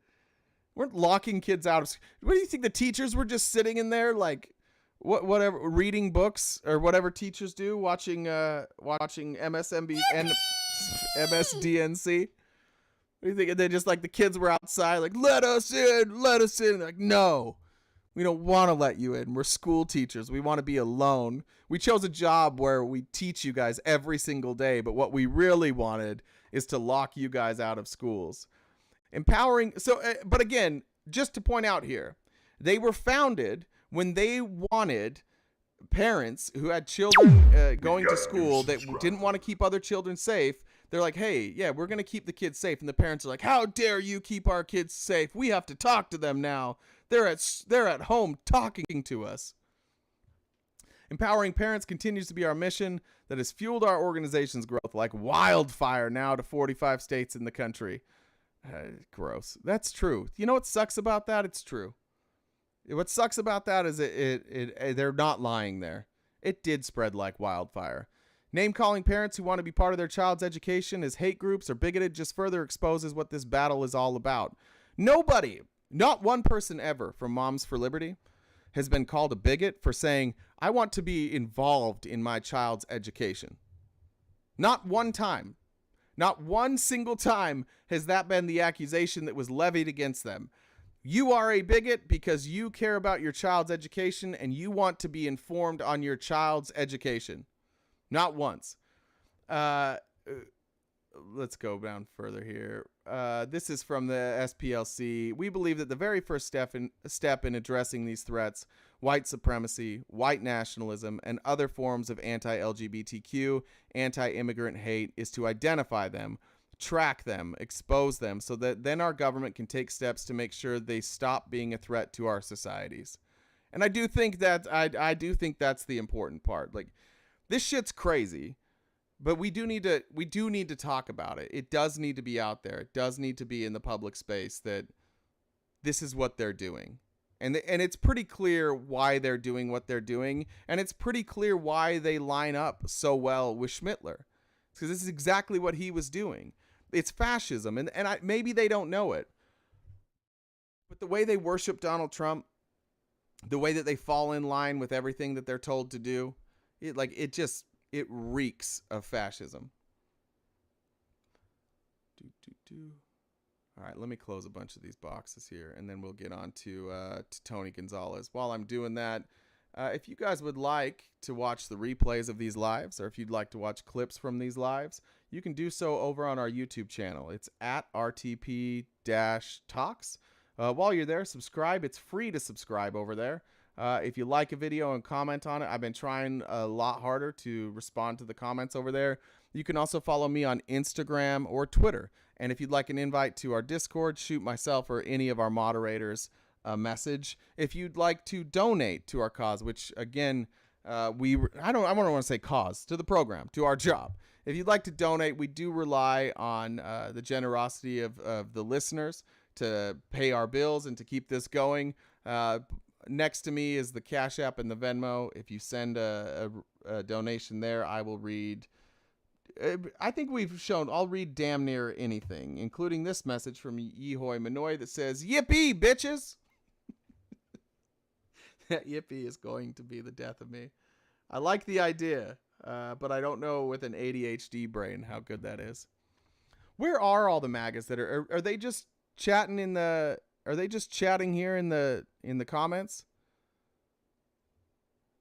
Weren't locking kids out of. What do you think? The teachers were just sitting in there like, whatever, reading books or whatever teachers do, watching MSNBC and MSDNC. What do you think? They just like the kids were outside, like, let us in. They're like, no, we don't want to let you in. We're school teachers. We want to be alone. We chose a job where we teach you guys every single day, but what we really wanted is to lock you guys out of schools. Empowering. So, but again, just to point out here, they were founded when they wanted parents who had children going to school that didn't want to keep other children safe. They're like, hey, yeah, we're going to keep the kids safe. And the parents are like, how dare you keep our kids safe? We have to talk to them now. They're at home talking to us. Empowering parents continues to be our mission that has fueled our organization's growth like wildfire now to 45 states in the country. Gross. That's true. You know what sucks about that? It's true. What sucks about that is they're not lying there. It did spread like wildfire. Name-calling parents who want to be part of their child's education as hate groups or bigoted just further exposes what this battle is all about. Nobody, not one person ever from Moms for Liberty has been called a bigot for saying, I want to be involved in my child's education. Not one time. Not one single time has that been the accusation that was levied against them. You are a bigot because you care about your child's education and you want to be informed on your child's education. Not once. Let's go down further here. This is from the SPLC. We believe that the very first step in addressing these threats, white supremacy, white nationalism, and other forms of anti-LGBTQ, anti-immigrant hate is to identify them, track them, expose them, so that then our government can take steps to make sure they stop being a threat to our societies. And I do think that I do think that's the important part. Like, this shit's crazy. But we do need to talk about it. It does need to be out there. It does need to be in the public space that this is what they're doing. And it's pretty clear why they're doing what they're doing. And it's pretty clear why they line up so well with Schmittler. Because this is exactly what he was doing. It's fascism. And maybe they don't know it. But the way they worship Donald Trump, the way that they fall in line with everything that they're told to do, it reeks of fascism. All right, let me close a bunch of these boxes here, and then we'll get on to Tony Gonzalez. While I'm doing that, if you guys would like to watch the replays of these lives, or if you'd like to watch clips from these lives, you can do so over on our YouTube channel. It's at RTP-Talks. While you're there, subscribe. It's free to subscribe over there. If you like a video and comment on it, I've been trying a lot harder to respond to the comments over there. You can also follow me on Instagram or Twitter. And if you'd like an invite to our Discord, shoot myself or any of our moderators a message. If you'd like to donate to our cause, which again, I don't want to say cause, to the program, to our job. If you'd like to donate, we do rely on the generosity of the listeners to pay our bills and to keep this going. Next to me is the Cash App and the Venmo. If you send a donation there, I will read. I think I'll read damn near anything, including this message from Yehoy Manoy that says, "Yippee, bitches!" That yippee is going to be the death of me. I like the idea, but I don't know with an ADHD brain how good that is. Where are all the MAGAs that are they just chatting in the... Are they just chatting here in the comments?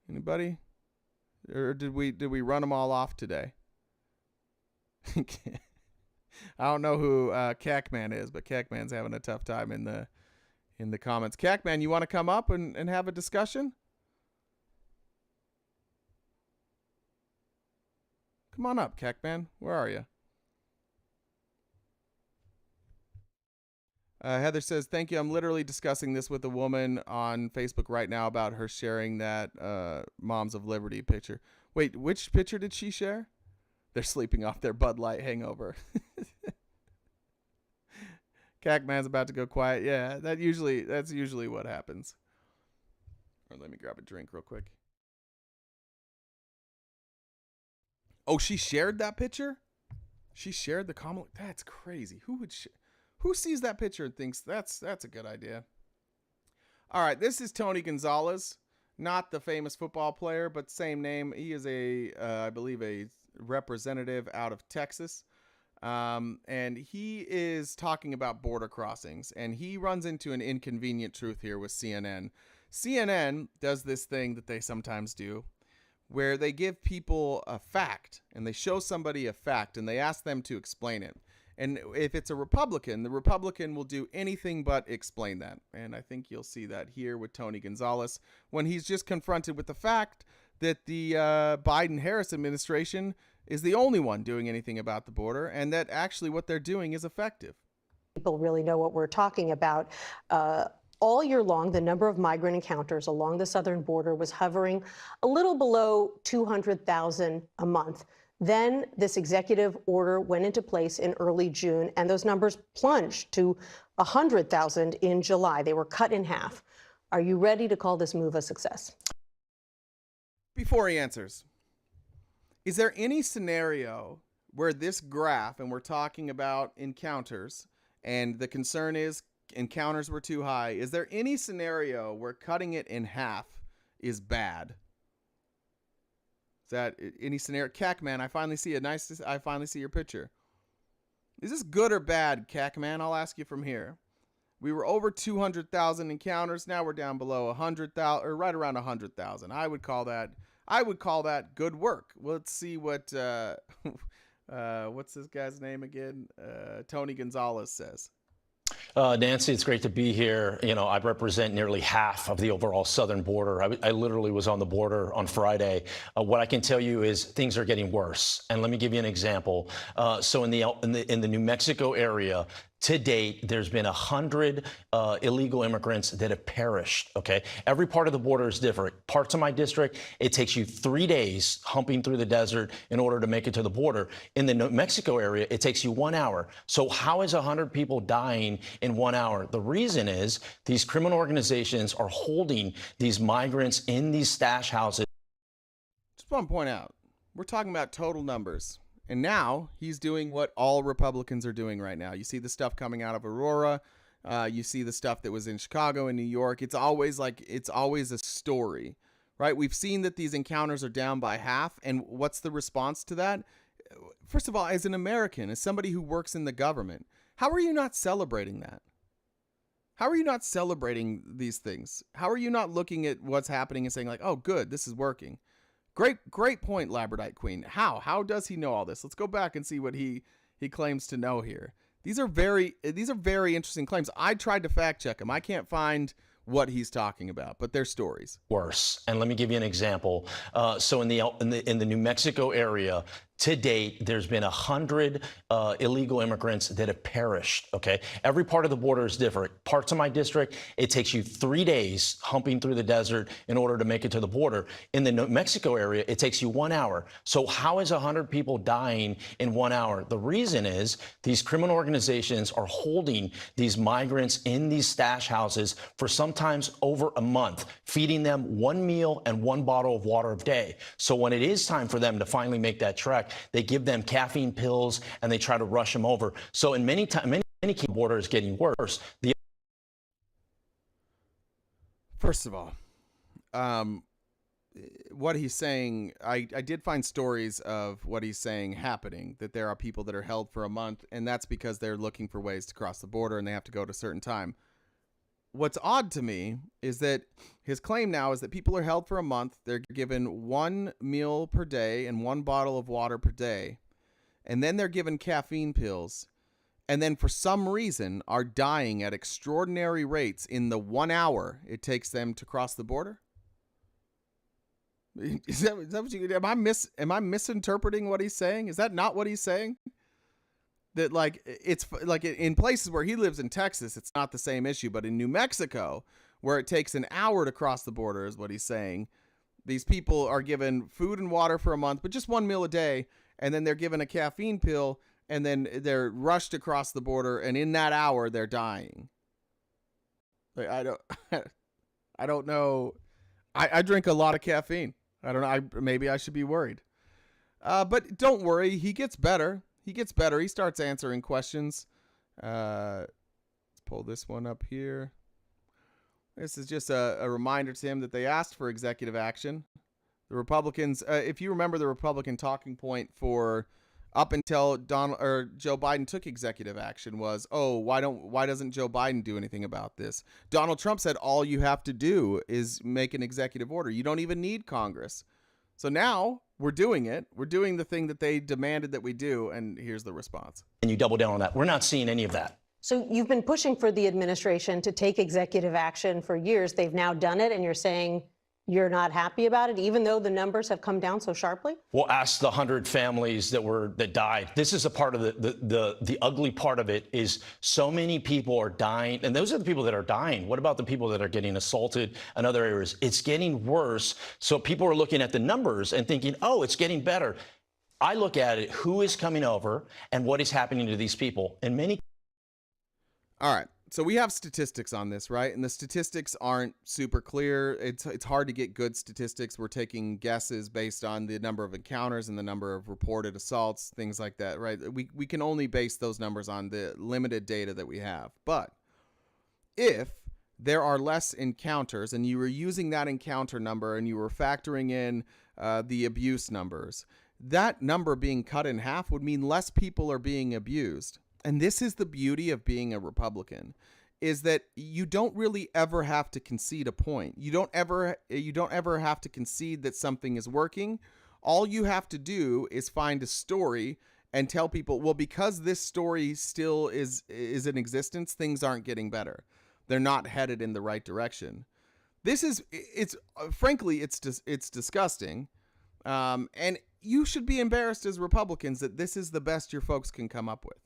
Anybody? Or did we run them all off today? I don't know who Cacman is, but Cacman's having a tough time in the comments. Cacman, you want to come up and have a discussion? Come on up, Cacman. Where are you? Heather says, thank you. I'm literally discussing this with a woman on Facebook right now about her sharing that Moms of Liberty picture. Wait, which picture did she share? They're sleeping off their Bud Light hangover. Cackman's about to go quiet. Yeah, that's usually what happens. Or let me grab a drink real quick. Oh, she shared that picture? She shared the comment? That's crazy. Who sees that picture and thinks that's a good idea? All right, this is Tony Gonzalez, not the famous football player, but same name. He is I believe, a representative out of Texas. And he is talking about border crossings, and he runs into an inconvenient truth here with CNN. CNN does this thing that they sometimes do, where they give people a fact, and they show somebody a fact, and they ask them to explain it. And if it's a Republican, the Republican will do anything but explain that. And I think you'll see that here with Tony Gonzalez when he's just confronted with the fact that the Biden-Harris administration is the only one doing anything about the border, and that actually what they're doing is effective. People really know what we're talking about. All year long, the number of migrant encounters along the southern border was hovering a little below 200,000 a month. Then this executive order went into place in early June, and those numbers plunged to 100,000 in July. They were cut in half. Are you ready to call this move a success? Before he answers, is there any scenario where this graph, and we're talking about encounters, and the concern is encounters were too high, is there any scenario where cutting it in half is bad? Is that any scenario? Cackman, I finally see I finally see your picture. Is this good or bad, Cackman? I'll ask you from here. We were over 200,000 encounters. Now we're down below 100,000, or right around 100,000. I would call that good work. Let's see what what's this guy's name again? Tony Gonzalez says. Nancy, it's great to be here. You know, I represent nearly half of the overall southern border. I literally was on the border on Friday. What I can tell you is things are getting worse. And let me give you an example. So in the New Mexico area, to date, there's been 100 illegal immigrants that have perished, okay? Every part of the border is different. Parts of my district, it takes you 3 days humping through the desert in order to make it to the border. In the New Mexico area, it takes you 1 hour. So how is 100 people dying in 1 hour? The reason is these criminal organizations are holding these migrants in these stash houses. Just want to point out, we're talking about total numbers. And now he's doing what all Republicans are doing right now. You see the stuff coming out of Aurora. You see the stuff that was in Chicago and New York. It's always a story, right? We've seen that these encounters are down by half. And what's the response to that? First of all, as an American, as somebody who works in the government, how are you not celebrating that? How are you not celebrating these things? How are you not looking at what's happening and saying like, oh, good, this is working? Great point, Labradite Queen. How does he know all this? Let's go back and see what he claims to know here. These are very interesting claims. I tried to fact check him. I can't find what he's talking about, but they're stories. Worse. And let me give you an example. So in the New Mexico area, to date, there's been 100 illegal immigrants that have perished, okay? Every part of the border is different. Parts of my district, it takes you 3 days humping through the desert in order to make it to the border. In the New Mexico area, it takes you 1 hour. So how is 100 people dying in 1 hour? The reason is these criminal organizations are holding these migrants in these stash houses for sometimes over a month, feeding them one meal and one bottle of water a day. So when it is time for them to finally make that trek, they give them caffeine pills and they try to rush them over. So in many border is getting worse. First of all, what he's saying, I did find stories of what he's saying happening, that there are people that are held for a month, and that's because they're looking for ways to cross the border and they have to go at a certain time. What's odd to me is that his claim now is that people are held for a month. They're given one meal per day and one bottle of water per day. And then they're given caffeine pills. And then for some reason are dying at extraordinary rates in the 1 hour it takes them to cross the border. Is that what you, am I misinterpreting what he's saying? Is that not what he's saying? That like it's like in places where he lives in Texas, it's not the same issue. But in New Mexico, where it takes an hour to cross the border, is what he's saying. These people are given food and water for a month, but just one meal a day. And then they're given a caffeine pill. and then they're rushed across the border, and in that hour they're dying. Like, I don't know. I drink a lot of caffeine. I don't know. Maybe I should be worried. But don't worry. He gets better. He starts answering questions. Let's pull this one up here. This is just a reminder to him that they asked for executive action. The Republicans, if you remember, the Republican talking point for up until Joe Biden took executive action was, oh, why doesn't Joe Biden do anything about this? Donald Trump said all you have to do is make an executive order. You don't even need Congress. So now we're doing it. We're doing the thing that they demanded that we do, and here's the response. And you double down on that. We're not seeing any of that. So you've been pushing for the administration to take executive action for years. They've now done it, and you're saying you're not happy about it, even though the numbers have come down so sharply? Well, ask the 100 families that died. This is a part of the ugly part of it is so many people are dying, and those are the people that are dying. What about the people that are getting assaulted in other areas? It's getting worse. So people are looking at the numbers and thinking, oh, it's getting better. I look at it, who is coming over and what is happening to these people. In many. All right. So we have statistics on this, right? And the statistics aren't super clear. It's hard to get good statistics. We're taking guesses based on the number of encounters and the number of reported assaults, things like that, right? We can only base those numbers on the limited data that we have. But if there are less encounters and you were using that encounter number and you were factoring in the abuse numbers, that number being cut in half would mean less people are being abused. And this is the beauty of being a Republican, is that you don't really ever have to concede a point. You don't ever have to concede that something is working. All you have to do is find a story and tell people, well, because this story still is in existence, things aren't getting better. They're not headed in the right direction. Frankly, it's disgusting. And you should be embarrassed as Republicans that this is the best your folks can come up with.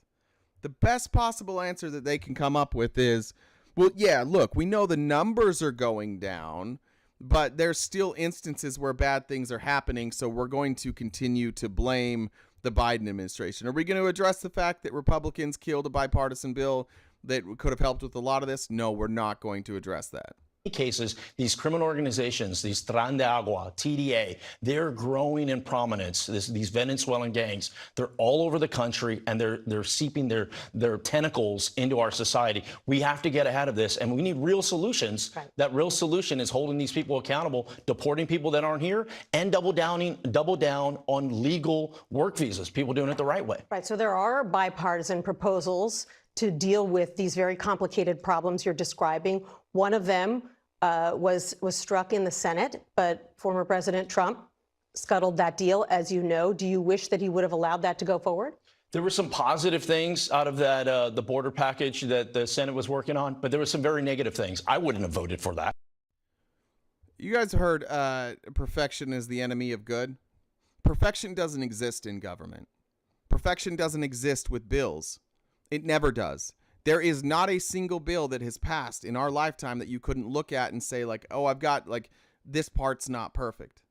The best possible answer that they can come up with is, well, yeah, look, we know the numbers are going down, but there's still instances where bad things are happening, so we're going to continue to blame the Biden administration. Are we going to address the fact that Republicans killed a bipartisan bill that could have helped with a lot of this? No, we're not going to address that. Cases, these criminal organizations, these Tran de Agua, TDA, they're growing in prominence. These Venezuelan gangs, they're all over the country, and they're seeping their tentacles into our society. We have to get ahead of this, and we need real solutions. Right. That real solution is holding these people accountable, deporting people that aren't here, and double down on legal work visas, people doing it the right way. Right. So there are bipartisan proposals to deal with these very complicated problems you're describing. One of them was struck in the Senate, but former President Trump scuttled that deal, as you know. Do you wish that he would have allowed that to go forward? There were some positive things out of that, the border package that the Senate was working on, but there were some very negative things. I wouldn't have voted for that. You guys heard perfection is the enemy of good. Perfection doesn't exist in government. Perfection doesn't exist with bills. It never does. There is not a single bill that has passed in our lifetime that you couldn't look at and say, like, oh, I've got, like, this part's not perfect.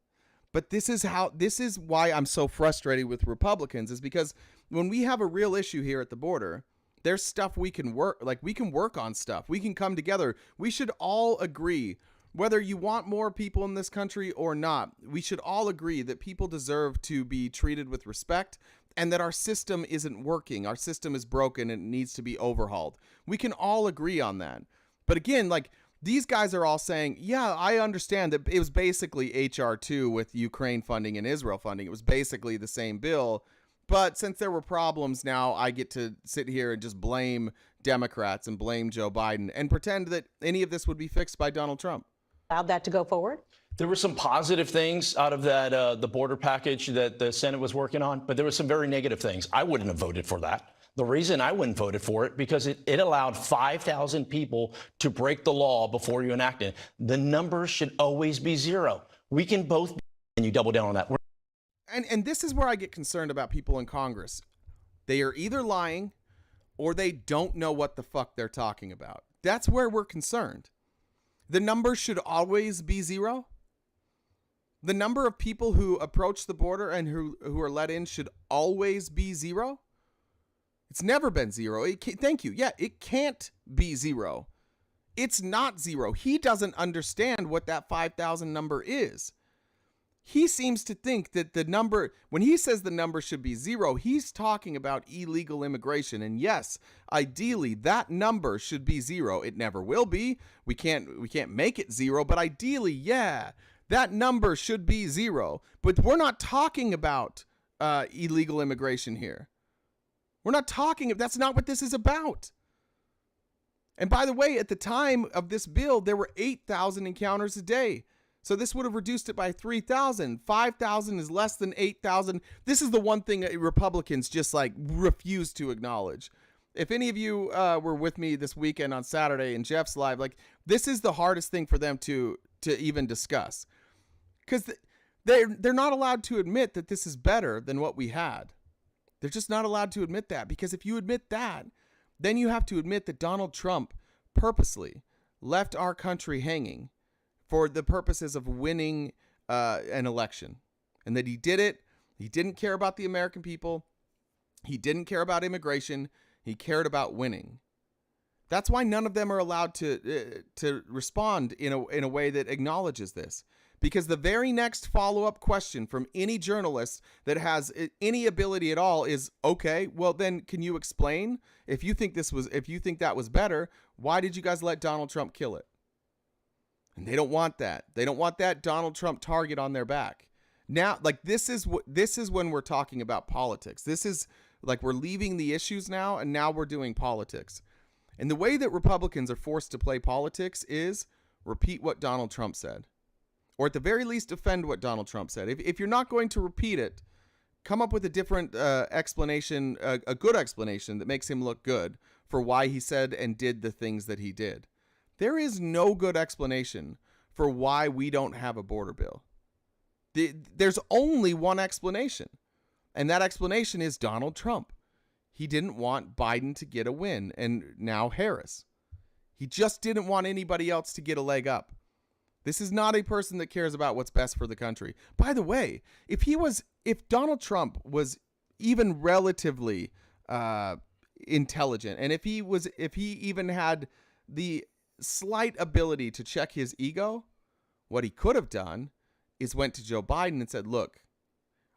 But this is why I'm so frustrated with Republicans, is because when we have a real issue here at the border, there's stuff we can work on stuff. We can come together. We should all agree, whether you want more people in this country or not, we should all agree that people deserve to be treated with respect, and that our system isn't working. Our system is broken and it needs to be overhauled. We can all agree on that. But again, like, these guys are all saying, yeah, I understand that it was basically HR 2 with Ukraine funding and Israel funding. It was basically the same bill. But since there were problems, now I get to sit here and just blame Democrats and blame Joe Biden and pretend that any of this would be fixed by Donald Trump. Allowed that to go forward? There were some positive things out of that, the border package that the Senate was working on, but there were some very negative things. I wouldn't have voted for that. The reason I wouldn't voted for it, because it allowed 5,000 people to break the law before you enact it. The numbers should always be zero. We can both, and you double down on that. And this is where I get concerned about people in Congress. They are either lying or they don't know what the fuck they're talking about. That's where we're concerned. The numbers should always be zero. The number of people who approach the border and who are let in should always be zero. It's never been zero. Thank you. Yeah, it can't be zero. It's not zero. He doesn't understand what that 5,000 number is. He seems to think that the number, when he says the number should be zero, he's talking about illegal immigration. And yes, ideally that number should be zero. It never will be. We can't make it zero, but ideally, yeah, that number should be zero. But we're not talking about illegal immigration here. We're not talking, that's not what this is about. And by the way, at the time of this bill, there were 8,000 encounters a day. So this would have reduced it by 3,000. 5,000 is less than 8,000. This is the one thing that Republicans just like refuse to acknowledge. If any of you were with me this weekend on Saturday in Jeff's live, like this is the hardest thing for them to even discuss, because they're not allowed to admit that this is better than what we had. They're just not allowed to admit that, because if you admit that, then you have to admit that Donald Trump purposely left our country hanging for the purposes of winning an election, and that he did it. He didn't care about the American people. He didn't care about immigration. He cared about winning. That's why none of them are allowed to respond in a way that acknowledges this. Because the very next follow-up question from any journalist that has any ability at all is, okay, well then can you explain, if you think that was better, why did you guys let Donald Trump kill it? And they don't want that. They don't want that Donald Trump target on their back. Now, like this is when we're talking about politics. This is like we're leaving the issues now, and now we're doing politics. And the way that Republicans are forced to play politics is repeat what Donald Trump said. Or at the very least, defend what Donald Trump said. If you're not going to repeat it, come up with a different explanation, a good explanation that makes him look good for why he said and did the things that he did. There is no good explanation for why we don't have a border bill. There's only one explanation, and that explanation is Donald Trump. He didn't want Biden to get a win, and now Harris. He just didn't want anybody else to get a leg up. This is not a person that cares about what's best for the country. By the way, if Donald Trump was even relatively intelligent, and if he even had the slight ability to check his ego, what he could have done is went to Joe Biden and said, look,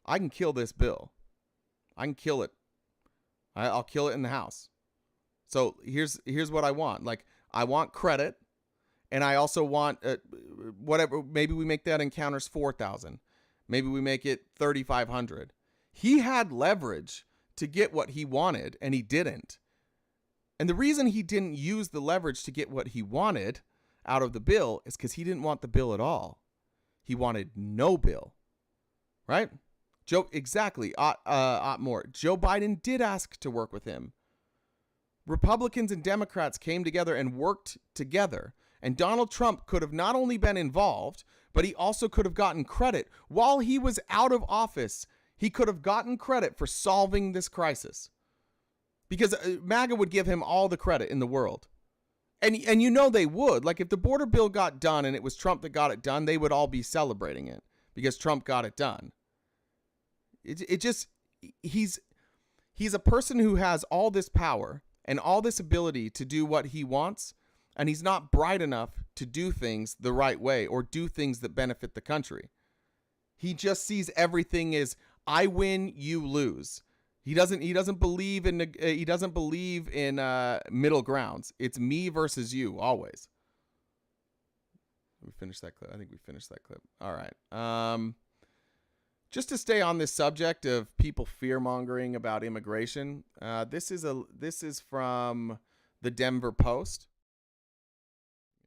I can kill this bill. I can kill it. I'll kill it in the House. So here's what I want. Like, I want credit. And I also want whatever. Maybe we make that encounters 4,000. Maybe we make it 3,500. He had leverage to get what he wanted, and he didn't. And the reason he didn't use the leverage to get what he wanted out of the bill is because he didn't want the bill at all. He wanted no bill, right? Exactly. More. Joe Biden did ask to work with him. Republicans and Democrats came together and worked together. And Donald Trump could have not only been involved, but he also could have gotten credit. While he was out of office, he could have gotten credit for solving this crisis. Because MAGA would give him all the credit in the world. And you know they would. Like if the border bill got done and it was Trump that got it done, they would all be celebrating it because Trump got it done. He's a person who has all this power and all this ability to do what he wants. And he's not bright enough to do things the right way or do things that benefit the country. He just sees everything as I win, you lose. He doesn't believe in middle grounds. It's me versus you always. We finished that clip. I think we finished that clip. All right. Just to stay on this subject of people fear-mongering about immigration, this is from the Denver Post.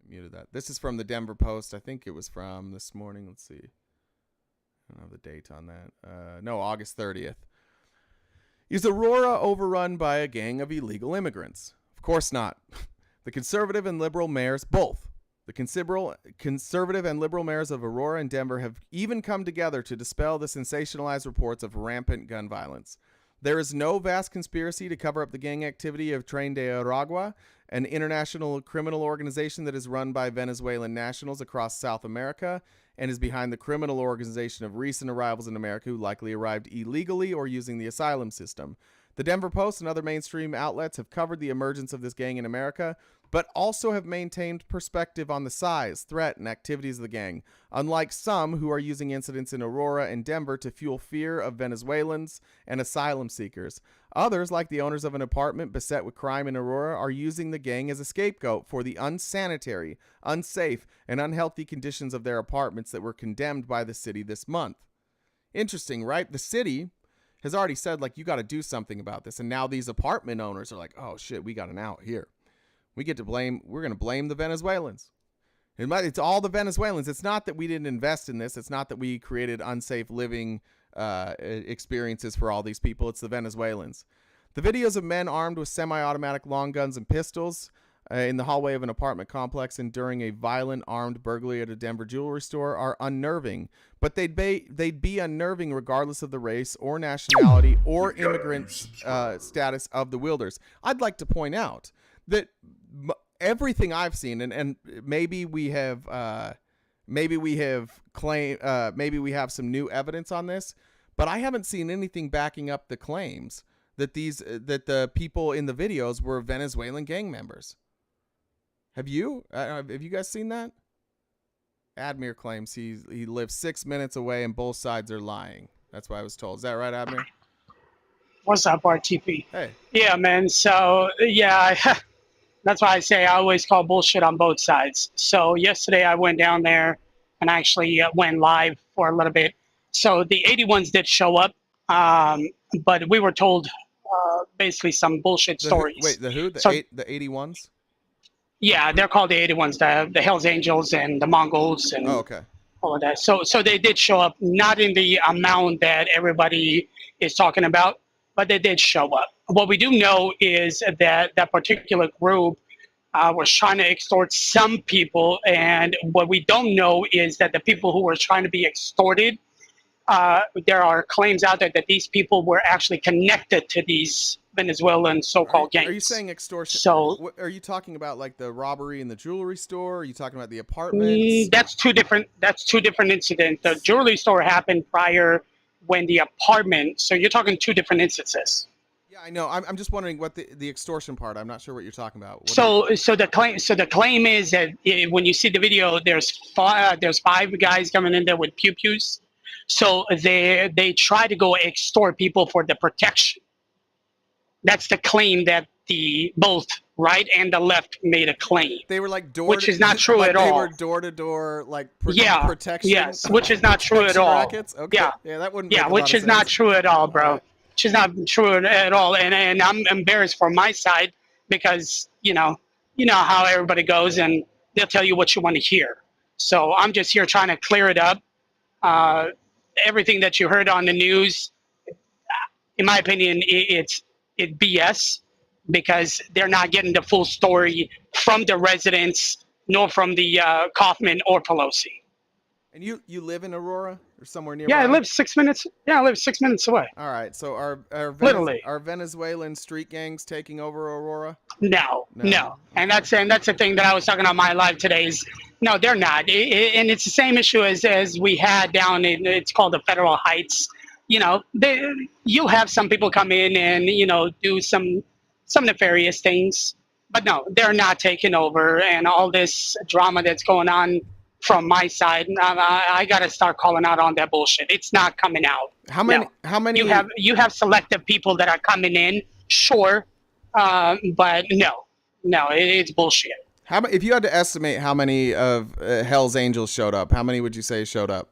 Muted that. This is from the Denver Post. I think it was from this morning. Let's see. I don't have the date on that. No, August 30th. Is Aurora overrun by a gang of illegal immigrants? Of course not. The conservative and liberal mayors, both. The conservative and liberal mayors of Aurora and Denver have even come together to dispel the sensationalized reports of rampant gun violence. There is no vast conspiracy to cover up the gang activity of Tren de Aragua, an international criminal organization that is run by Venezuelan nationals across South America and is behind the criminal organization of recent arrivals in America who likely arrived illegally or using the asylum system. The Denver Post and other mainstream outlets have covered the emergence of this gang in America, but also have maintained perspective on the size, threat, and activities of the gang, unlike some who are using incidents in Aurora and Denver to fuel fear of Venezuelans and asylum seekers. Others, like the owners of an apartment beset with crime in Aurora, are using the gang as a scapegoat for the unsanitary, unsafe, and unhealthy conditions of their apartments that were condemned by the city this month. Interesting, right? The city has already said, like, you got to do something about this, and now these apartment owners are like, oh shit, we got an out here. We're going to blame the Venezuelans. It's all the Venezuelans. It's not that we didn't invest in this. It's not that we created unsafe living experiences for all these people. It's the Venezuelans. The videos of men armed with semi-automatic long guns and pistols in the hallway of an apartment complex and during a violent armed burglary at a Denver jewelry store are unnerving. But they'd be unnerving regardless of the race or nationality or immigrant status of the wielders. I'd like to point out that everything I've seen, and maybe we have some new evidence on this, but I haven't seen anything backing up the claims that the people in the videos were Venezuelan gang members. Have you? Have you guys seen that? Admir claims he lives 6 minutes away and both sides are lying. That's what I was told. Is that right, Admir? What's up, RTP? Hey. Yeah, man. So, yeah, that's why I say I always call bullshit on both sides. So yesterday I went down there and actually went live for a little bit. So the 81s did show up, but we were told basically some bullshit stories. Wait, the who? The 81s? Yeah, they're called the 81s, the Hells Angels and the Mongols and all of that. So they did show up, not in the amount that everybody is talking about, but they did show up. What we do know is that that particular group was trying to extort some people, and what we don't know is that the people who were trying to be extorted, there are claims out there that these people were actually connected to these Venezuelan so-called gangs. Are you saying extortion? So, are you talking about like the robbery in the jewelry store? Are you talking about the apartments? That's two different incidents. The jewelry store happened prior when the apartment. So you're talking two different instances. Yeah, I know. I'm just wondering what the extortion part. I'm not sure what you're talking about. So the claim is that when you see the video, there's five guys coming in there with pew-pews. So they try to go extort people for the protection. That's the claim that the both right and the left made a claim. They were like which is not true at all. They were door to door like protection. Yes, which is not true at all. Rackets? Okay. Yeah, that wouldn't. Yeah, which is not true at all, bro. Which is not true at all. And I'm embarrassed for my side because you know how everybody goes and they'll tell you what you want to hear. So I'm just here trying to clear it up. Everything that you heard on the news, in my opinion, it's BS because they're not getting the full story from the residents, nor from the Kaufman or Pelosi. And you live in Aurora or somewhere nearby? Yeah, I live 6 minutes. Yeah, I live 6 minutes away. All right. So are Venezuelan street gangs taking over Aurora? No. And that's the thing that I was talking about my live today is no, they're not. And it's the same issue as we had down in it's called the Federal Heights. You'll have some people come in and do some nefarious things, but no, they're not taking over. And all this drama that's going on from my side, I gotta start calling out on that bullshit. It's not coming out. How many? You have selective people that are coming in, sure, but no, it's bullshit. If you had to estimate how many of Hell's Angels showed up, how many would you say showed up?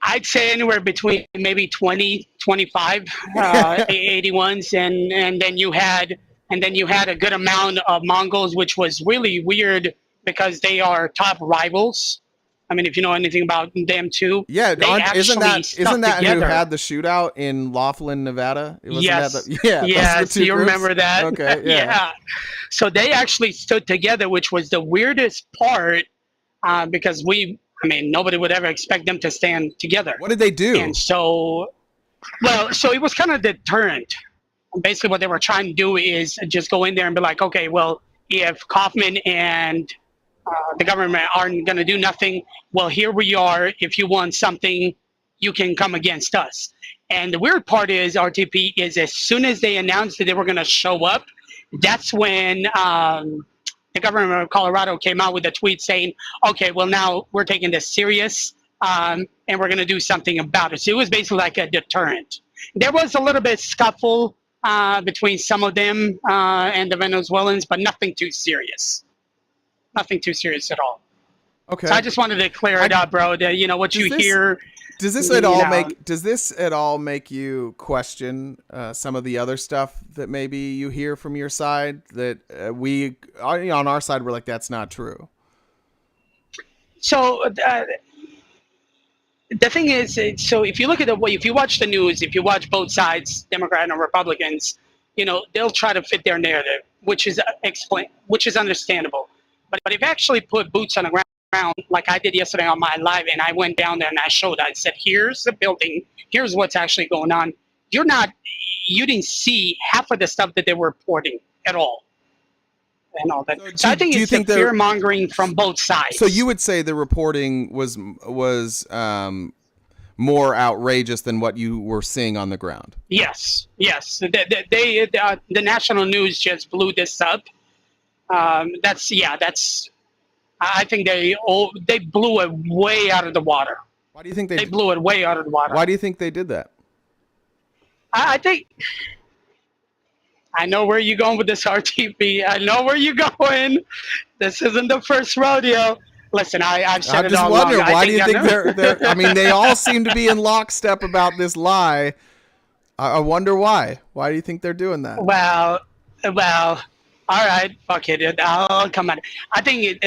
I'd say anywhere between maybe 20, 25 81s, and then you had a good amount of Mongols, which was really weird because they are top rivals. I mean, if you know anything about them too. Yeah, isn't that who had the shootout in Laughlin, Nevada? Yes. You remember that? Okay. Yeah. So they actually stood together, which was the weirdest part because nobody would ever expect them to stand together. What did they do? And so it was kind of deterrent. Basically, what they were trying to do is just go in there and be like, okay, well, if Kaufman and the government aren't going to do nothing, well, here we are. If you want something, you can come against us. And the weird part is RTP is as soon as they announced that they were going to show up, that's when the government of Colorado came out with a tweet saying, okay, well, now we're taking this serious and we're going to do something about it. So it was basically like a deterrent. There was a little bit scuffle between some of them and the Venezuelans, but nothing too serious. Nothing too serious at all. Okay. So I just wanted to clear it up, bro. That, what you hear. Does this at all make you question some of the other stuff that maybe you hear from your side that we on our side we're like, that's not true? So the thing is, so if you look at if you watch the news, if you watch both sides, Democrat and Republicans, they'll try to fit their narrative, which is understandable. But if you actually put boots on the ground, like I did yesterday on my live, and I went down there and I said, here's the building, here's what's actually going on. You didn't see half of the stuff that they were reporting at all. And all that. So I think it's the fear mongering from both sides. So you would say the reporting was more outrageous than what you were seeing on the ground? Yes. The national news just blew this up. I think they blew it way out of the water. Why do you think they blew it way out of the water? Why do you think they did that? I think I know where you're going with this, RTP. I know where you're going. This isn't the first rodeo. Listen, I've said it all along. I'm just wondering, why do you think they're I mean, they all seem to be in lockstep about this lie. I wonder why. Why do you think they're doing that? Well, all right, okay, I'll come on. I think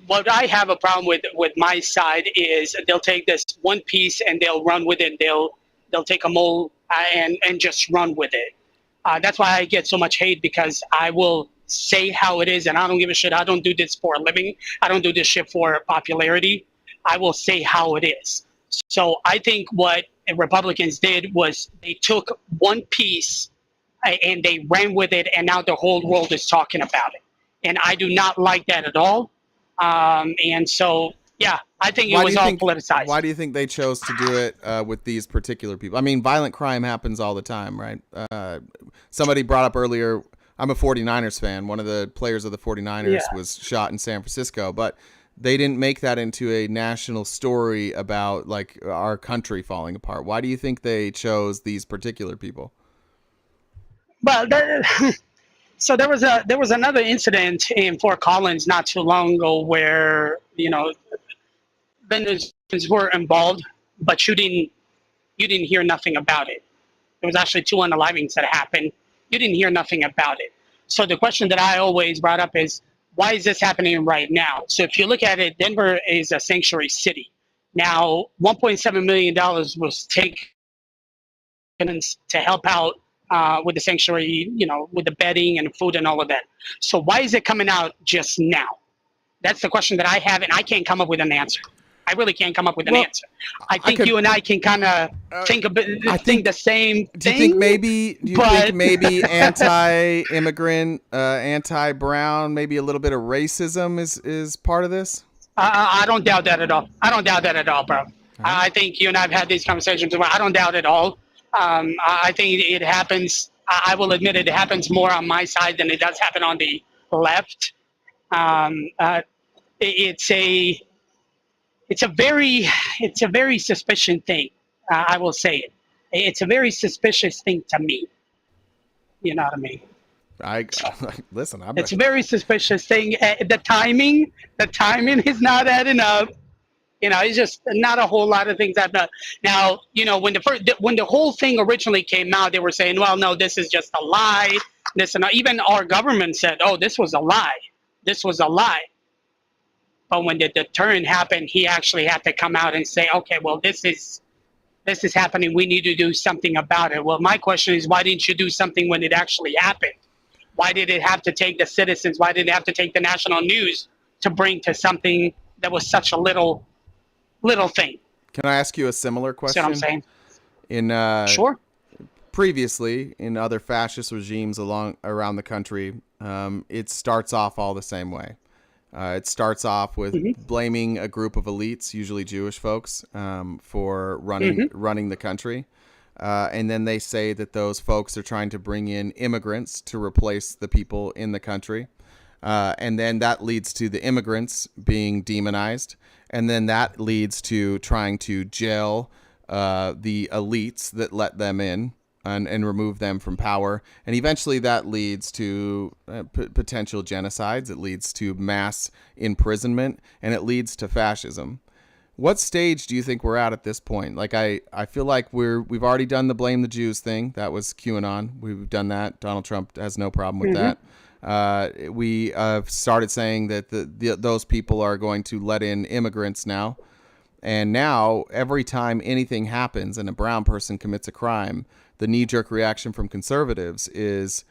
what I have a problem with my side is they'll take this one piece and they'll run with it. They'll take a mold and just run with it. That's why I get so much hate, because I will say how it is, and I don't give a shit. I don't do this for a living. I don't do this shit for popularity. I will say how it is. So I think what Republicans did was they took one piece and they ran with it, and now the whole world is talking about it. And I do not like that at all. And so, yeah, I think it was all politicized. Why do you think they chose to do it with these particular people? I mean, violent crime happens all the time, right? Somebody brought up earlier, I'm a 49ers fan. One of the players of the 49ers was shot in San Francisco, but they didn't make that into a national story about like our country falling apart. Why do you think they chose these particular people? Well, so there was another incident in Fort Collins not too long ago where Venezuelans were involved, but you didn't hear nothing about it. There was actually 2 unalivings that happened. You didn't hear nothing about it. So the question that I always brought up is, why is this happening right now? So if you look at it, Denver is a sanctuary city. Now, $1.7 million was taken to help out with the sanctuary, with the bedding and food and all of that. So why is it coming out just now? That's the question that I have, and I can't come up with an answer. I really can't come up with an answer. I think you and I can kind of think the same thing. Do you think maybe anti-immigrant, anti-brown, maybe a little bit of racism is part of this? I don't doubt that at all. I don't doubt that at all, bro. I think you and I have had these conversations. I don't doubt at all. I think it happens. I will admit it happens more on my side than it does happen on the left. It's a very suspicious thing. I will say it. It's a very suspicious thing to me. You know what I mean? Listen. It's a very suspicious thing. The timing is not adding up. It's just not a whole lot of things I've done. Now, when the whole thing originally came out, they were saying, well, no, this is just a lie. Even our government said, oh, this was a lie. This was a lie. But when the deterrent happened, he actually had to come out and say, okay, well, this is happening. We need to do something about it. Well, my question is, why didn't you do something when it actually happened? Why did it have to take the citizens? Why did it have to take the national news to bring to something that was such a little thing? Can I ask you a similar question? See what I'm saying? Sure. Previously, in other fascist regimes around the country, it starts off all the same way. It starts off with blaming a group of elites, usually Jewish folks, for running the country. And then they say that those folks are trying to bring in immigrants to replace the people in the country. And then that leads to the immigrants being demonized. And then that leads to trying to jail the elites that let them in and remove them from power. And eventually that leads to potential genocides. It leads to mass imprisonment, and it leads to fascism. What stage do you think we're at this point? Like, I feel like we've already done the blame the Jews thing. That was QAnon. We've done that. Donald Trump has no problem with that. We started saying that those people are going to let in immigrants now. And now every time anything happens and a brown person commits a crime, the knee-jerk reaction from conservatives is,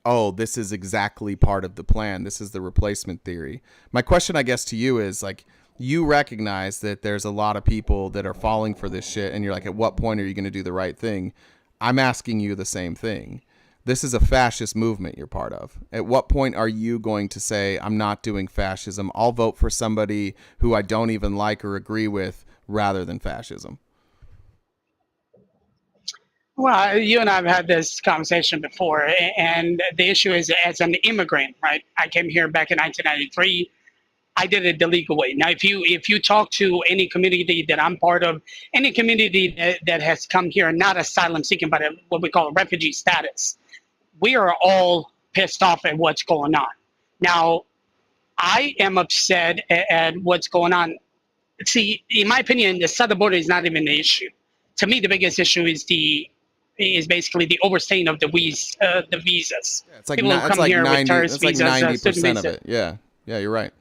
oh, this is exactly part of the plan. This is the replacement theory. My question, I guess, to you is, like, you recognize that there's a lot of people that are falling for this shit, and you're like, at what point are you going to do the right thing? I'm asking you the same thing. This is a fascist movement you're part of. At what point are you going to say, I'm not doing fascism, I'll vote for somebody who I don't even like or agree with rather than fascism? Well, you and I have had this conversation before, and the issue is, as an immigrant, right? I came here back in 1993. I did it the legal way. Now, if you talk to any community that I'm part of, any community that has come here, not asylum seeking, but what we call refugee status, we are all pissed off at what's going on. Now, I am upset at what's going on. See, in my opinion, the southern border is not even the issue. To me, the biggest issue is basically the overstaying of the visas. Yeah, it's like People who come here with tourist visas, 90% of it. Yeah, you're right.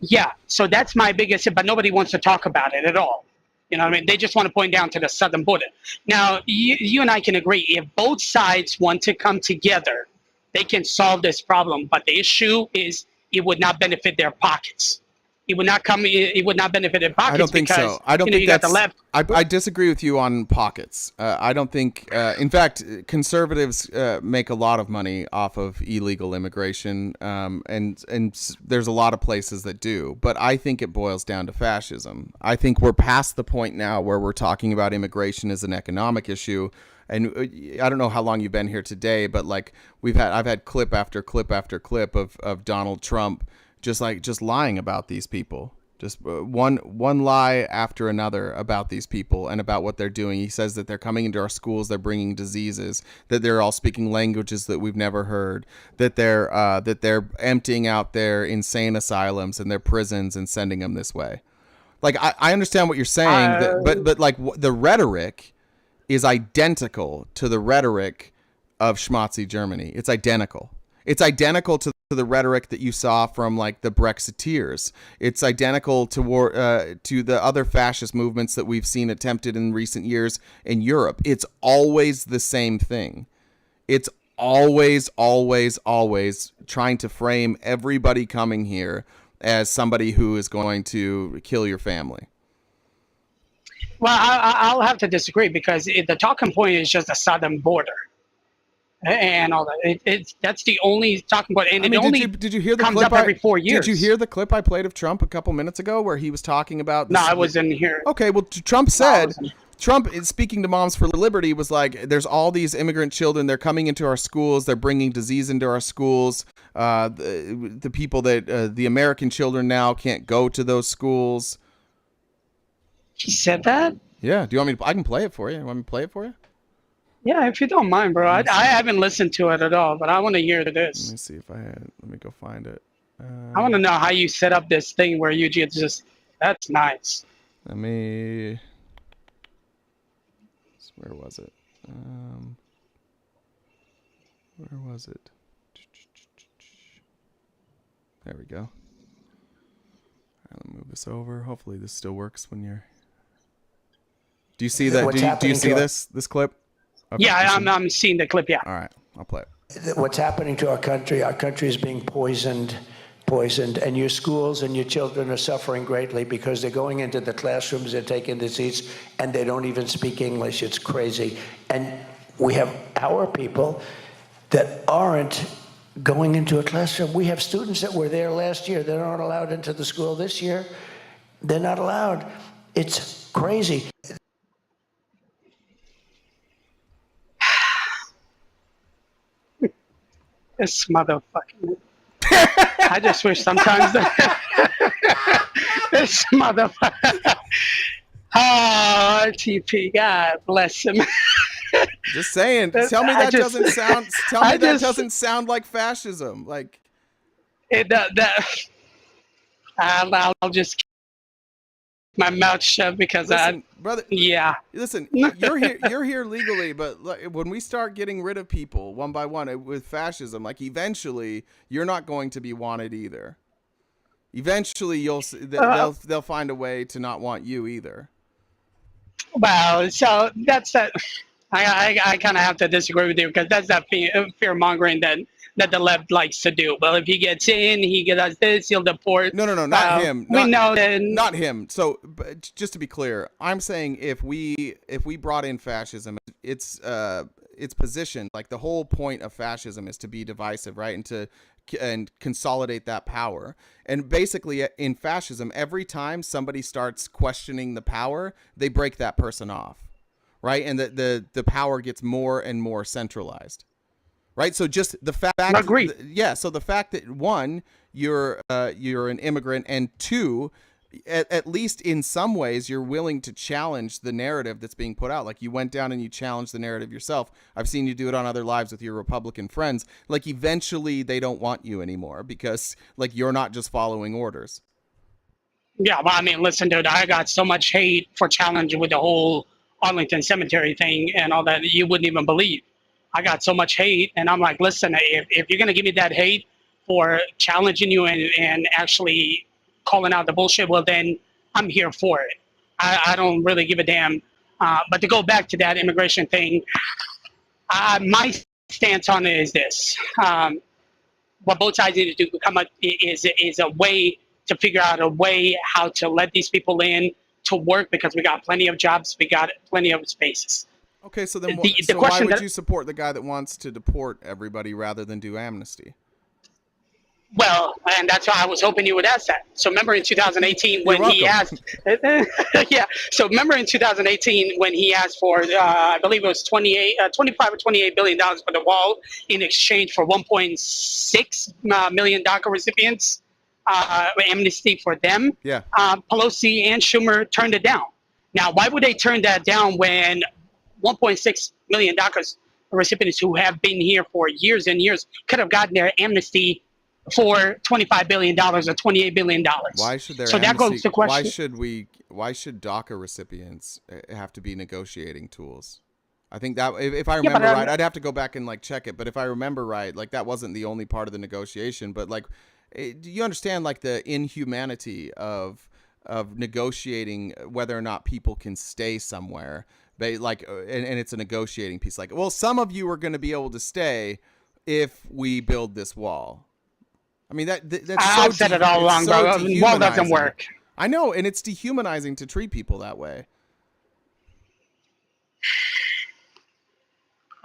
Yeah, so that's my biggest, but nobody wants to talk about it at all. You know what I mean? They just want to point down to the southern border. Now, you and I can agree, if both sides want to come together, they can solve this problem. But the issue is it would not benefit their pockets. It would not benefit their pockets. I don't think because, so. I don't think you got the left. I disagree with you on pockets. I don't think, in fact, conservatives make a lot of money off of illegal immigration, and there's a lot of places that do. But I think it boils down to fascism. I think we're past the point now where we're talking about immigration as an economic issue. And I don't know how long you've been here today, but like I've had clip after clip after clip of Donald Trump just lying about these people, just one lie after another about these people and about what they're doing. He says that they're coming into our schools, they're bringing diseases, that they're all speaking languages that we've never heard, that they're emptying out their insane asylums and their prisons and sending them this way. Like, I understand what you're saying, but like the rhetoric is identical to the rhetoric of Schmatzy Germany. It's identical. It's identical to the rhetoric that you saw from like the Brexiteers. It's identical to the other fascist movements that we've seen attempted in recent years in Europe. It's always the same thing. It's always trying to frame everybody coming here as somebody who is going to kill your family. Well, I'll have to disagree, because the talking point is just the southern border and all that. That's the only talking point, and did you hear the comes clip up every 4 years. Did you hear the clip I played of Trump a couple minutes ago where he was talking about this? No, I wasn't here. Okay, well, Trump said, Trump, speaking to Moms for Liberty, was like, there's all these immigrant children, they're coming into our schools, they're bringing disease into our schools. The people that the American children now can't go to those schools. He said that? Yeah. Do you want me to? I can play it for you. You want me to play it for you? Yeah, if you don't mind, bro. I haven't listened to it at all, but I want to hear this. Let me see if I had. Let me go find it. I want to know how you set up this thing where you just. That's nice. Let me. Where was it? Where was it? There we go. All right, let me move this over. Hopefully this still works when you're. Do you see that? Do you see this clip? Okay. Yeah, I'm seeing the clip. Yeah. All right, I'll play it. What's happening to our country is being poisoned, and your schools and your children are suffering greatly because they're going into the classrooms, they're taking the seats, and they don't even speak English. It's crazy. And we have our people that aren't going into a classroom. We have students that were there last year. They're not allowed into the school this year. They're not allowed. It's crazy. This motherfucking. I just wish sometimes that this motherfucker. Oh, RTP, God bless him. Just saying. Tell me that doesn't sound. Tell me that doesn't sound like fascism. Like it. I'll just keep my mouth shut because listen, brother. Yeah. Listen, you're here. You're here legally, but when we start getting rid of people one by one with fascism, like eventually you're not going to be wanted either. Eventually, they'll find a way to not want you either. Well, so that's that. I kind of have to disagree with you because that's that fear mongering that the left likes to do. Well, if he gets in, he does this, he'll deport. No, not him. We know that. Not him. So, but just to be clear, I'm saying if we brought in fascism, it's positioned like the whole point of fascism is to be divisive, right, and consolidate that power. And basically, in fascism, every time somebody starts questioning the power, they break that person off, right, and the power gets more and more centralized. Right, so just the fact, so the fact that one, you're an immigrant, and two, at least in some ways, you're willing to challenge the narrative that's being put out. Like you went down and you challenged the narrative yourself. I've seen you do it on other lives with your Republican friends. Like eventually, they don't want you anymore because like you're not just following orders. Yeah, well, I mean, listen, dude, I got so much hate for challenging with the whole Arlington Cemetery thing and all that you wouldn't even believe. I got so much hate, and I'm like, listen, if you're going to give me that hate for challenging you and actually calling out the bullshit, well, then I'm here for it. I don't really give a damn. But to go back to that immigration thing, my stance on it is this. What both sides need to do come up is a way to figure out a way how to let these people in to work because we got plenty of jobs, we got plenty of spaces. Okay, so then why would you support the guy that wants to deport everybody rather than do amnesty? Well, and that's why I was hoping you would ask that. So remember in 2018 when he asked, yeah. So remember in 2018 when he asked for, I believe it was 25 or 28 billion dollars for the wall in exchange for 1.6 million DACA recipients, amnesty for them. Yeah. Pelosi and Schumer turned it down. Now, why would they turn that down when 1.6 million DACA recipients who have been here for years and years could have gotten their amnesty for $25 billion or $28 billion? Why should there? So that goes to question. Why should DACA recipients have to be negotiating tools? I think that if I remember right, I'd have to go back and like check it. But if I remember right, like that wasn't the only part of the negotiation. But like, do you understand like the inhumanity of negotiating whether or not people can stay somewhere? They like, and it's a negotiating piece. Like, well, some of you are going to be able to stay if we build this wall. I mean, that's I've said it all along, bro. Wall doesn't work. I know, and it's dehumanizing to treat people that way.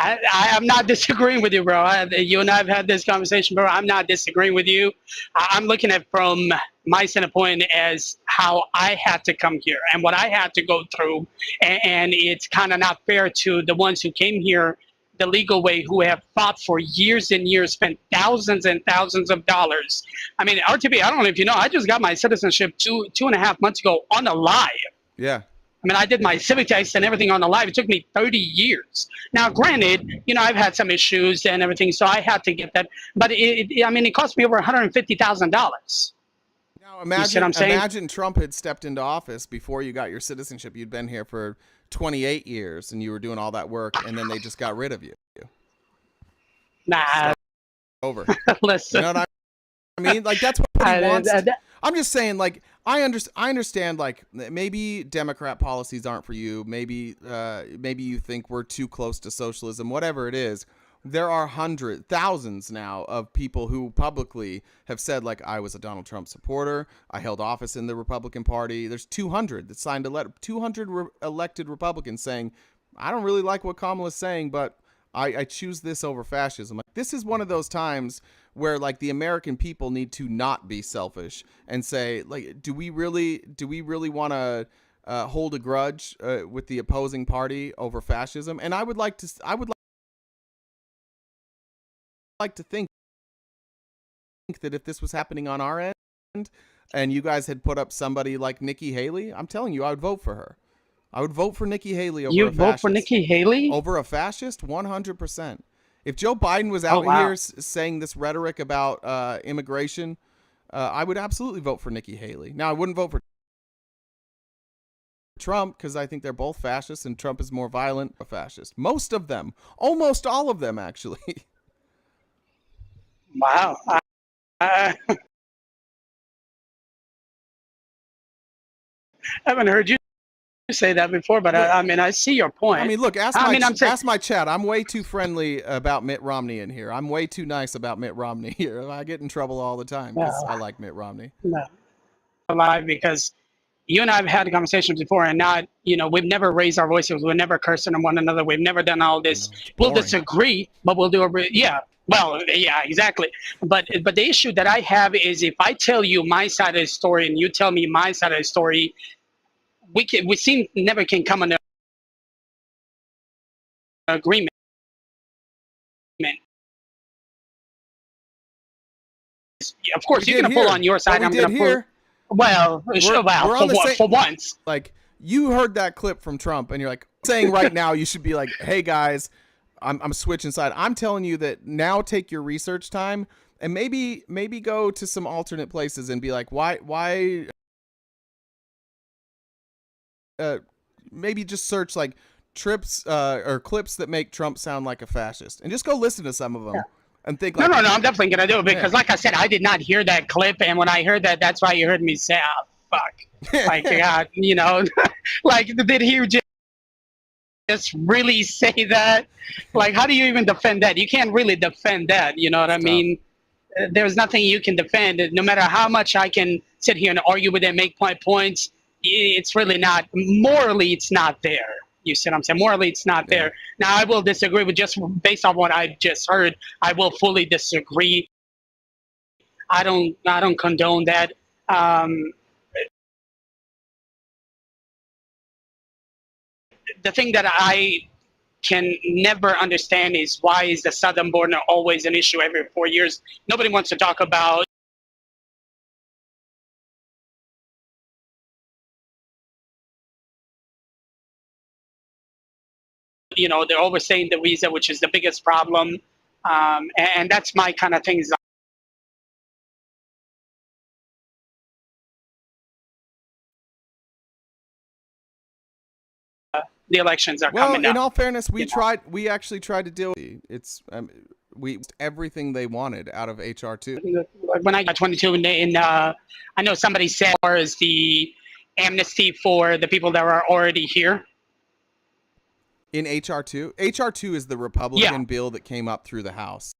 I'm not disagreeing with you, bro. You and I have had this conversation, bro. I'm not disagreeing with you. I'm looking at from my standpoint as how I had to come here and what I had to go through. And it's kind of not fair to the ones who came here the legal way, who have fought for years and years, spent thousands and thousands of dollars. I mean, RTP, I don't know if you know, I just got my citizenship 2.5 months ago on a live. Yeah. I mean, I did my civic test and everything on the live. It took me 30 years. Now, granted, you know, I've had some issues and everything, so I had to get that. But it cost me over $150,000. Now, imagine Trump had stepped into office before you got your citizenship. You'd been here for 28 years and you were doing all that work, and then they just got rid of you. Nah. Over. Listen. You know what I mean? Like, that's what he wants. I'm just saying, like, I understand, like, maybe Democrat policies aren't for you. Maybe you think we're too close to socialism, whatever it is. There are thousands now of people who publicly have said, like, I was a Donald Trump supporter. I held office in the Republican Party. There's 200 that signed a letter, 200 elected Republicans saying, I don't really like what Kamala's saying, but I choose this over fascism. Like, this is one of those times where, like, the American people need to not be selfish and say, like, do we really want to hold a grudge with the opposing party over fascism? And I would like to think that if this was happening on our end and you guys had put up somebody like Nikki Haley, I'm telling you, I would vote for her. I would vote for Nikki Haley over a fascist. You vote for Nikki Haley? Over a fascist? 100%. If Joe Biden was out here saying this rhetoric about immigration, I would absolutely vote for Nikki Haley. Now, I wouldn't vote for Trump because I think they're both fascists and Trump is more violent a fascist. Most of them. Almost all of them, actually. Wow. I haven't heard you say that before, but I mean, I see your point. I mean, look, ask my chat. I'm way too friendly about Mitt Romney in here. I'm way too nice about Mitt Romney here. I get in trouble all the time because I like Mitt Romney. No. Alive, because you and I have had conversations before, and not, we've never raised our voices. We've never cursed on one another. We've never done all this. We'll disagree, but we'll do it. Yeah. Well, yeah, exactly. But the issue that I have is if I tell you my side of the story and you tell me my side of the story, we never can come to an agreement. Of course, you're going to pull on your side. I'm going to pull. Well, for once. Like, you heard that clip from Trump, and you're like saying right now you should be like, hey, guys, I'm switching side. I'm telling you that now take your research time and maybe go to some alternate places and be like, why maybe just search like trips or clips that make Trump sound like a fascist and just go listen to some of them. Yeah. And think like, no, I'm definitely going to do it because like I said, I did not hear that clip. And when I heard that, that's why you heard me say, oh, fuck. Like, like, did he just really say that? Like, how do you even defend that? You can't really defend that. You know what I mean? There's nothing you can defend. No matter how much I can sit here and argue with it, make points, it's really not, morally, it's not there. You see what I'm saying? Morally, it's not there. Now, I will disagree with just based on what I just heard. I will fully disagree. I don't condone that. The thing that I can never understand is why is the southern border always an issue every 4 years? Nobody wants to talk about they're overstaying the visa, which is the biggest problem. And that's my kind of things. The elections are coming up. Well, in all fairness, we actually tried to deal with it's everything they wanted out of HR2. When I got 22 I know somebody said as the amnesty for the people that were already here. In HR2? HR2 is the Republican bill that came up through the House.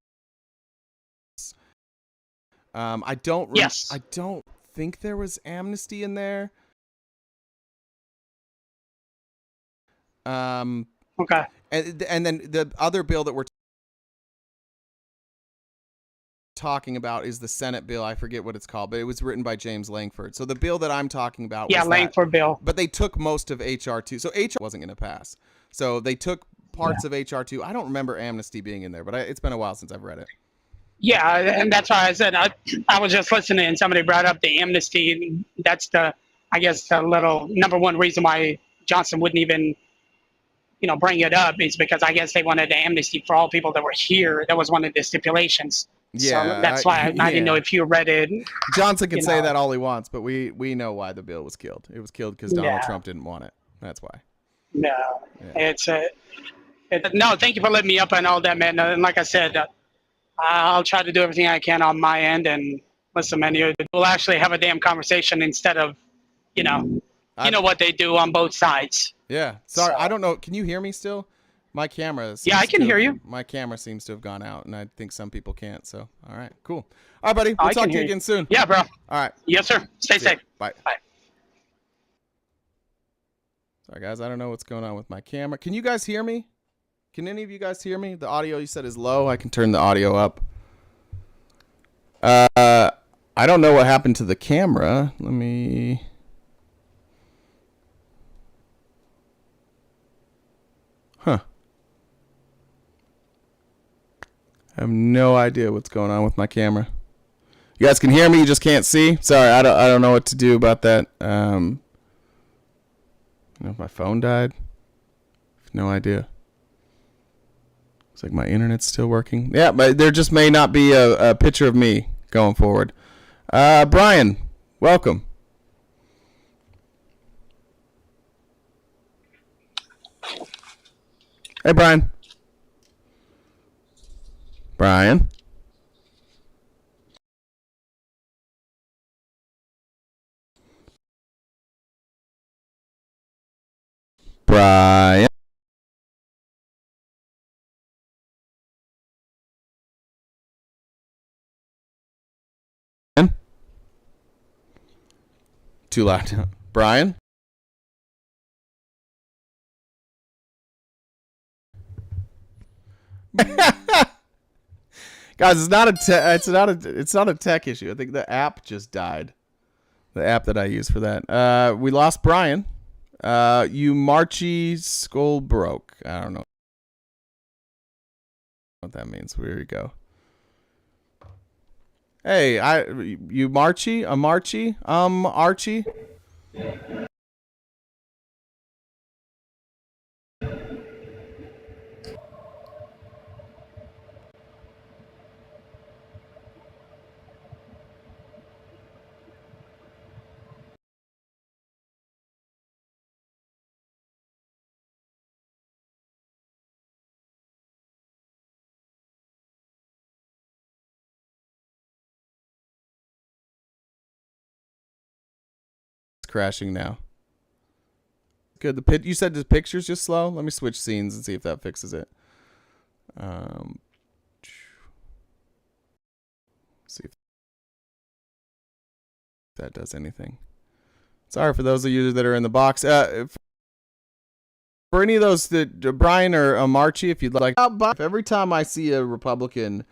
I don't think there was amnesty in there. Okay. And then the other bill that we're talking about is the Senate bill. I forget what it's called, but it was written by James Langford. So the bill that I'm talking about was Langford bill. But they took most of HR2. So HR wasn't going to pass. So they took parts of HR2. I don't remember amnesty being in there, but it's been a while since I've read it. Yeah, and that's why I said I was just listening and somebody brought up the amnesty. That's the little number one reason why Johnson wouldn't even, bring it up is because I guess they wanted the amnesty for all people that were here. That was one of the stipulations. Yeah, so that's why I didn't know if you read it. Johnson can say that all he wants, but we know why the bill was killed. It was killed because Donald Trump didn't want it. That's why. No, no. Thank you for letting me up on all that, man. And like I said, I'll try to do everything I can on my end. And listen, man, we'll actually have a damn conversation instead of, what they do on both sides. Yeah. Sorry, I don't know. Can you hear me still? My camera. I can hear you. My camera seems to have gone out, and I think some people can't. So, all right, cool. All right, buddy. We'll talk to you again soon. Yeah, bro. All right. Yes, sir. Stay safe. Bye. Bye. Sorry, guys. I don't know what's going on with my camera. Can you guys hear me? Can any of you guys hear me? The audio you said is low. I can turn the audio up. I don't know what happened to the camera. Let me... Huh. I have no idea what's going on with my camera. You guys can hear me, you just can't see. Sorry, I don't know what to do about that. If my phone died, no idea. It's like my internet's still working. Yeah, but there just may not be a picture of me going forward. Brian, welcome. Hey, Brian. Brian. Brian. Too loud. Brian. Guys, it's not a tech issue. I think the app just died. The app that I use for that. We lost Brian. You Marchy skull broke. I don't know what that means. Here we go. Hey, you Marchy? Archie? Archie? Crashing now. Good. You said the picture's just slow. Let me switch scenes and see if that fixes it. See if that does anything. Sorry for those of you that are in the box. For any of those that Brian or Marchy, if you'd like, every time I see a Republican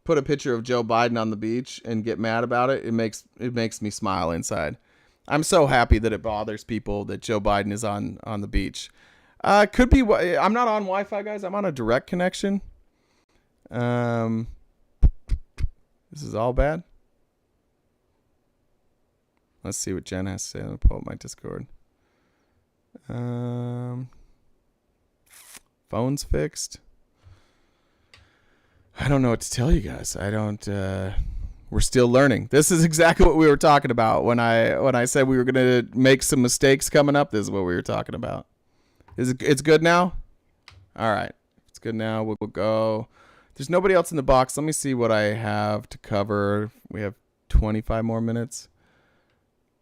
put a picture of Joe Biden on the beach and get mad about it, it makes me smile inside. I'm so happy that it bothers people that Joe Biden is on the beach. Could be. I'm not on Wi-Fi, guys. I'm on a direct connection. This is all bad. Let's see what Jen has to say. Let me pull up my Discord. Phone's fixed. I don't know what to tell you guys. We're still learning. This is exactly what we were talking about when I said we were going to make some mistakes coming up. This is what we were talking about. It's good now? All right. It's good now. We'll go. There's nobody else in the box. Let me see what I have to cover. We have 25 more minutes.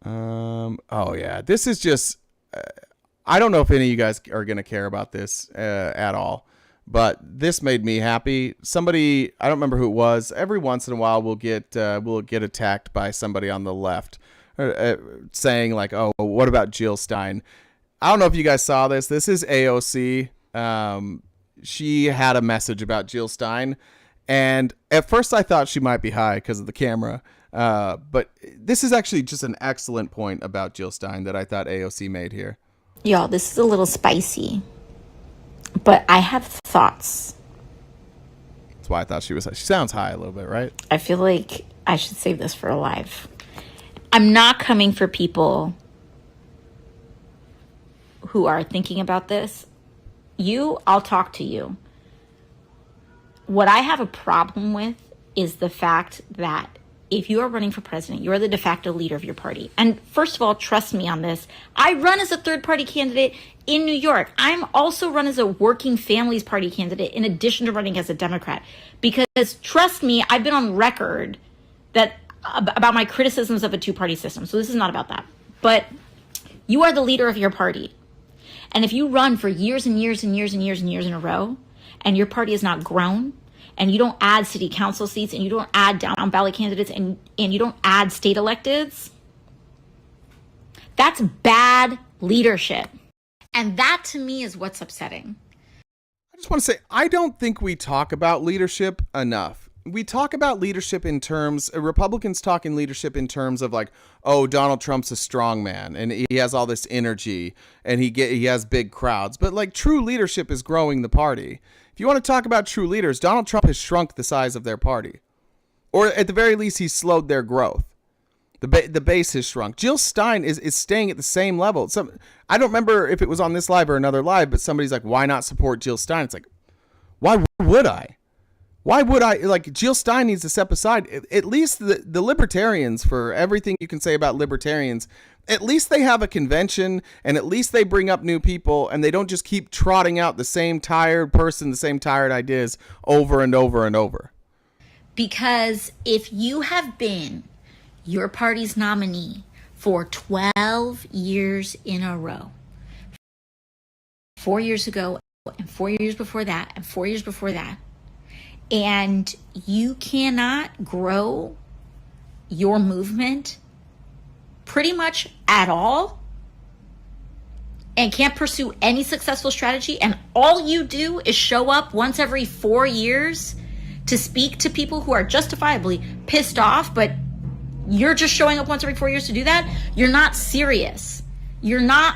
Oh, yeah. This is just... I don't know if any of you guys are going to care about this at all. But this made me happy. Somebody, I don't remember who it was. Every once in a while, we'll get attacked by somebody on the left, saying like, "Oh, what about Jill Stein?" I don't know if you guys saw this. This is AOC. She had a message about Jill Stein, and at first I thought she might be high because of the camera. But this is actually just an excellent point about Jill Stein that I thought AOC made here. Y'all, this is a little spicy. But I have thoughts. That's why I thought she sounds high a little bit, right? I feel like I should save this for a live. I'm not coming for people who are thinking about this. I'll talk to you. What I have a problem with is the fact that if you are running for president, you are the de facto leader of your party. And first of all, trust me on this. I run as a third-party candidate in New York. I'm also run as a Working Families Party candidate in addition to running as a Democrat. Because trust me, I've been on record about my criticisms of a two-party system. So this is not about that. But you are the leader of your party. And if you run for years and years and years and years and years in a row, and your party has not grown, and you don't add city council seats, and you don't add down ballot candidates, and you don't add state electeds, that's bad leadership. And that to me is what's upsetting. I just want to say, I don't think we talk about leadership enough. We talk about leadership in terms, Republicans talk in leadership in terms of like, oh, Donald Trump's a strong man and he has all this energy and he has big crowds. But like true leadership is growing the party. If you want to talk about true leaders, Donald Trump has shrunk the size of their party. or at the very least, he's slowed their growth. The base has shrunk. Jill Stein is staying at the same level. I don't remember if it was on this live or another live, but somebody's like, why not support Jill Stein? It's like, why would I? Why would I? Like, Jill Stein needs to step aside. At least the libertarians, for everything you can say about libertarians, at least they have a convention, and at least they bring up new people, and they don't just keep trotting out the same tired person, the same tired ideas over and over and over. Because if you have been your party's nominee for 12 years in a row, 4 years ago, and 4 years before that, and 4 years before that, and you cannot grow your movement pretty much at all, and can't pursue any successful strategy, and all you do is show up once every 4 years to speak to people who are justifiably pissed off, but you're just showing up once every 4 years to do that, you're not serious. You're not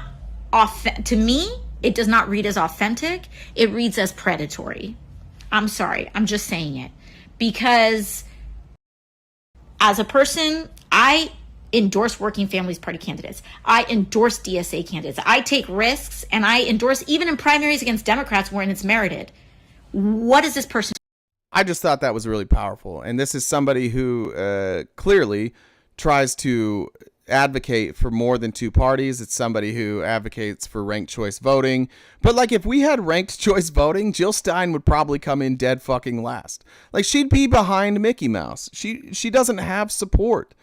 to me, it does not read as authentic. It reads as predatory. I'm sorry. I'm just saying it. Because as a person, I endorse Working Families Party candidates. I endorse DSA candidates. I take risks, and I endorse even in primaries against Democrats when it's merited. What is this person? I just thought that was really powerful. And this is somebody who clearly tries to advocate for more than two parties. It's somebody who advocates for ranked choice voting. But like, if we had ranked choice voting, Jill Stein would probably come in dead fucking last. Like, she'd be behind Mickey Mouse. She doesn't have support.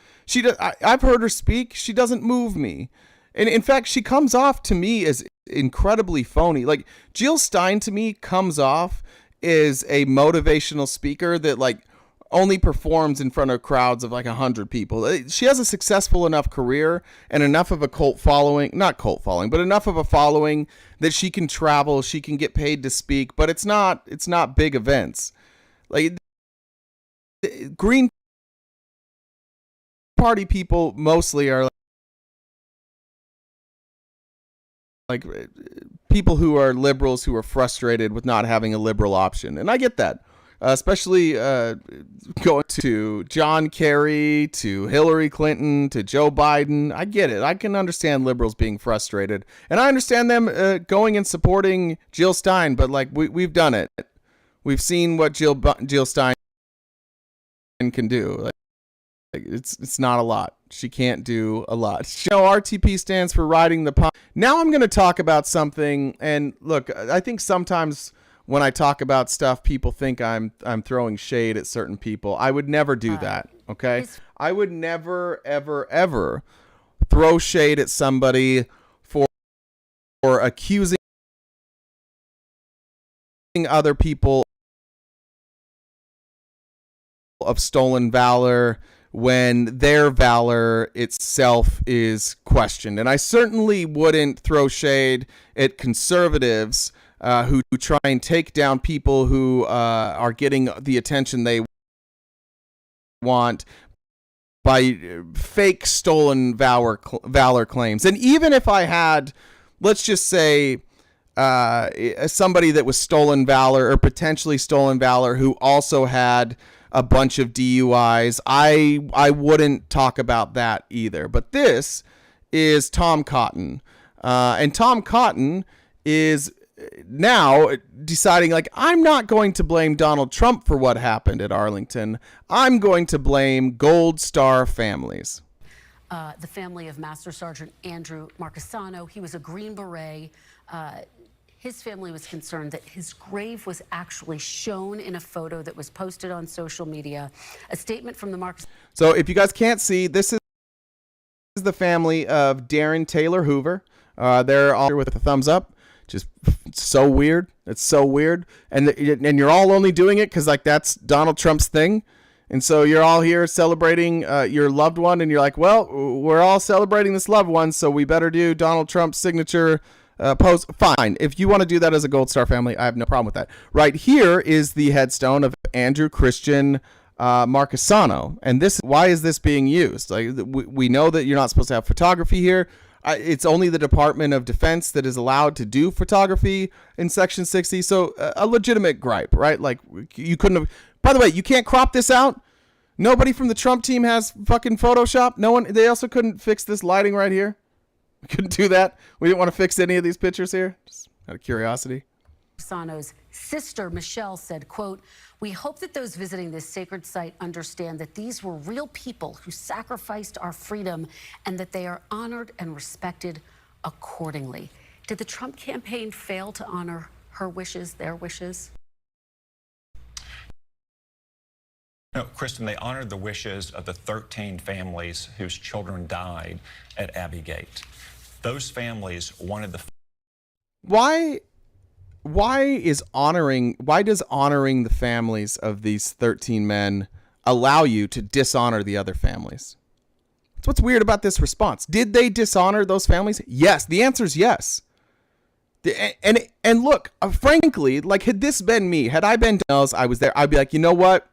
I've heard her speak. She doesn't move me. And in fact, she comes off to me as incredibly phony. Like, Jill Stein to me comes off is a motivational speaker that like only performs in front of crowds of like 100 people. She has a successful enough career and enough of a cult following, not cult following, but enough of a following that she can travel, she can get paid to speak, but it's not big events. Like, Green Party people mostly are like people who are liberals who are frustrated with not having a liberal option. And I get that, especially going to John Kerry, to Hillary Clinton, to Joe Biden. I get it. I can understand liberals being frustrated, and I understand them going and supporting Jill Stein. But like, we've done it. We've seen what Jill Stein can do. Like, it's not a lot. She can't do a lot. RTP stands for riding the pine. Now I'm going to talk about something. And look, I think sometimes when I talk about stuff, people think I'm throwing shade at certain people. I would never do that. Okay. I would never, ever, ever throw shade at somebody for accusing other people of stolen valor when their valor itself is questioned. And I certainly wouldn't throw shade at conservatives who try and take down people who are getting the attention they want by fake stolen valor claims. And even if I had, let's just say, somebody that was stolen valor or potentially stolen valor who also had a bunch of DUIs, I wouldn't talk about that either. But this is Tom Cotton. And Tom Cotton is now deciding, like, I'm not going to blame Donald Trump for what happened at Arlington. I'm going to blame Gold Star families. The family of Master Sergeant Andrew Marcassano. He was a Green Beret. His family was concerned that his grave was actually shown in a photo that was posted on social media. A statement from the Marcus. So if you guys can't see, this is the family of Darren Taylor Hoover. They're all here with a thumbs up. Just so weird. It's so weird. And you're all only doing it because like that's Donald Trump's thing. And so you're all here celebrating your loved one. And you're like, well, we're all celebrating this loved one, so we better do Donald Trump's signature pose. Fine. If you want to do that as a Gold Star family, I have no problem with that. Right here is the headstone of Andrew Christian Marcassano. And why is this being used? Like, we know that you're not supposed to have photography here. It's only the Department of Defense that is allowed to do photography in Section 60. So a legitimate gripe, right? Like, you couldn't have. By the way, you can't crop this out. Nobody from the Trump team has fucking Photoshop. No one. They also couldn't fix this lighting right here. We couldn't do that. We didn't want to fix any of these pictures here. Just out of curiosity. Sano's sister, Michelle, said, quote, "We hope that those visiting this sacred site understand that these were real people who sacrificed our freedom and that they are honored and respected accordingly." Did the Trump campaign fail to honor her wishes, their wishes? No, Kristen, they honored the wishes of the 13 families whose children died at Abbey Gate. Those families wanted the... Why does honoring the families of these 13 men allow you to dishonor the other families? That's what's weird about this response. Did they dishonor those families? Yes. The answer is yes. And look, frankly, like, had this been me, had I been Nels, I was there, I'd be like, you know what?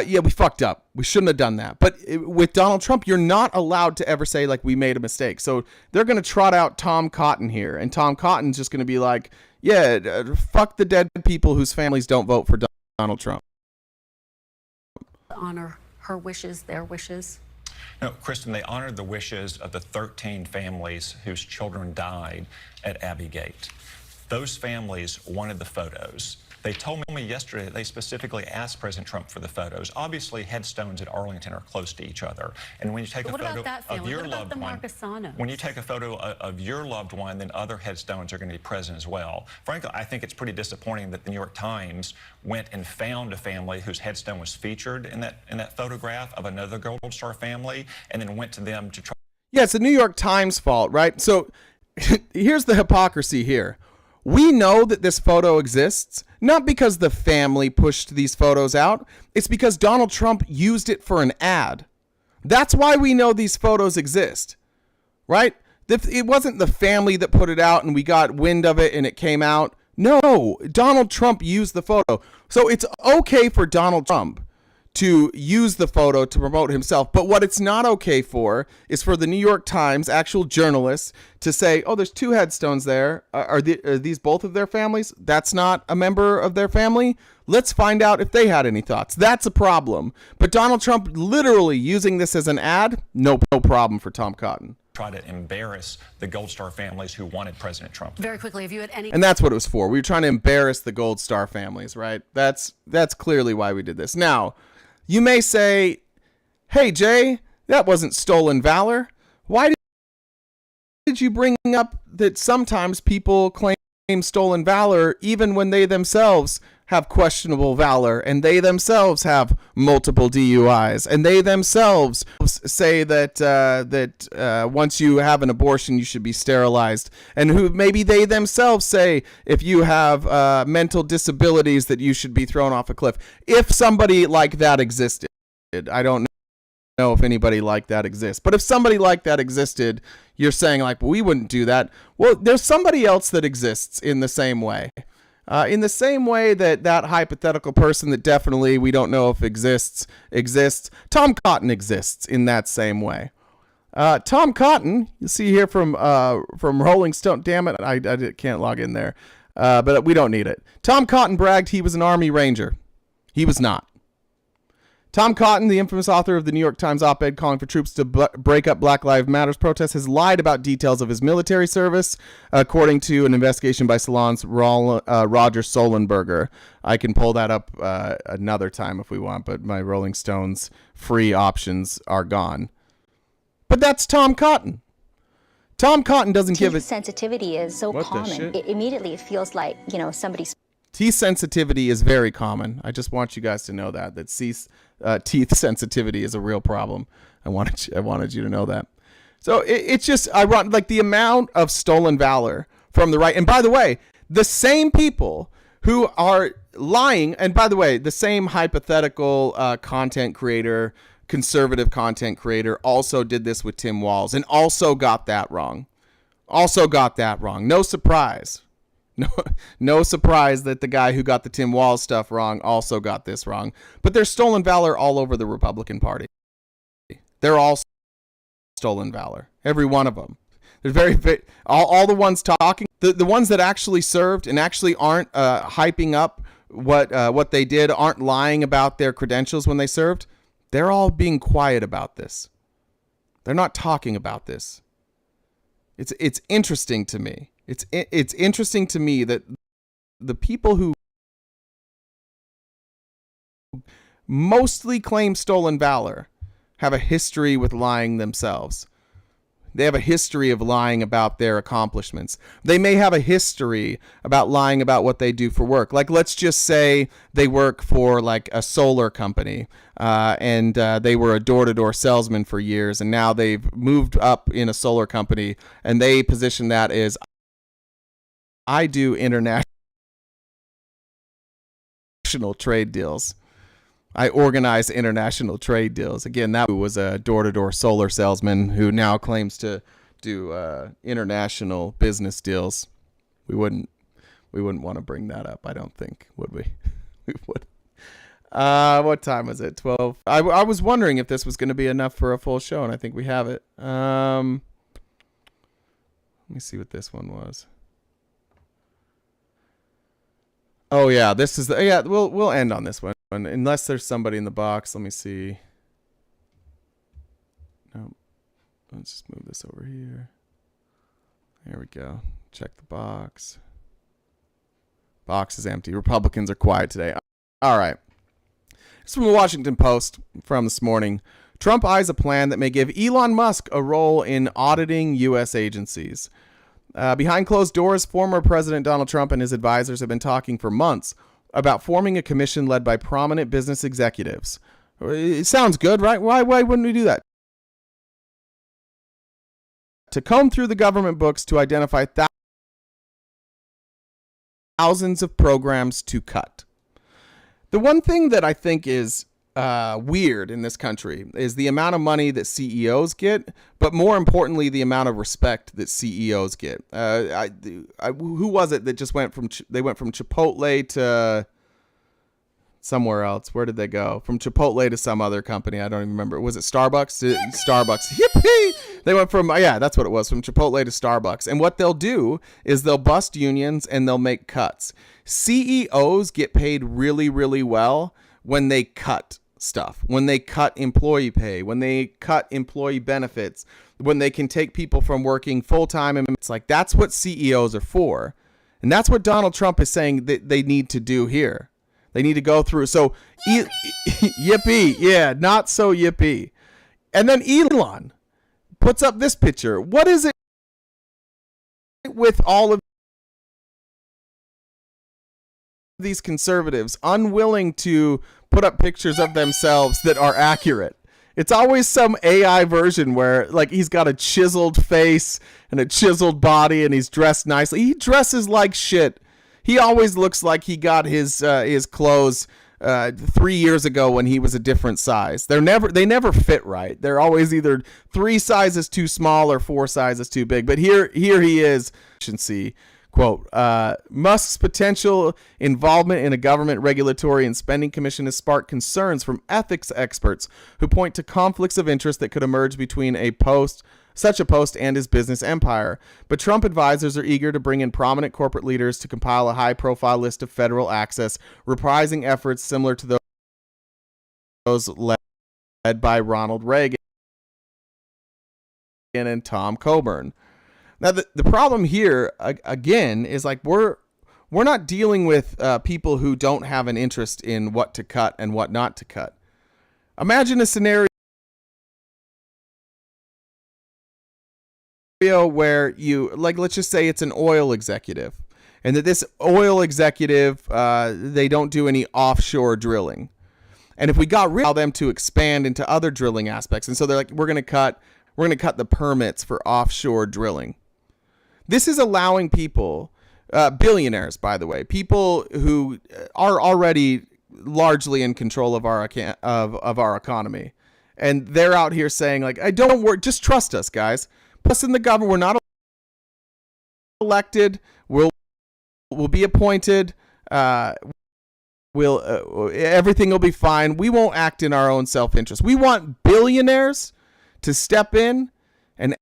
Yeah, we fucked up. We shouldn't have done that. But with Donald Trump, you're not allowed to ever say, like, we made a mistake. So they're going to trot out Tom Cotton here. And Tom Cotton's just going to be like, yeah, fuck the dead people whose families don't vote for Donald Trump. Honor her wishes, their wishes? No, Kristen, they honored the wishes of the 13 families whose children died at Abbey Gate. Those families wanted the photos. They told me yesterday that they specifically asked President Trump for the photos. Obviously, headstones at Arlington are close to each other. And when you take a photo of your loved one, when you take a photo of your loved one, then other headstones are going to be present as well. Frankly, I think it's pretty disappointing that the New York Times went and found a family whose headstone was featured in that photograph of another Gold Star family, and then went to them to try. Yeah, it's the New York Times fault, right? So here's the hypocrisy here. We know that this photo exists, not because the family pushed these photos out. It's because Donald Trump used it for an ad. That's why we know these photos exist, right? It wasn't the family that put it out and we got wind of it and it came out. No, Donald Trump used the photo. So it's okay for Donald Trump to use the photo to promote himself. But what it's not okay for is for the New York Times, actual journalists, to say, oh, there's two headstones there. Are these both of their families? That's not a member of their family. Let's find out if they had any thoughts. That's a problem. But Donald Trump literally using this as an ad, no problem for Tom Cotton. Try to embarrass the Gold Star families who wanted President Trump. Very quickly, have you had any... And that's what it was for. We were trying to embarrass the Gold Star families, right? That's clearly why we did this. Now, you may say, hey, Jay, that wasn't stolen valor. Why did you bring up that sometimes people claim stolen valor even when they themselves have questionable valor and they themselves have multiple DUIs and they themselves say that once you have an abortion, you should be sterilized, and who maybe they themselves say if you have mental disabilities that you should be thrown off a cliff. If somebody like that existed, I don't know if anybody like that exists, but if somebody like that existed, you're saying like, well, we wouldn't do that. Well, there's somebody else that exists in the same way. In the same way that hypothetical person that definitely we don't know if exists. Tom Cotton exists in that same way. Tom Cotton, you see here from Rolling Stone. Damn it, I can't log in there, but we don't need it. Tom Cotton bragged he was an Army Ranger. He was not. Tom Cotton, the infamous author of the New York Times op-ed calling for troops to break up Black Lives Matter protests, has lied about details of his military service, according to an investigation by Salon's Roger Solenberger. I can pull that up another time if we want, but my Rolling Stones free options are gone. But that's Tom Cotton. Tom Cotton doesn't give it... Sensitivity is so common. Immediately it feels like, somebody's... Teeth sensitivity is very common. I just want you guys to know that teeth sensitivity is a real problem. I wanted you to know that. So it's just ironic, like the amount of stolen valor from the right. And by the way, the same people who are lying, and by the way, the same hypothetical content creator, conservative content creator, also did this with Tim Walz and also got that wrong. No surprise. No surprise that the guy who got the Tim Walz stuff wrong also got this wrong. But there's stolen valor all over the Republican Party. They're all stolen valor. Every one of them. They're all the ones talking, the ones that actually served and actually aren't hyping up what they did, aren't lying about their credentials when they served. They're all being quiet about this. They're not talking about this. It's interesting to me. It's interesting to me that the people who mostly claim stolen valor have a history with lying themselves. They have a history of lying about their accomplishments. They may have a history about lying about what they do for work. Like, let's just say they work for like a solar company, and they were a door-to-door salesman for years, and now they've moved up in a solar company, and they position that as, I do international trade deals. I organize international trade deals. Again, that was a door-to-door solar salesman who now claims to do international business deals. We wouldn't want to bring that up, I don't think, would we? We would. What time was it? 12. I was wondering if this was going to be enough for a full show, and I think we have it. Let me see what this one was. Oh yeah, this is we'll end on this one unless there's somebody in the box. Let me see. No, let's just move this over here. There we go. Check the box. Box is empty. Republicans are quiet today. All right. This is from the Washington Post from this morning. Trump eyes a plan that may give Elon Musk a role in auditing U.S. agencies. Behind closed doors, former President Donald Trump and his advisors have been talking for months about forming a commission led by prominent business executives. It sounds good, right? Why wouldn't we do that? To comb through the government books to identify thousands of programs to cut. The one thing that I think is weird in this country is the amount of money that CEOs get, but more importantly, the amount of respect that CEOs get. Who was it that just went from Chipotle to somewhere else? Where did they go? From Chipotle to some other company. I don't even remember. Was it Starbucks? Starbucks. Yippee! They went from, that's what it was, from Chipotle to Starbucks. And what they'll do is they'll bust unions and they'll make cuts. CEOs get paid really, really well when they cut stuff, when they cut employee pay, when they cut employee benefits, when they can take people from working full-time. And it's like, that's what CEOs are for. And that's what Donald Trump is saying that they need to do here. They need to go through. So yippee. Yeah, not so yippee. And then Elon puts up this picture. What is it with all of these conservatives unwilling to put up pictures of themselves that are accurate? It's always some AI version where like he's got a chiseled face and a chiseled body and he's dressed nicely. He dresses like shit. He always looks like he got his clothes 3 years ago when he was a different size. They never fit right. They're always either 3 sizes too small or 4 sizes too big. But here he is. Quote, Musk's potential involvement in a government regulatory and spending commission has sparked concerns from ethics experts who point to conflicts of interest that could emerge between such a post and his business empire. But Trump advisors are eager to bring in prominent corporate leaders to compile a high-profile list of federal access, reprising efforts similar to those led by Ronald Reagan and Tom Coburn. Now, the problem here, again, is like we're not dealing with people who don't have an interest in what to cut and what not to cut. Imagine a scenario where let's just say it's an oil executive, and that this oil executive, they don't do any offshore drilling. And if we got rid of them to expand into other drilling aspects, and so they're like, we're going to cut the permits for offshore drilling. This is allowing people, billionaires, by the way, people who are already largely in control of our economy, and they're out here saying like, "I don't worry, just trust us, guys. Plus, in the government, we're not elected. We'll be appointed. Everything will be fine. We won't act in our own self-interest. We want billionaires to step in and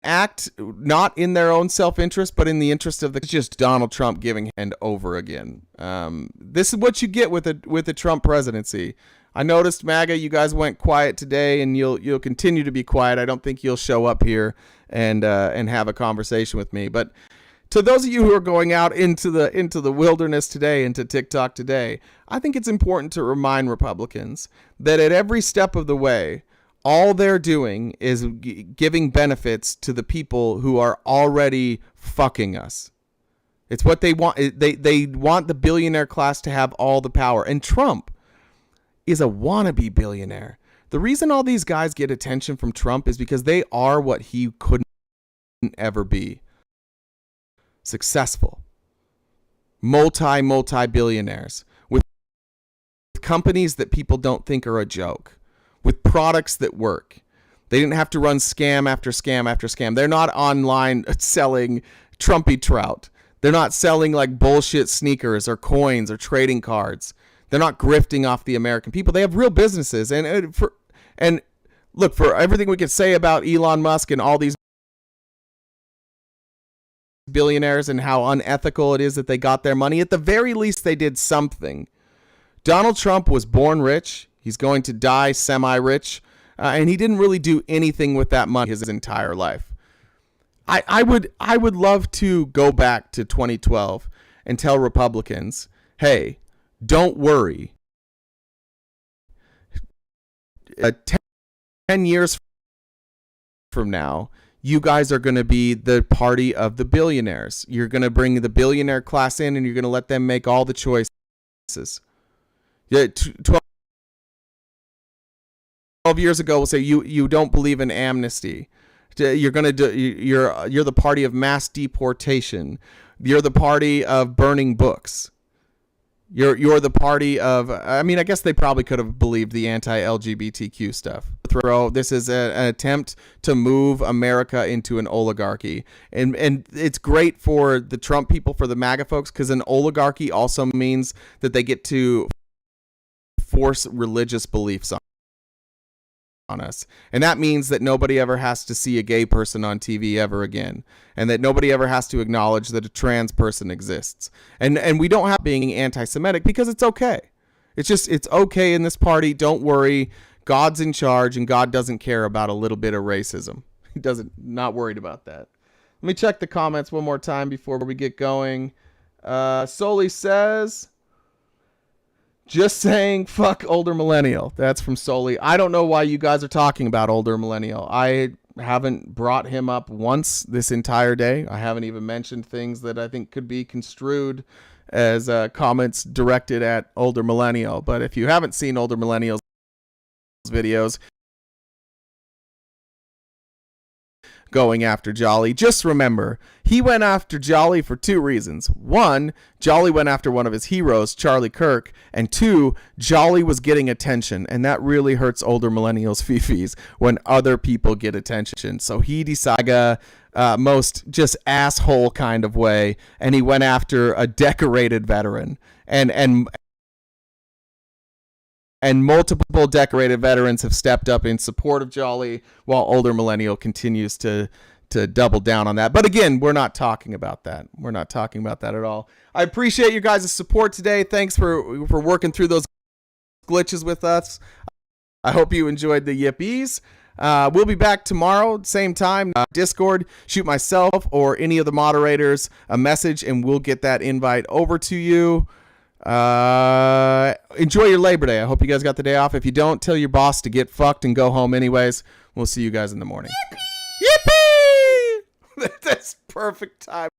act not in their own self-interest, but in the interest of it's just Donald Trump giving hand over again. This is what you get with a Trump presidency. I noticed, MAGA, you guys went quiet today, and you'll continue to be quiet. I don't think you'll show up here and have a conversation with me. But to those of you who are going out into the wilderness today, into TikTok today, I think it's important to remind Republicans that at every step of the way, all they're doing is giving benefits to the people who are already fucking us. It's what they want. They want the billionaire class to have all the power. And Trump is a wannabe billionaire. The reason all these guys get attention from Trump is because they are what he couldn't ever be. Successful. Multi-billionaires. With companies that people don't think are a joke. With products that work. They didn't have to run scam after scam after scam. They're not online selling Trumpy trout. They're not selling like bullshit sneakers or coins or trading cards. They're not grifting off the American people. They have real businesses. And look, for everything we could say about Elon Musk and all these billionaires and how unethical it is that they got their money, at the very least they did something. Donald Trump was born rich. He's going to die semi-rich. And he didn't really do anything with that money his entire life. I would love to go back to 2012 and tell Republicans, hey, don't worry. 10 years from now, you guys are going to be the party of the billionaires. You're going to bring the billionaire class in and you're going to let them make all the choices. Yeah, 12 years ago, we'll say you don't believe in amnesty. You're going to do, you're the party of mass deportation. You're the party of burning books. You're the party of, I mean, I guess they probably could have believed the anti-LGBTQ stuff. This is an attempt to move America into an oligarchy. And it's great for the Trump people, for the MAGA folks, because an oligarchy also means that they get to force religious beliefs on us. And that means that nobody ever has to see a gay person on TV ever again. And that nobody ever has to acknowledge that a trans person exists. And we don't have being anti-Semitic because it's okay. It's okay in this party. Don't worry. God's in charge and God doesn't care about a little bit of racism. He not worried about that. Let me check the comments one more time before we get going. Soli says, just saying, fuck older millennial. That's from Soli. I don't know why you guys are talking about older millennial. I haven't brought him up once this entire day. I haven't even mentioned things that I think could be construed as comments directed at older millennial. But if you haven't seen older millennials videos going after Jolly, just remember, he went after Jolly for two reasons. One, Jolly went after one of his heroes, Charlie Kirk, and two, Jolly was getting attention, and that really hurts older millennials' fifis when other people get attention. So he decided most just asshole kind of way, and he went after a decorated veteran, and multiple decorated veterans have stepped up in support of Jolly, while older millennial continues to double down on that. But again, we're not talking about that. We're not talking about that at all. I appreciate you guys' support today. Thanks for working through those glitches with us. I hope you enjoyed the yippies. We'll be back tomorrow, same time. Discord, shoot myself or any of the moderators a message, and we'll get that invite over to you. Enjoy your Labor Day. I hope you guys got the day off. If you don't, tell your boss to get fucked and go home anyways. We'll see you guys in the morning. Yippee! Yippee! That's perfect time.